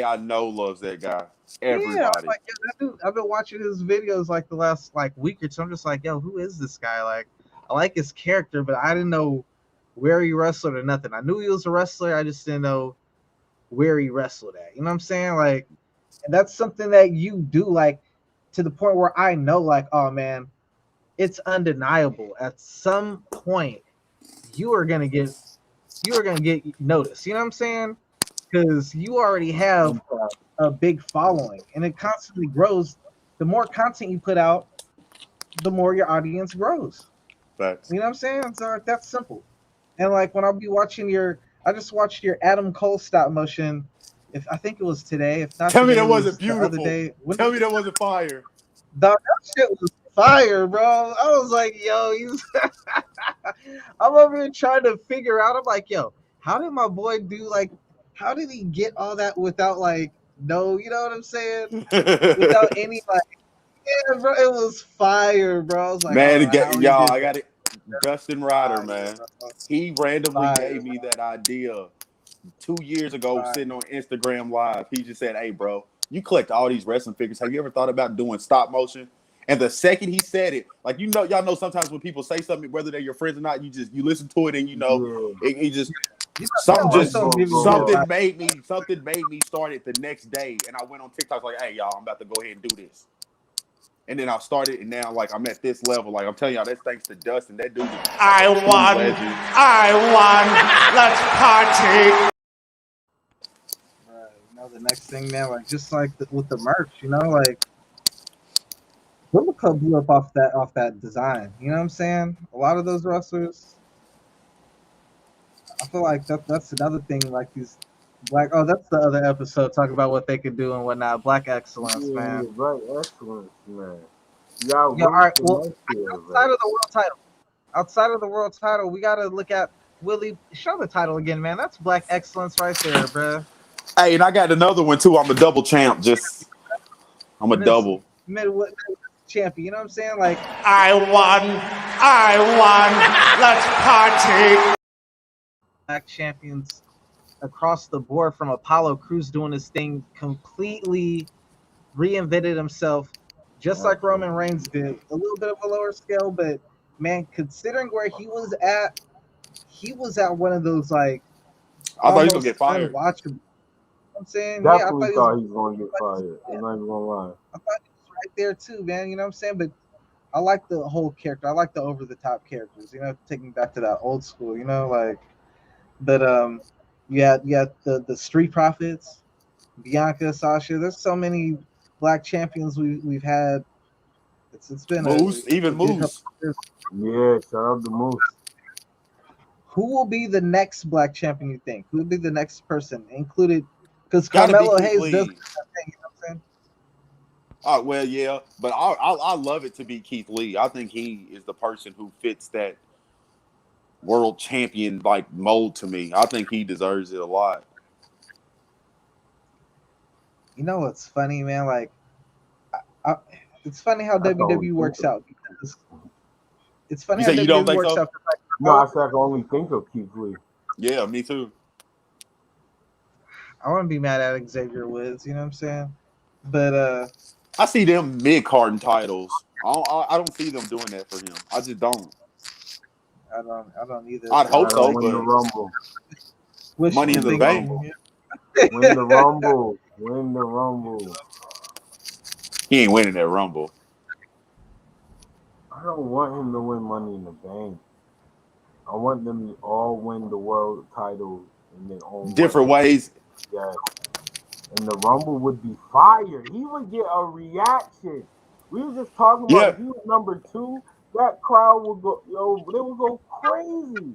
I know loves that guy. Everybody.
Yeah, I'm like, yeah, I've been watching his videos like the last like week or two. I'm just like, yo, who is this guy? Like, I like his character, but I didn't know where he wrestled or nothing. I knew he was a wrestler. I just didn't know where he wrestled at. You know what I'm saying? Like, and that's something that you do, like, to the point where I know, like, oh man, it's undeniable. At some point, you are gonna get noticed. You know what I'm saying? Because you already have a big following, and it constantly grows. The more content you put out, the more your audience grows.
Facts.
You know what I'm saying? So like, that's simple. And like when I'll be watching I just watched your Adam Cole stop motion. If I think it was today. If not,
tell me
today,
that wasn't beautiful. Tell me that wasn't fire.
Dog, that shit was fire, bro. I was like, yo, I'm over here trying to figure out. I'm like, yo, how did my boy do? Like, how did he get all that without like no? You know what I'm saying? Without any like, yeah, bro, it was fire, bro. I was like,
man, y'all, I got it. Dustin Ryder, man. He randomly gave me that idea 2 years ago, sitting on Instagram Live. He just said, hey, bro, you collect all these wrestling figures. Have you ever thought about doing stop motion? And the second he said it, like, y'all know sometimes when people say something, whether they're your friends or not, you listen to it and something made me start it the next day. And I went on TikTok like, hey, y'all, I'm about to go ahead and do this. And then I started, and now like I'm at this level. Like I'm telling y'all, that's thanks to Dustin. That dude is
I won. Let's party.
You know, the next thing, man, like just like with the merch, you know, like Bullet Club blew up off that design. You know what I'm saying? A lot of those wrestlers, I feel like that's another thing. Like these black. Oh, that's the other episode talking about what they could do and whatnot. Black excellence, man.
Yeah, Black excellence, man. Y'all
Yeah. All
wait
right.
for
Well,
next year,
outside
man.
of the world title, we gotta look at Willie. Show the title again, man. That's Black excellence right there, bruh.
Hey, and I got another one too. I'm a double champ. I'm a
And it's
double.
Midwest champion. You know what I'm saying? Like
I won. Let's party.
Black champions across the board, from Apollo Crews doing his thing, completely reinvented himself, just like Roman Reigns did. A little bit of a lower scale, but man, considering where he was at one of those like
I thought he was gonna get fired.
unwatchable. You know what I'm saying?
Definitely thought he was gonna get fired. I'm not even gonna lie.
I thought he was right there too, man. You know what I'm saying? But I like the whole character. I like the over the top characters. You know, taking back to that old school. You know, like. But you had the Street Profits, Bianca, Sasha. There's so many black champions we've had. It's been
Moose, even Moose.
Yeah, shout out to Moose.
Who will be the next black champion? You think? Who will be the next person included? Because Carmelo Hayes does. You know what I'm saying?
Oh well, yeah, but I love it to be Keith Lee. I think he is the person who fits that world champion like mold to me. I think he deserves it a lot.
You know what's funny, man? Like, it's funny how WWE works out. Because it's funny how WWE works out. Like,
no, I said I can only think of Keith Lee.
Yeah, me too.
I wouldn't be mad at Xavier Woods. You know what I'm saying? But
I see them mid-card titles. I don't see them doing that for him. I just don't.
I don't either.
I'd hope so,
win the Rumble.
Money in the Bank.
Win the Rumble. Win the Rumble.
He ain't winning that Rumble.
I don't want him to win Money in the Bank. I want them to all win the world title in their own
different ways.
Yes. And the Rumble would be fire. He would get a reaction. We were just talking about if he was number 2. That crowd would go, they would go crazy.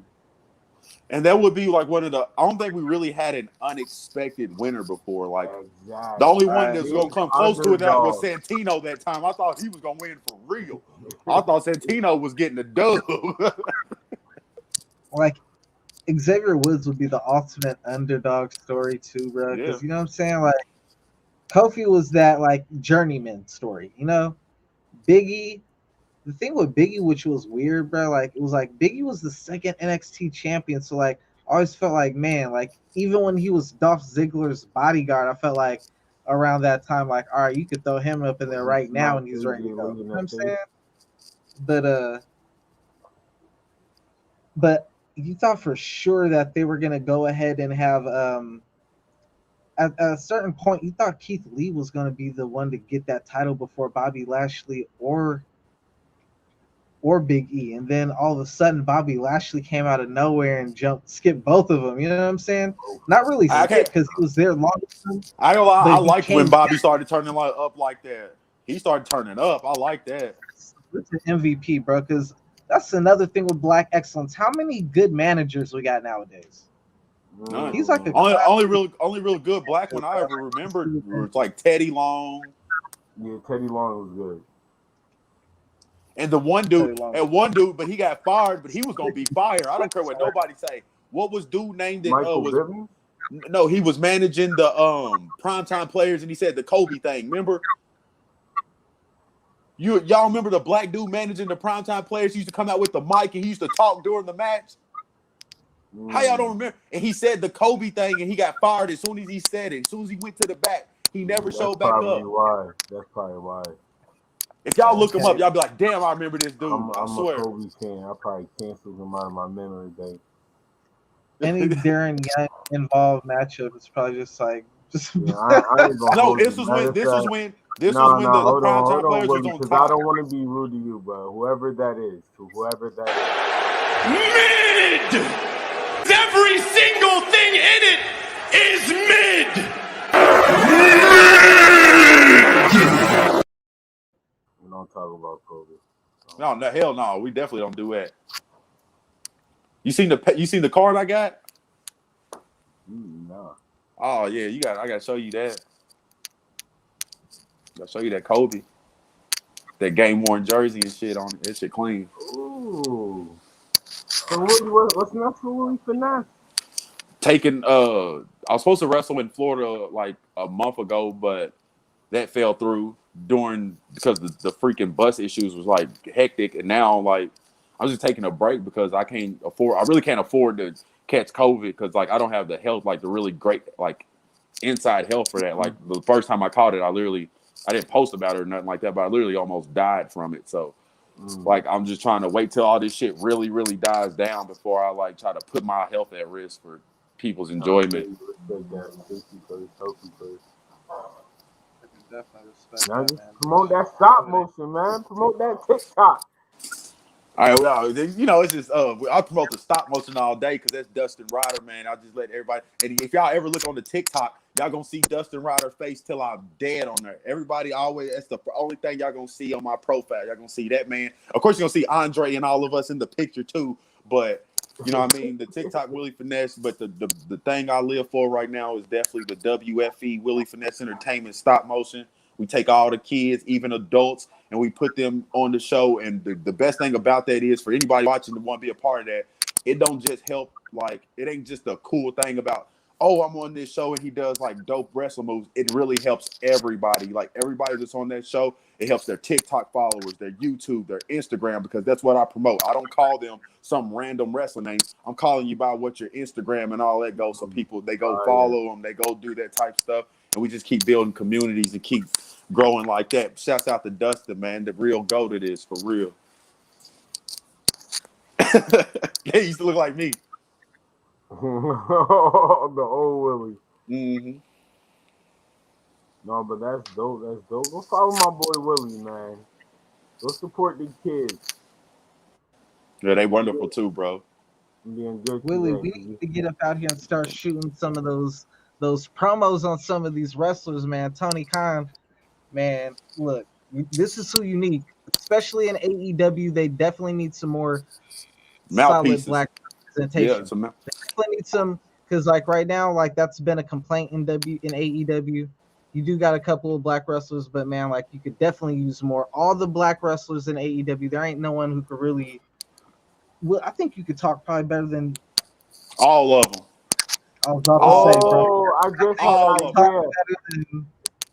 And that would be like one of the. I don't think we really had an unexpected winner before. Like the only one that's gonna come close to it now was Santino. That time, I thought he was gonna win for real. I thought Santino was getting the dub.
Like Xavier Woods would be the ultimate underdog story too, bro. Because you know what I'm saying? Like Kofi was that like journeyman story. You know, Biggie. The thing with Biggie, which was weird, bro, like it was like Biggie was the second NXT champion, so like I always felt like, man, like even when he was Dolph Ziggler's bodyguard, I felt like around that time, like, all right, you could throw him up in there right now and he's ready to go. You know what I'm saying? But you thought for sure that they were gonna go ahead and have at a certain point, you thought Keith Lee was gonna be the one to get that title before Bobby Lashley or Big E, and then all of a sudden Bobby Lashley came out of nowhere and skipped both of them. You know what I'm saying? Not really skipped because he was there long.
I don't lie. I liked when Bobby started turning up like that. He started turning up. I like that.
It's an MVP, bro. Because that's another thing with Black Excellence. How many good managers we got nowadays?
None.
He's like
only real good black one I ever remembered was like Teddy Long.
Yeah, Teddy Long was good.
And the one dude, but he got fired, but he was gonna be fired. I don't care what nobody say. What was dude named? No, he was managing the primetime players, and he said the Kobe thing. Remember? Y'all remember the black dude managing the primetime players? He used to come out with the mic and he used to talk during the match. How y'all don't remember? And he said the Kobe thing, and he got fired as soon as he said it. As soon as he went to the back, he never showed back up.
That's probably why.
If y'all look him up, y'all be like, "Damn, I remember this dude." I swear.
I'm a Kobe fan. I probably canceled him out of my memory bank.
Any Darren Young involved matchup is probably just like
I ain't gonna this was when the primetime players was on top.
I don't want to be rude to you, but whoever that is,
mid. Every single thing in it is mid.
We don't talk
No, no, hell no. We definitely don't do that. You seen the card I got?
No.
Oh yeah, I gotta show you that. I'll show you that Kobe. That game worn jersey and shit on it. That shit clean.
Ooh. So what's next for Willie Finesse?
Taking I was supposed to wrestle in Florida like a month ago, but that fell through because the freaking bus issues was like hectic, and now like I'm just taking a break because I really can't afford to catch COVID because like I don't have the health, like the really great like inside health for that. Like the first time I caught it, I didn't post about it or nothing like that, but I literally almost died from it. So like I'm just trying to wait till all this shit really, really dies down before I like try to put my health at risk for people's enjoyment.
Now just promote that stop motion, man. Promote that TikTok.
All right, well, you know, it's just I'll promote the stop motion all day because that's Dustin Ryder, man. I'll just let everybody. And if y'all ever look on the TikTok, y'all gonna see Dustin Ryder's face till I'm dead on there. Everybody always, that's the only thing y'all gonna see on my profile. Y'all gonna see that man. Of course, you're gonna see Andre and all of us in the picture too. But you know what I mean? The TikTok Willie Finesse, but the thing I live for right now is definitely the WFE Willie Finesse Entertainment stop motion. We take all the kids, even adults, and we put them on the show. And the best thing about that is for anybody watching that want to be a part of that, it don't just help, like, it ain't just a cool thing about, oh, I'm on this show and he does like dope wrestling moves. It really helps everybody. Like everybody that's on that show, it helps their TikTok followers, their YouTube, their Instagram, because that's what I promote. I don't call them some random wrestling name. I'm calling you by what your Instagram and all that goes. So people, they go follow them, they go do that type stuff. And we just keep building communities and keep growing like that. Shouts out to Dustin, man. The real GOAT it is, for real. They used to look like me.
The old Willie.
Mm-hmm.
No, but that's dope. That's dope. Go follow my boy Willie, man. Go support the kids.
Yeah, they wonderful too, bro.
Being good
Willie, we need to get up out here and start shooting some of those promos on some of these wrestlers, man. Tony Khan, man, look, this is who you need, especially in AEW. They definitely need some more solid black representation.
Yeah,
they definitely need some, because like right now, like that's been a complaint in AEW. You do got a couple of black wrestlers, but man, like you could definitely use more. All the black wrestlers in AEW, there ain't no one who could really. Well, I think you could talk probably better than
all of them.
I was about to say, bro.
I just had an idea.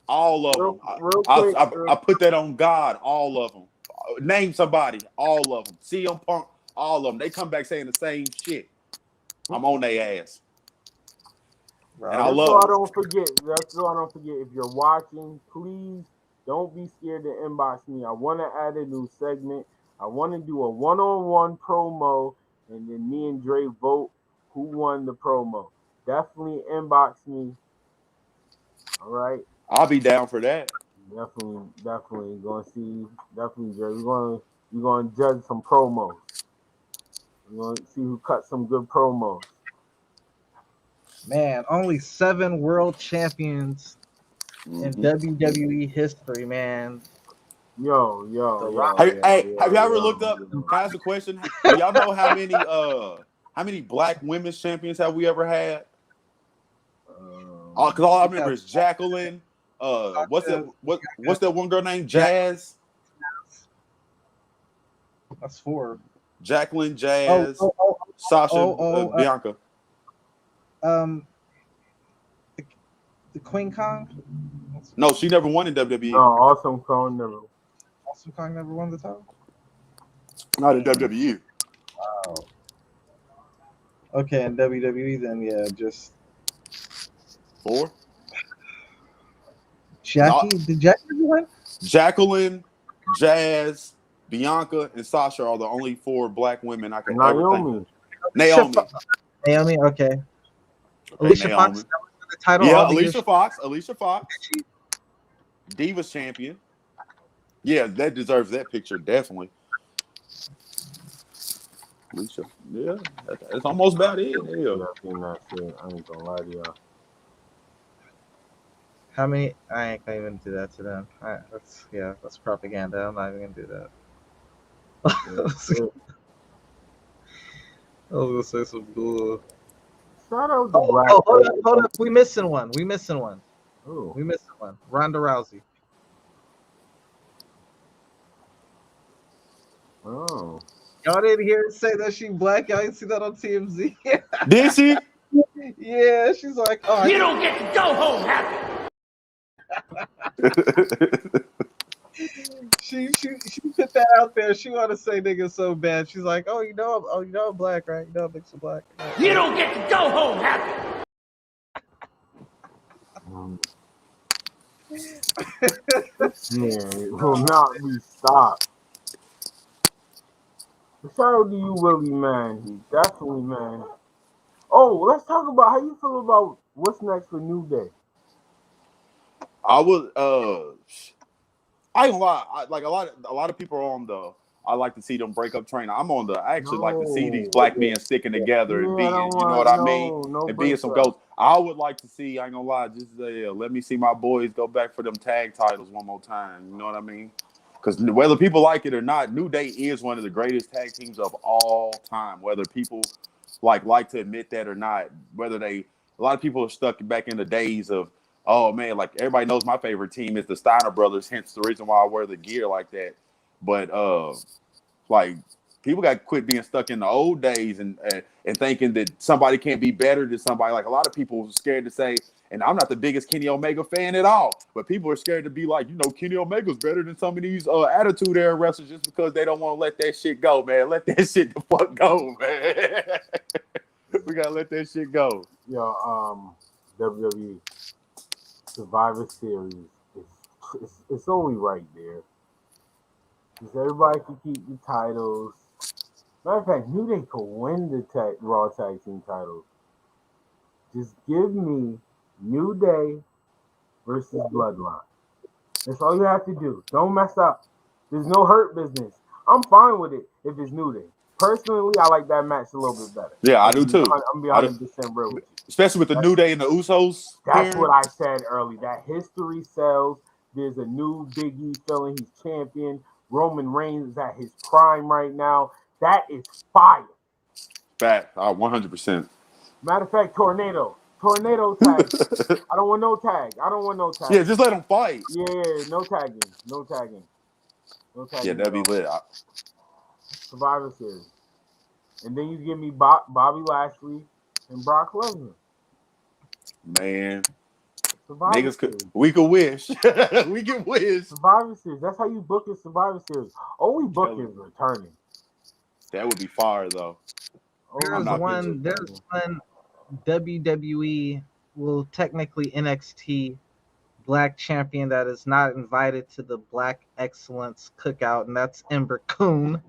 All of them.
Real quick,
I put that on God. All of them. Name somebody. All of them. CM Punk. All of them. They come back saying the same shit. I'm on their ass.
Right. And I love. I don't forget. That's so I don't forget. If you're watching, please don't be scared to inbox me. I want to add a new segment. I want to do a one-on-one promo, and then me and Dre vote who won the promo. Definitely inbox me. All right.
I'll be down for that.
Definitely gonna see. Definitely, Dre. We're gonna judge some promos. We're gonna see who cut some good promos.
Man, only 7 world champions in WWE history, man.
Yo.
Have y'all ever looked up? Can I ask a question? Do y'all know how many black women's champions have we ever had? Because all I remember is Jacqueline. What's that one girl named? Jazz.
That's 4.
Jacqueline, Jazz, Sasha, Bianca.
The Queen Kong?
No, she never won in WWE.
No, Awesome Kong never.
Awesome Kong never won the title?
Not in WWE.
Wow. Okay, in WWE then, yeah, just
4.
Did Jackie win?
Jacqueline, Jazz, Bianca, and Sasha are the only 4 black women I can ever think.
Naomi, okay. Alicia Fox won the title.
Yeah, Alicia Fox. Divas champion. Yeah, that deserves that picture, definitely. Alicia, yeah, that's almost about it. Yeah.
I ain't gonna lie to y'all.
How many? I ain't gonna even do that to them. That's propaganda. I'm not even gonna do that. I was gonna say some bull.
Shout out to
Oh,
Black.
hold up. We missing one.
Oh.
We missing one. Ronda Rousey.
Oh.
Y'all didn't hear her say that she black. Y'all didn't see that on TMZ.
Did she?
Yeah, she's like, oh,
You don't get to go home happy.
she put that out there. She want to say nigga so bad. She's like, you know I'm black, right? You know I'm mixed with black.
You don't get to go home happy.
Yeah, it will not be stopped. Shout out to you, Willie, man. Definitely, man. Oh, let's talk about how you feel about what's next for New Day.
I would I ain't gonna lie, like a lot of people are on the I like to see them break up training. I'm on the I actually like to see these black men sticking together and being, you know what I mean? And being some goats. I would like to see, I ain't gonna lie, just let me see my boys go back for them tag titles one more time. You know what I mean? Because whether people like it or not, New Day is one of the greatest tag teams of all time. Whether people like to admit that or not, a lot of people are stuck back in the days of, oh man, like everybody knows my favorite team is the Steiner brothers, hence the reason why I wear the gear like that. But like people got to quit being stuck in the old days and thinking that somebody can't be better than somebody. Like a lot of people are scared to say, and I'm not the biggest Kenny Omega fan at all, but people are scared to be like, Kenny Omega's better than some of these Attitude Era wrestlers just because they don't want to let that shit go, man. Let that shit the fuck go, man. We gotta let that shit go.
Yo, WWE Survivor Series it's only right there. Because everybody can keep the titles. Matter of fact, New Day could win the Raw Tag Team titles. Just give me New Day versus Bloodline. That's all you have to do. Don't mess up. There's no hurt business. I'm fine with it if it's New Day. Personally, I like that match a little bit better.
Yeah, I do too.
I'm being 100% real with you.
Especially with the New Day and the Usos.
That's what I said early. That history sells. There's a new Big E feeling. He's champion. Roman Reigns is at his prime right now. That is fire.
Fact. 100%.
Matter of fact, Tornado tag. I don't want no tag.
Yeah, just let them fight.
Yeah, no tagging.
Yeah, that'd be lit.
Survivor Series. And then you give me Bobby Lashley and Brock Lesnar.
Man.
Survivor
Series. We could wish. We can wish.
Survivor Series. That's how you book a Survivor Series. All we book is returning.
That would be fire, though.
There's one WWE, well, technically NXT Black champion that is not invited to the Black Excellence Cookout, and that's Ember Coon.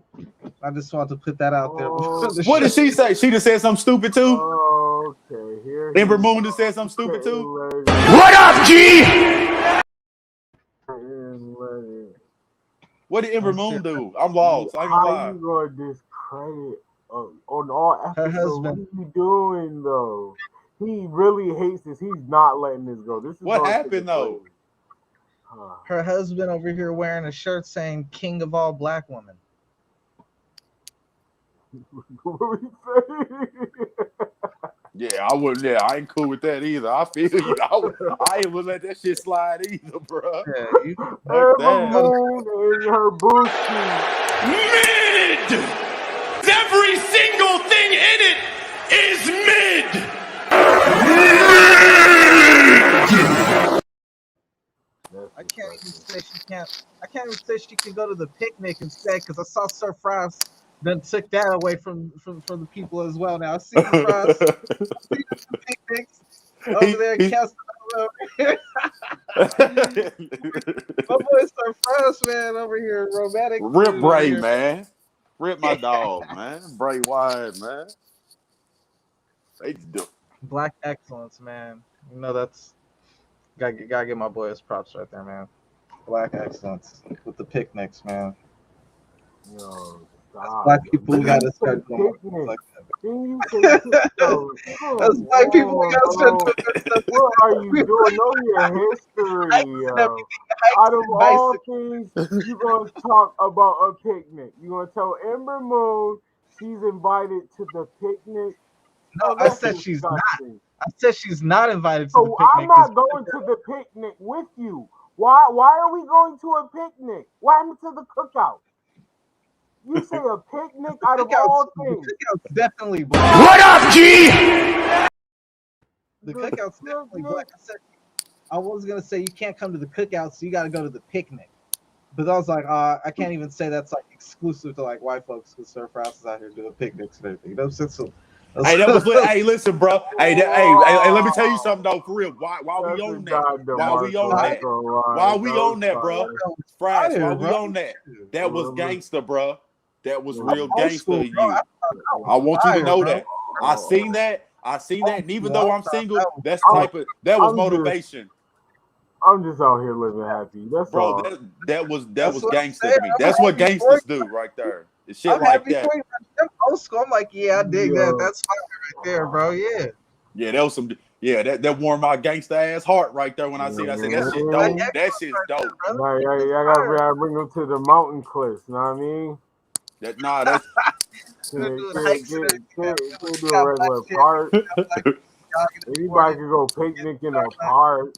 I just want to put that out there.
What did she say? She just said something stupid too?
Okay, here.
Ember Moon just said something stupid too?
What up, G?
What did Ember Moon do? I'm lost. I ain't gonna lie.
How you gonna discredit on all episodes? What are you doing though? He really hates this. He's not letting this go. This is
what happened though?
Her husband over here wearing a shirt saying "King of all Black women."
Yeah, I wouldn't. Yeah, I ain't cool with that either. I feel you. I ain't would let that shit slide either, bro.
Yeah,
her booty.
Mid. Every single thing in it is mid.
I can't even say she can't. I can't even say she can go to the picnic instead because I saw Sir Frass then took that away from the people as well. Now I see Frass, the picnics over there, casting over here. My boy Sir Frass, man, over here, romantic.
Rip Bray, man. Rip my dog, man. Bray Wyatt, man. They do.
Black excellence, man. You know that's gotta give my boy his props right there, man. Black excellence with the picnics, man.
Yo,
black people we gotta start doing like that. That's black people we gotta start doing.
What are you doing? Know your history, yo. out of all things, you're going to talk about a picnic. You're going to tell Ember Moon she's invited to the picnic.
No, I said she's not. I said she's not invited to the
So
picnic.
I'm not going to the picnic with you. Why are we going to a picnic? What happened to the cookout? You say a picnic out of all things.
The cookout's definitely black.
What up, G?
The cookout's definitely black. I was gonna say you can't come to the cookout, so you got to go to the picnic. But I was like, I can't even say that's like exclusive to like white folks because Sir Frass is out here doing picnics and everything. You know, so
Hey, that was hey, listen, bro. Hey, hey, let me tell you something though, for real. Why we on that? Why we on that? Why we on that, bro? Frass, why we on that? That was gangster, bro. That was real gangster of you. I want you to know that. I seen that. And even though I'm single, that was motivation.
I'm just out here living happy. That's
bro.
all.
That was gangster to me. That's what gangsters do right there. It's shit like that.
Old school. I'm like, yeah, I dig that. That's fire right there, bro. Yeah.
Yeah, that was some. Yeah, that warmed my gangster ass heart right there when I see that. I said that shit dope. That shit's dope.
I gotta bring them to the mountain cliffs. You know what I mean?
That's.
Do a regular park. Anybody can go picnic in a park.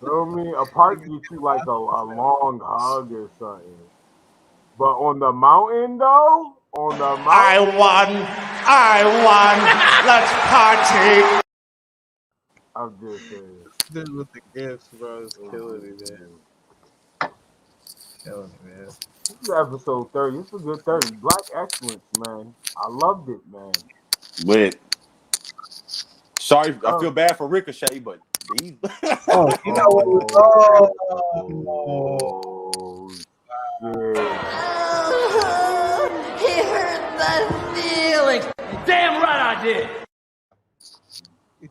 Feel me? A park gets you like a long hug or something. But on the mountain, though,
I won. Let's party.
I'm just saying.
Dude with the gifts, bro, is killing me, man. Killing me, man.
This is episode 30. It's a good 30. Black excellence, man. I loved it, man.
But sorry, I feel bad for Ricochet, but these.
Oh, you know what?
He hurt my feelings.
Damn right I did.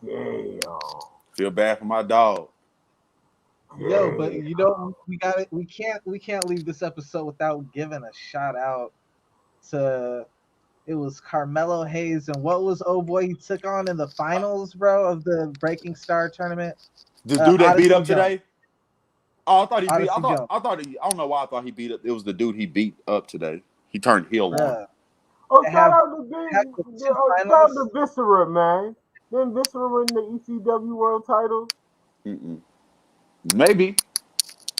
Yeah.
Feel bad for my dog.
Yo, but you know we got it. We can't leave this episode without giving a shout out to. It was Carmelo Hayes and what was boy he took on in the finals, bro, of the Breaking Star tournament.
The dude that beat up today. Oh, I thought he beat. I don't know why I thought he beat up. It was the dude he beat up today. He turned heel on.
Oh, shout out to Viscera, man. Didn't Viscera win the ECW World Title?
Maybe.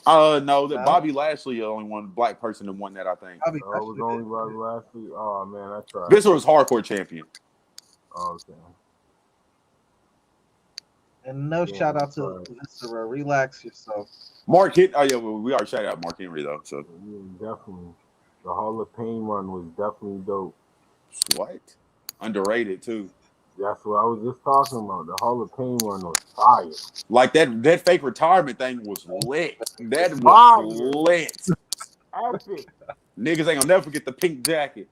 No, that Bobby Lashley only one black person that won that, I think.
It was only Bobby Lashley. Oh man, that's right.
Viscera was hardcore champion.
Okay.
And no shout out to Viscera. Relax yourself.
Mark hit. Oh yeah, we already shouted out Mark Henry though. So
yeah, definitely, the Hall of Pain run was definitely dope.
What? Underrated too.
That's what I was just talking about. The Hall of Pain run was fire.
Like that fake retirement thing was lit. That was lit.
Epic.
Niggas ain't gonna never forget the pink jacket.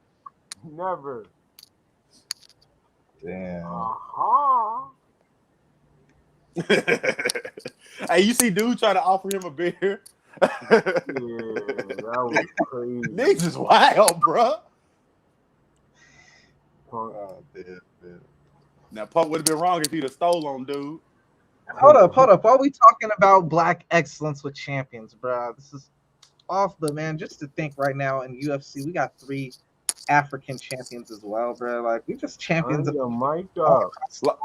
Never.
Damn.
Hey, you see dude try to offer him a beer?
Yeah, that was crazy.
Niggas is wild, bro.
Oh, man.
Now, Punk would have been wrong if he'd have stole on dude.
Hold up. Why are we talking about black excellence with champions, bro? This is off, but man, just to think right now in UFC, we got 3 African champions as well, bro. Like, we just champions.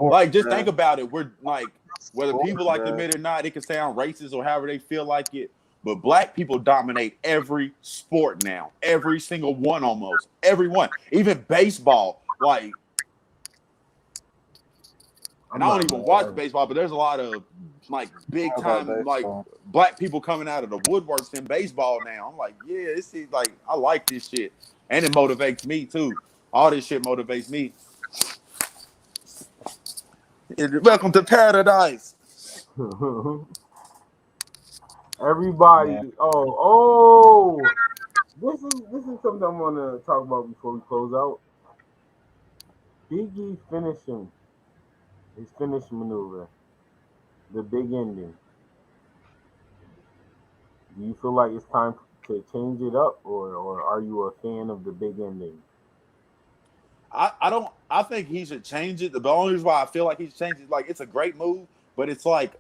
Like, just think about it. We're like, whether people like to admit it or not, it can sound racist or however they feel like it. But black people dominate every sport now. Every single one, almost. Every one. Even baseball. Like, and I don't even watch baseball, but there's a lot of like big time like black people coming out of the woodworks in baseball now. I'm like, yeah, this is like I like this shit, and it motivates me too. All this shit motivates me. Welcome to paradise.
Everybody, this is something I want to talk about before we close out. Biggie finishing. His finish maneuver, the big ending. Do you feel like it's time to change it up, or are you a fan of the big ending?
I think he should change it. The only reason why I feel like he should change it, like it's a great move, but it's like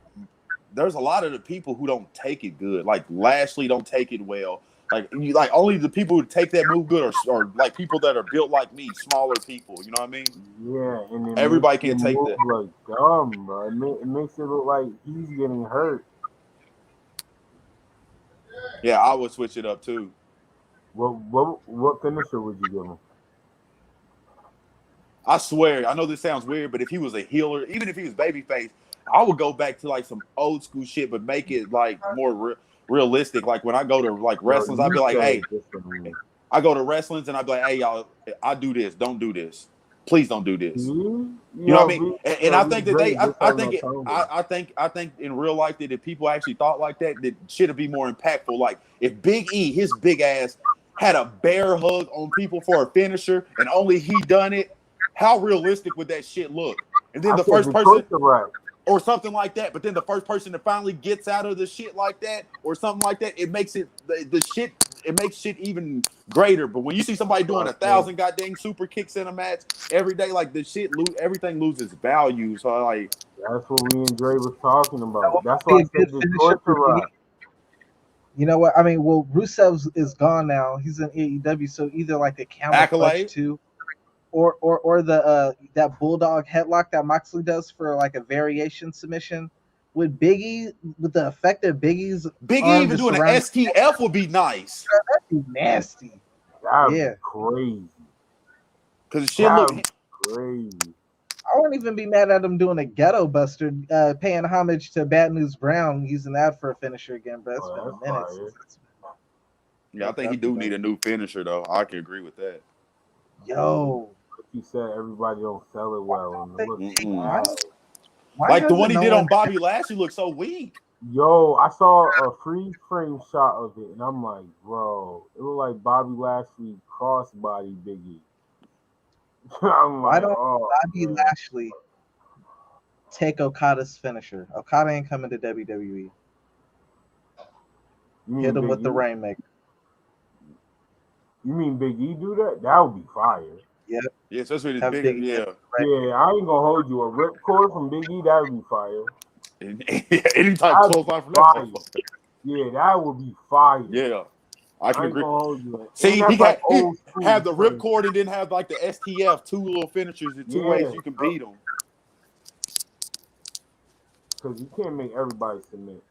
there's a lot of the people who don't take it good. Like Lashley don't take it well. Like only the people who take that move good are like people that are built like me, smaller people. You know what I mean?
Yeah, and
everybody can't take
move
that.
Like dumb, bro. It makes it look like he's getting hurt.
Yeah, I would switch it up too.
What finisher would you give him?
I swear, I know this sounds weird, but if he was a healer, even if he was babyface, I would go back to like some old school shit, but make it like more realistic. Like when I go to like wrestlings, I'd be like, hey, I go to wrestlings and I'd be like, hey, y'all, I do this. Don't do this. Please don't do this. You know what I mean? And I think that I think in real life that if people actually thought like that, that shit would be more impactful. Like if Big E, his big ass, had a bear hug on people for a finisher and only he done it, how realistic would that shit look? And then the first person, or something like that, but then the first person that finally gets out of the shit like that, or something like that, it makes it it makes shit even greater. But when you see somebody doing 1,000 goddamn super kicks in a match every day, like the shit, everything loses value. So like,
that's what me and Dre was talking about. That's why I said the torture ride.
You know what? I mean, well, Rusev is gone now. He's in AEW, so either like a camel clutch too, or the that bulldog headlock that Moxley does for like a variation submission with Biggie, with the effect of Biggie
even doing an STF would be nice.
That'd be nasty.
That'd be crazy.
Cause shit look
crazy.
I wouldn't even be mad at him doing a ghetto buster, paying homage to Bad News Brown, using that for a finisher again, but it's been a minute since it's been.
Yeah, I think he do need a new finisher though. I can agree with that.
Yo,
he said everybody don't sell it well.
Like the one he did on Bobby Lashley looked so weak.
Yo, I saw a freeze frame shot of it, and I'm like, bro, it looked like Bobby Lashley crossbody Biggie.
Why don't Bobby Lashley take Okada's finisher? Okada ain't coming to WWE. Hit him with the Rainmaker.
You mean Big E do that? That would be fire.
Yeah.
Yeah, especially this big. Yeah.
Yeah, I ain't gonna hold you. A ripcord from Big E, that would be fire.
Anytime close line from that.
Yeah, that would be fire.
Yeah. I can agree.
See,
he had the ripcord and then have like the STF, two little finishers in two ways you can beat them.
Because you can't make everybody submit.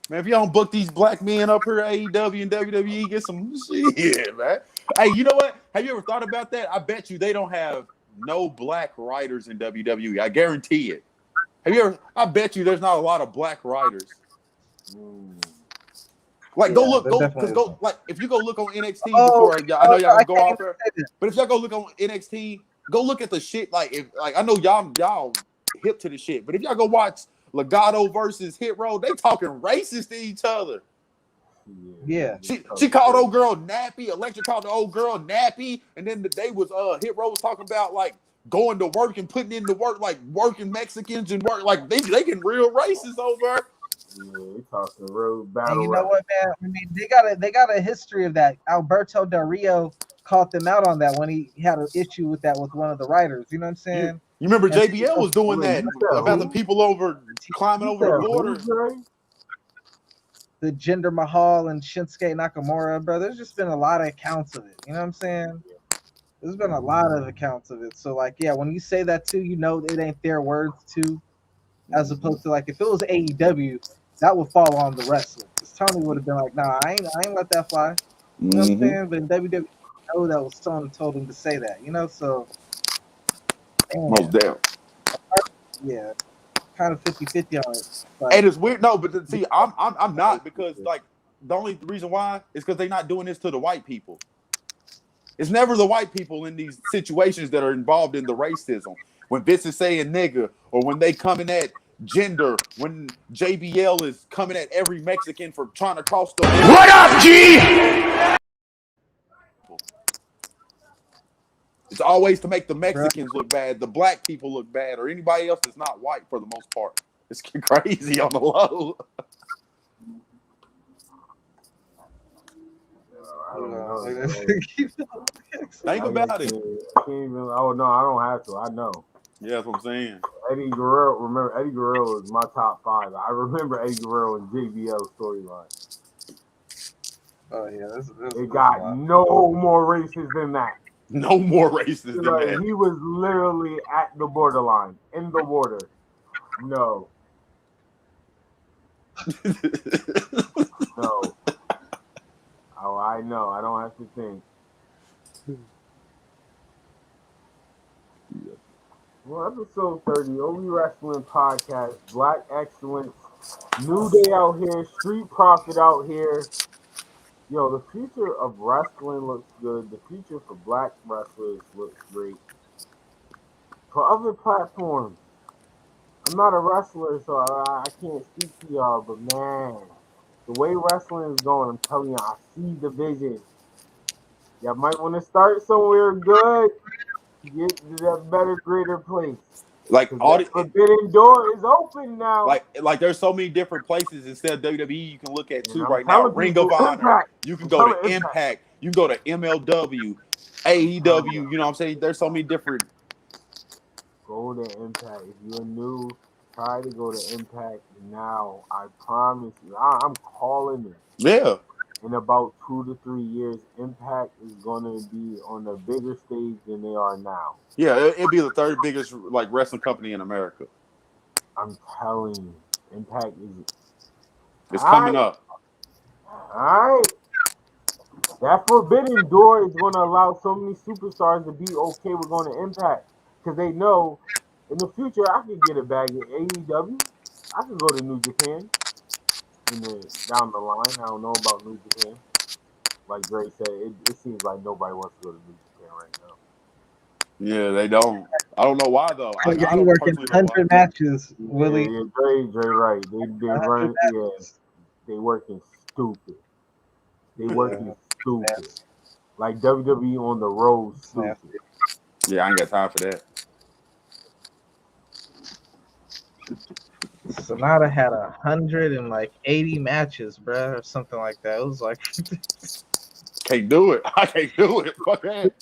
Man, if y'all don't book these black men up here at AEW and WWE, get some shit, man. Hey, you know what? Have you ever thought about that? I bet you they don't have no black writers in WWE. I guarantee it. Have you ever? I bet you there's not a lot of black writers. Like go like if you go look on NXT before I know y'all go off there, but if y'all go look on NXT, go look at the shit. Like I know y'all hip to the shit, but if y'all go watch Legato versus Hit Row, they talking racist to each other.
Yeah.
She called old girl Nappy. Electra called the old girl Nappy, and then the day was Hit Row was talking about like going to work and putting in the work, like working Mexicans and work like they getting real racist over.
Yeah, they talking real battle.
And you know what, man? I mean, they got a history of that. Alberto Del Rio called them out on that when he had an issue with that with one of the writers. You know what I'm saying?
You remember JBL was doing that about the people climbing over the border.
The Jinder Mahal and Shinsuke Nakamura, bro. There's just been a lot of accounts of it. You know what I'm saying? There's been a lot of accounts of it. So, like, yeah, when you say that too, you know it ain't their words too. As opposed to like if it was AEW, that would fall on the wrestler. Because Tony would have been like, nah, I ain't let that fly. You know what I'm saying? But in WWE, I know that was Tony told him to say that. You know, so
most damn.
Yeah. Kind of 50-50 on it.
And it's weird. No, but see, I'm not, because like the only reason why is because they're not doing this to the white people. It's never the white people in these situations that are involved in the racism. When Vince is saying nigga, or when they coming at gender, when JBL is coming at every Mexican for trying to cross the border.
What up, G?
It's always to make the Mexicans look bad, the black people look bad, or anybody else that's not white for the most part. It's crazy on the low.
I don't know.
Think about it.
Oh no, I don't have to. I know.
Yeah, that's what I'm saying.
Eddie Guerrero. Remember, Eddie Guerrero is my top 5. I remember Eddie Guerrero and JBL storyline.
Oh yeah, this
It got no more racist than that.
No more racist than
Like,
that.
he was literally at the borderline, in the border. No. No. Oh, I know. I don't have to think. Well, episode 30, OE Wrestling Podcast, Black Excellence, New Day out here, Street Profit out here. Yo, the future of wrestling looks good. The future for black wrestlers looks great. For other platforms, I'm not a wrestler, so I can't speak to y'all, but man, the way wrestling is going, I'm telling you, I see the vision. Y'all might want to start somewhere good to get to that better, greater place.
Like all
the forbidden door is open now.
Like there's so many different places instead of WWE you can look at too right now.
telling
Ring
people,
of Honor.
Impact.
You can
I'm
go to
telling
Impact. You can go to MLW, AEW. You know what I'm saying? There's so many different.
Go to Impact. If you're new, try to go to Impact now. I promise you. I'm calling it.
Yeah.
In about 2 to 3 years, Impact is going to be on a bigger stage than they are now.
Yeah, it'd be the third biggest like wrestling company in America.
I'm telling you, Impact is.
It's coming up.
All right. That forbidden door is going to allow so many superstars to be okay with going to Impact because they know in the future I could get a bag at AEW. I could go to New Japan down the line. I don't know about New Japan. Like Dre said, it seems like nobody wants to go to New Japan right now.
Yeah, they don't. I don't know why though. I don't
working 100 matches, Willie.
Yeah, Dre right. They run. Yeah, they working stupid. They working stupid. Like WWE on the road, stupid.
Yeah, I ain't got time for that.
Sonata had 180 matches, bro, or something like that. It was like,
can't do it. I can't do it. Fuck that.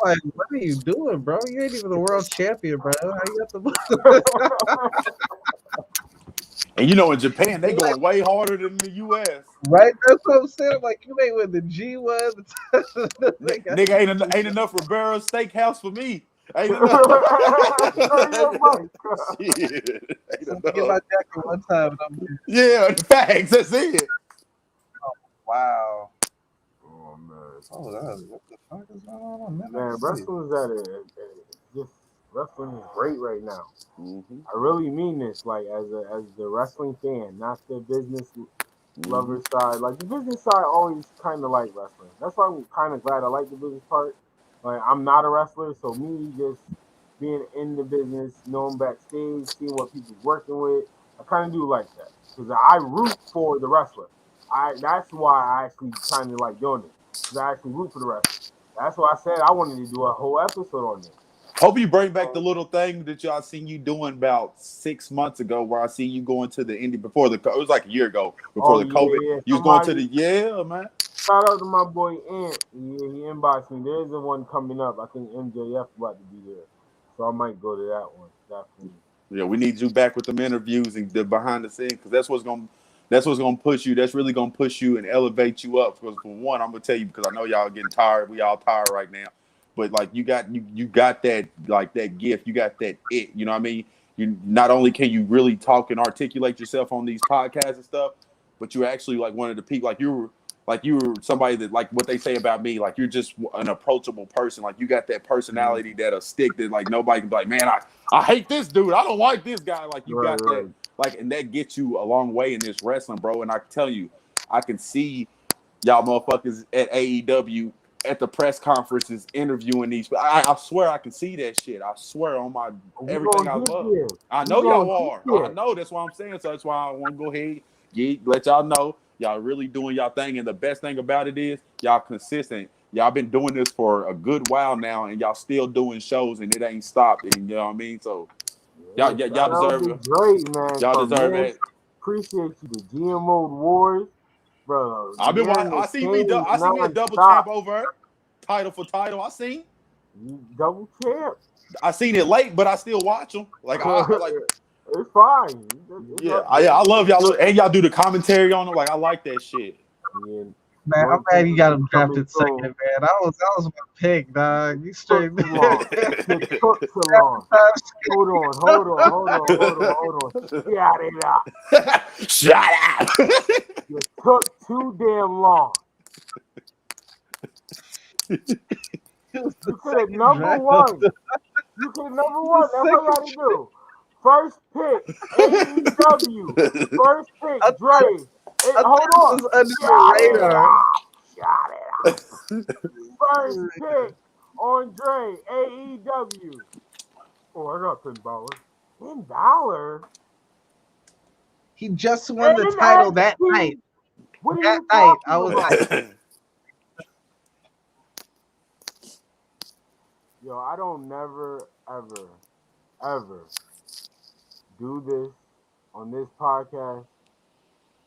Like, what are you doing, bro? You ain't even the world champion, bro. How you got the?
And you know, in Japan, they going way harder than the U.S.
Right? That's what I'm saying. Like, you ain't with the G1.
Nigga, ain't enough Rivera Steakhouse for me. Ain't enough. Shit. Ain't enough.
Get my jacket one time.
Yeah, facts. That's it.
Oh, wow.
Oh man.
Oh, what the fuck is going on?
Man, wrestling's wrestling is great right now.
Mm-hmm.
I really mean this, like as the wrestling fan, not the business lover side. Like the business side always kind of like wrestling. That's why I'm kind of glad I like the business part. Like I'm not a wrestler, so me just being in the business, knowing backstage, seeing what people's working with, I kind of do like that because I root for the wrestler. That's why I actually kind of like doing it because I actually root for the wrestler. That's why I said I wanted to do a whole episode on this.
Hope you bring back the little thing that y'all seen you doing about 6 months ago, where I see you going to the indie before it was like a year ago before the COVID.
Yeah.
You was going to the man.
Shout out to my boy Ant. Yeah, he inboxed me. There's the one coming up. I think MJF about to be there, so I might go to that one. Definitely.
Yeah, we need you back with them interviews and the behind the scenes because that's what's gonna push you. That's really gonna push you and elevate you up. Because for one, I'm gonna tell you because I know y'all getting tired. We all tired right now. But like you got that like that gift, you got that it. You know what I mean? You not only can you really talk and articulate yourself on these podcasts and stuff, but you're actually like one of the people. Like you were somebody that like what they say about me. Like you're just an approachable person. Like you got that personality that'll stick. That like nobody can be like, man, I hate this dude. I don't like this guy. Like you got that. Like and that gets you a long way in this wrestling, bro. And I tell you, I can see y'all motherfuckers at AEW. At the press conferences interviewing these. I swear I can see that shit. I swear on my everything I love. I know y'all are. I know. That's why I'm saying. So that's why I want to go ahead let y'all know y'all really doing y'all thing. And the best thing about it is y'all consistent. Y'all been doing this for a good while now, and y'all still doing shows, and it ain't stopped. And you know what I mean? So y'all deserve it.
Great, man.
Y'all deserve it.
Appreciate you. The GMO Wars. Bro,
I've been watching. I see me a double champ over title for title. I seen
double champ.
I seen it late, but I still watch them. Like I like.
It's fine.
I love y'all, and y'all do the commentary on them. Like I like that shit.
Yeah.
Man, I'm glad you got him drafted second, man. That was my pick, dog. You straight.
It took too long. Hold on. Shut it up.
Shut up.
You took too damn long. You could have number one. That's what you got to do. First pick, AEW. First pick, Dre. Hold on. Shut it up. First pick on Dre, AEW. Oh, I got $10. $10?
He just won the title that night. That night, I was like,
yo, I don't never, ever do this on this podcast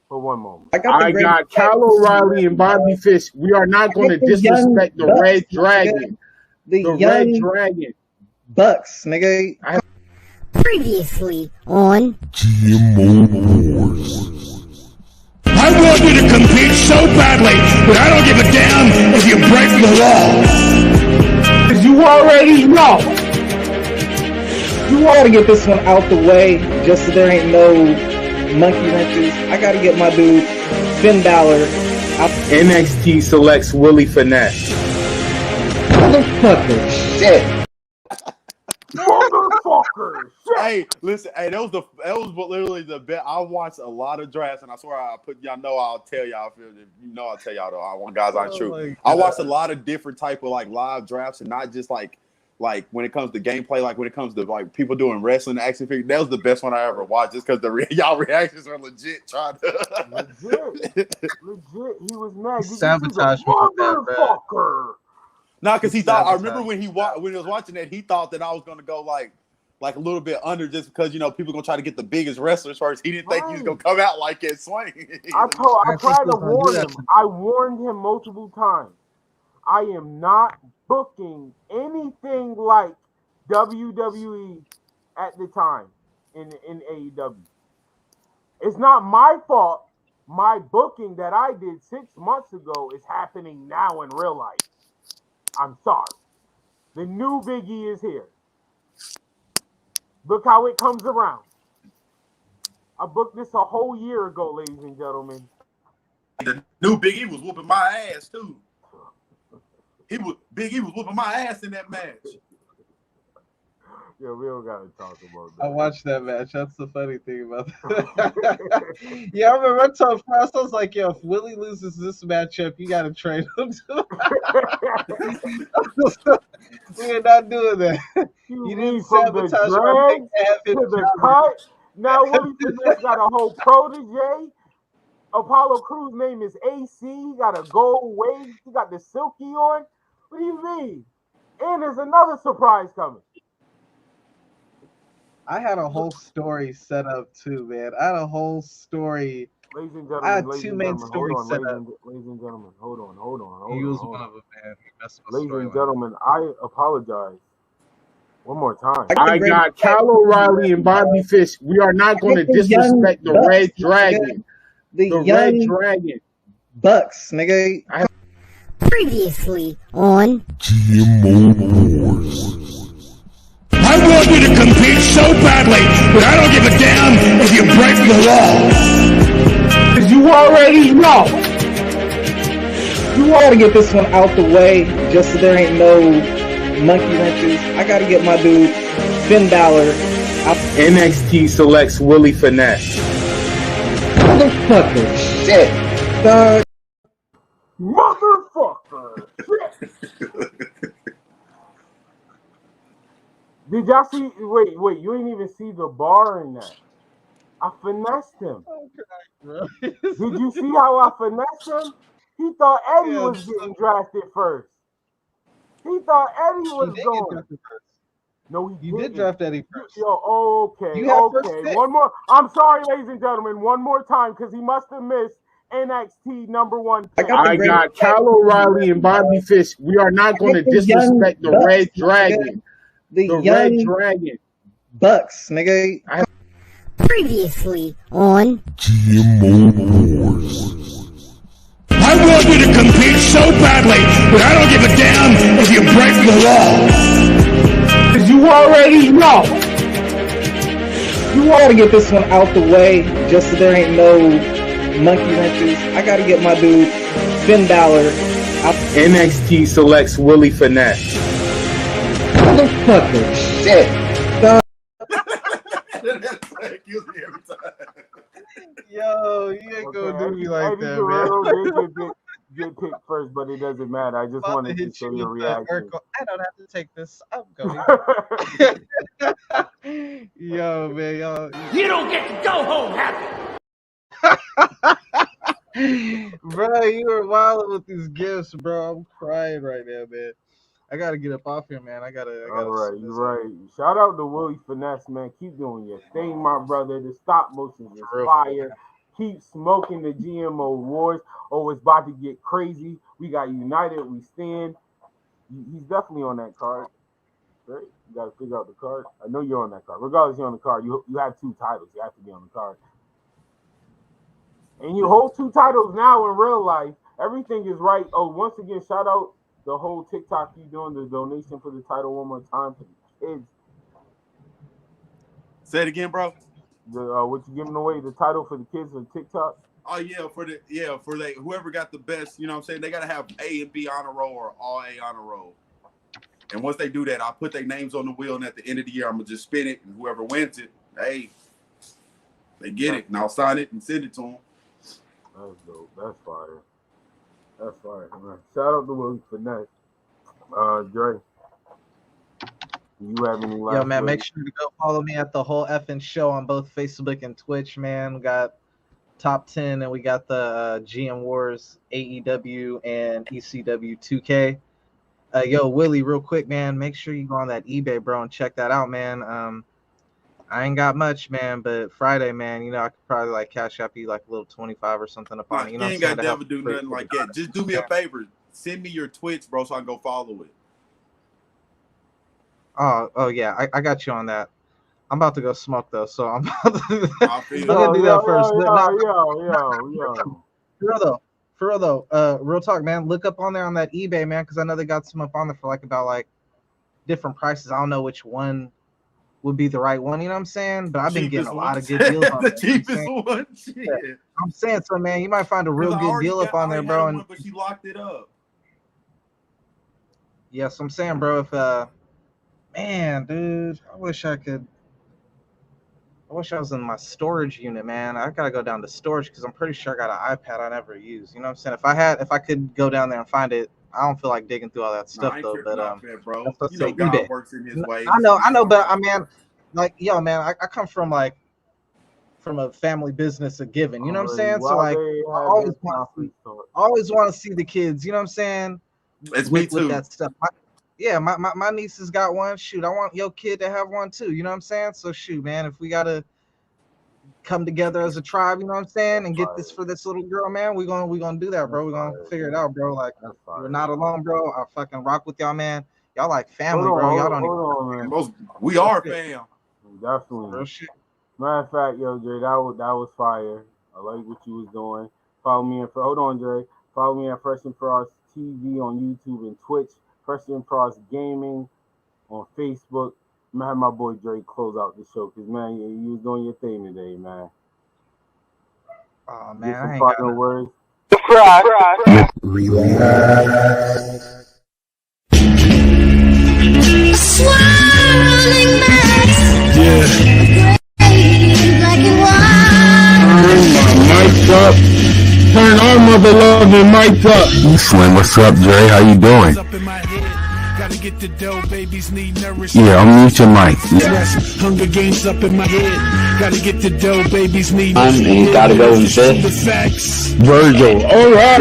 for one moment.
I got Kyle O'Reilly and Bobby Fish. We are not going to disrespect the Red Dragon.
The
Red Dragon.
Bucks, nigga.
Previously on
GMO Wars. I want you to compete so badly, but I don't give a damn if you break the law.
You already know. You gotta get this one out the way, just so there ain't no monkey wrenches. I gotta get my dude Finn Balor out.
NXT selects Willie Finesse.
Motherfucker, shit.
Motherfucker, shit.
Hey, listen. Hey, that was literally the best. I watched a lot of drafts, and I swear I'll tell y'all. If you know, I'll tell y'all though. I want guys aren't true. I watched a lot of different type of like live drafts, and not just like when it comes to gameplay, like when it comes to like people doing wrestling action figures. That was the best one I ever watched, just because y'all reactions are legit.
Legit. He was mad.
Sabotage me,
motherfucker.
Nah, because he thought. I remember when he was watching that, he thought that I was gonna go like a little bit under, just because people gonna try to get the biggest wrestlers first. He didn't think he was gonna come out like that swing.
I tried to warn him. I warned him multiple times. I am not booking anything like WWE at the time in AEW. It's not my fault. My booking that I did 6 months ago is happening now in real life. I'm sorry. The new Big E is here. Look how it comes around. I booked this a whole year ago, ladies and gentlemen.
The new Big E was whooping my ass too. Big E was whooping my ass in that match.
Yeah, we don't gotta talk about that.
I watched that match. That's the funny thing about that. Yeah, I remember I told Frass, I was like, yo, if Willie loses this matchup, you gotta trade him to we are not doing that. You didn't sabotage my pick to the
cut. Now Willie just got a whole protege. Apollo Crews' name is AC. He got a gold wave. He got the silky on. What do you mean? And there's another surprise coming.
I had a whole story set up too, man. I had a whole story.
Ladies and gentlemen,
I had two main stories set up.
Ladies and gentlemen, hold on.
He was one of them, man.
Ladies and gentlemen, I apologize. One more time.
I got Kyle O'Reilly and Bobby Fish. We are not going to disrespect the Red Dragon.
The
Red Dragon.
Bucks, nigga.
previously on
GMO Wars. I want you to compete so badly, but I don't give a damn if you break the law.
You already know. You gotta get this one out the way, just so there ain't no monkey wrenches. I gotta get my dude Finn Balor out.
NXT selects Willie Finesse.
Motherfucker, shit, dog.
Motherfucker, shit. Did y'all see? Wait, you ain't even see the bar in that. I finessed him. Okay, did you see how I finessed him? He thought Eddie was getting drafted first. He thought Eddie was going. No, he
did draft Eddie first.
Yo, okay. One more. I'm sorry, ladies and gentlemen. One more time, because he must have missed NXT #1.
I got Kyle O'Reilly and Bobby Fish. We are not going to disrespect the Red Dragon.
the
Red
young
Dragon.
Bucks, nigga.
Previously on
GMO Wars. I want you to compete so badly, but I don't give a damn if you break the law.
Cause you already know. You ought to get this one out the way, just so there ain't no monkey wrenches. I gotta get my dude Finn Balor out.
NXT selects Willie Finesse.
Motherfucker, shit.
Yo, you ain't gonna do me like that,
man. Get picked first, but it doesn't matter. I just wanted to show your reaction.
I don't have to take this. I'm going. Yo, man, y'all.
You don't get to go home happy.
Bro, you were wild with these gifts, bro. I'm crying right now, man. I gotta get up off here, man. I gotta.
All right, you're right. Shout out to Willie Finesse, man. Keep doing your thing, my brother. The stop motion is fire. Keep smoking the GMO Wars. Oh, it's about to get crazy. We got United. We stand. He's definitely on that card. Right? You got to figure out the card. I know you're on that card. Regardless, you're on the card. You have 2 titles. You have to be on the card. And you hold 2 titles now in real life. Everything is right. Oh, once again, shout out the whole TikTok you doing, the donation for the title one more time for the kids.
Say it again, bro.
What you giving away, the title for the kids on TikTok?
Oh yeah, for whoever got the best, you know what I'm saying? They gotta have A and B honor roll or all A honor roll. And once they do that, I'll put their names on the wheel, and at the end of the year, I'm gonna just spin it, and whoever wins it, hey, they get it, and I'll sign it and send it to them.
That's dope. That's fire. That's fire. Man. Shout out to Willie Finesse. Dre. You have any last
Yo, man,
words?
make sure to go follow me at the whole effing show on both Facebook and Twitch, man. We got Top 10 and we got the GM Wars, AEW, and ECW 2K. Yo, Willie, real quick, man, make sure you go on that eBay, bro, and check that out, man. I ain't got much, man, but Friday, man, you know, I could probably like cash up you like a little 25 or something upon it. You know,
you ain't got to never do nothing like that. Just do me a favor. Send me your Twitch, bro, so I can go follow it.
Oh yeah, I got you on that. I'm about to go smoke though, so I'm about to I'm gonna do that first. For real though, real talk, man. Look up on there on that eBay, man, because I know they got some up on there for like about like different prices. I don't know which one would be the right one, you know what I'm saying? But I've been getting a lot of good deals on
the
there.
cheapest one. Shit.
Yeah. I'm saying so, man. You might find a real good deal up on there, bro. And
but she locked it up.
Yes, I'm saying, bro. If man, dude, I wish I was in my storage unit, man. I gotta go down to storage because I'm pretty sure I got an iPad I never use. You know what I'm saying? If I could go down there and find it, I don't feel like digging through all that stuff though. But
bro,
let's
you know,
say
God
eBay.
works in His way.
I know, but I mean, like, yo, man, I come from like from a family business of giving. You know what I'm saying? So like, I always want to see the kids. You know what I'm saying?
It's me too.
With that stuff. My niece has got one. Shoot, I want your kid to have one too. You know what I'm saying? So shoot, man, if we gotta come together as a tribe, you know what I'm saying, and get this for this little girl, man, we gonna do that, bro. We're gonna figure it out, bro. Like, we're not alone, bro. I fucking rock with y'all, man. Y'all like family, bro. Y'all don't
even.
We are fam.
Definitely.
Real shit.
Matter of fact, yo, Dre, that was fire. I like what you was doing. Follow me at Follow me at Fresh and Frost TV on YouTube and Twitch. Fresh and Frost Gaming on Facebook. I'm gonna have my boy Dre close out the show because, man, you was doing your thing today, man.
Oh, man,
Get some
I ain't
final
got
words.
Mic up. Turn our mother loving mic up.
Slim, what's up, Dre? How you doing? Yeah, I'll mute your mic.
Hunger Games up in my head. Gotta get the dough, babies need.
You gotta go in fifth.
Virgil. All right.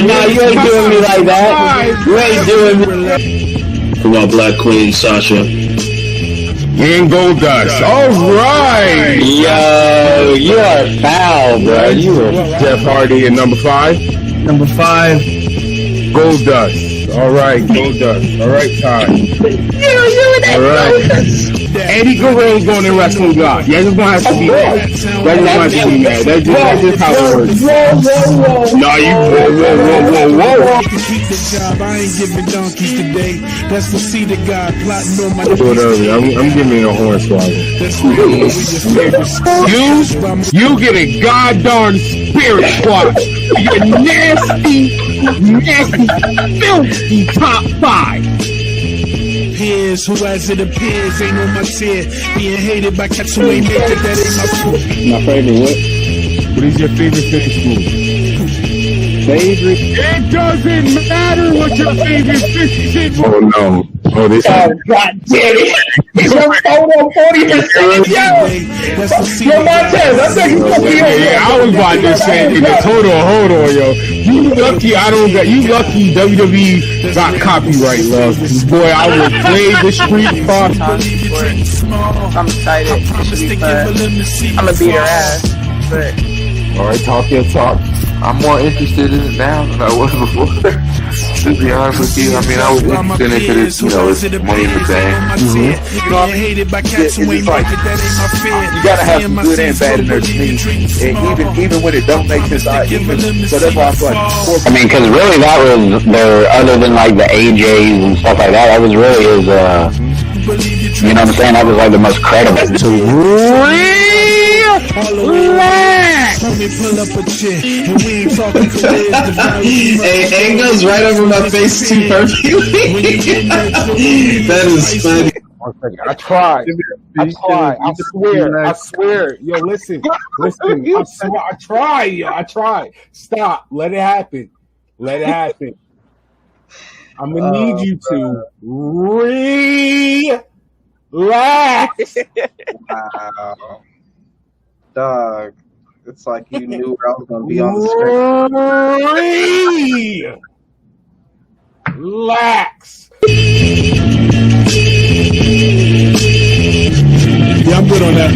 Nah, you ain't doing me like that. You ain't doing me.
For my Black Queen, Sasha.
And Goldust. All right.
Yo, you are foul, bro. You are
Jeff Hardy at number 5.
Number 5.
Goldust. All right, Goldust. All right, time.
you
All right. Eddie Guerrero's going to wrestling God. Yeah, just gonna have to be mad. That just gonna have to be mad. That's just how it works. No, you whoa.
Keep the job. I ain't giving donkeys today. That's the seed of God plotting on my.
Whatever. I'm giving it a horn swallow. You get a goddamn spirit squad. You nasty, filthy top 5.
Peers, who as it appears ain't on my tier. Being hated by cats who ain't naked, that ain't my fault.
My favorite what? What is your favorite finish move? Favorite? It doesn't matter what your favorite finish move. Oh no. Oh, this God damn it. Your photo 40%. Yo, Montez, I think it's gonna be okay. Yeah, I was about to say, hold on, yo. You lucky you lucky WWE got copyright, love. Boy, I would play the Street Fighter.
I'm excited. It should be fun. I'm gonna beat her ass. But
all right, talk your talk.
I'm more interested in it now than I was before. To be honest with you, I mean, I was interested in it because it's money in the bank.
You know what I mean? It's like, you gotta have some good and bad in there to me. And even when it don't make sense, so that's why I feel like.
I mean, because really that was their, other than like the AJs and stuff like that was really his, you know what I'm saying? That was like the most credible.
It goes right over my face too perfectly. That is funny.
I tried. I swear. Yo, listen. I tried. Stop. Let it happen. I'm gonna need you to relax.
Wow. Dog. It's like you knew where I was going to be on the screen.
Relax.
Yeah, I'm good on that.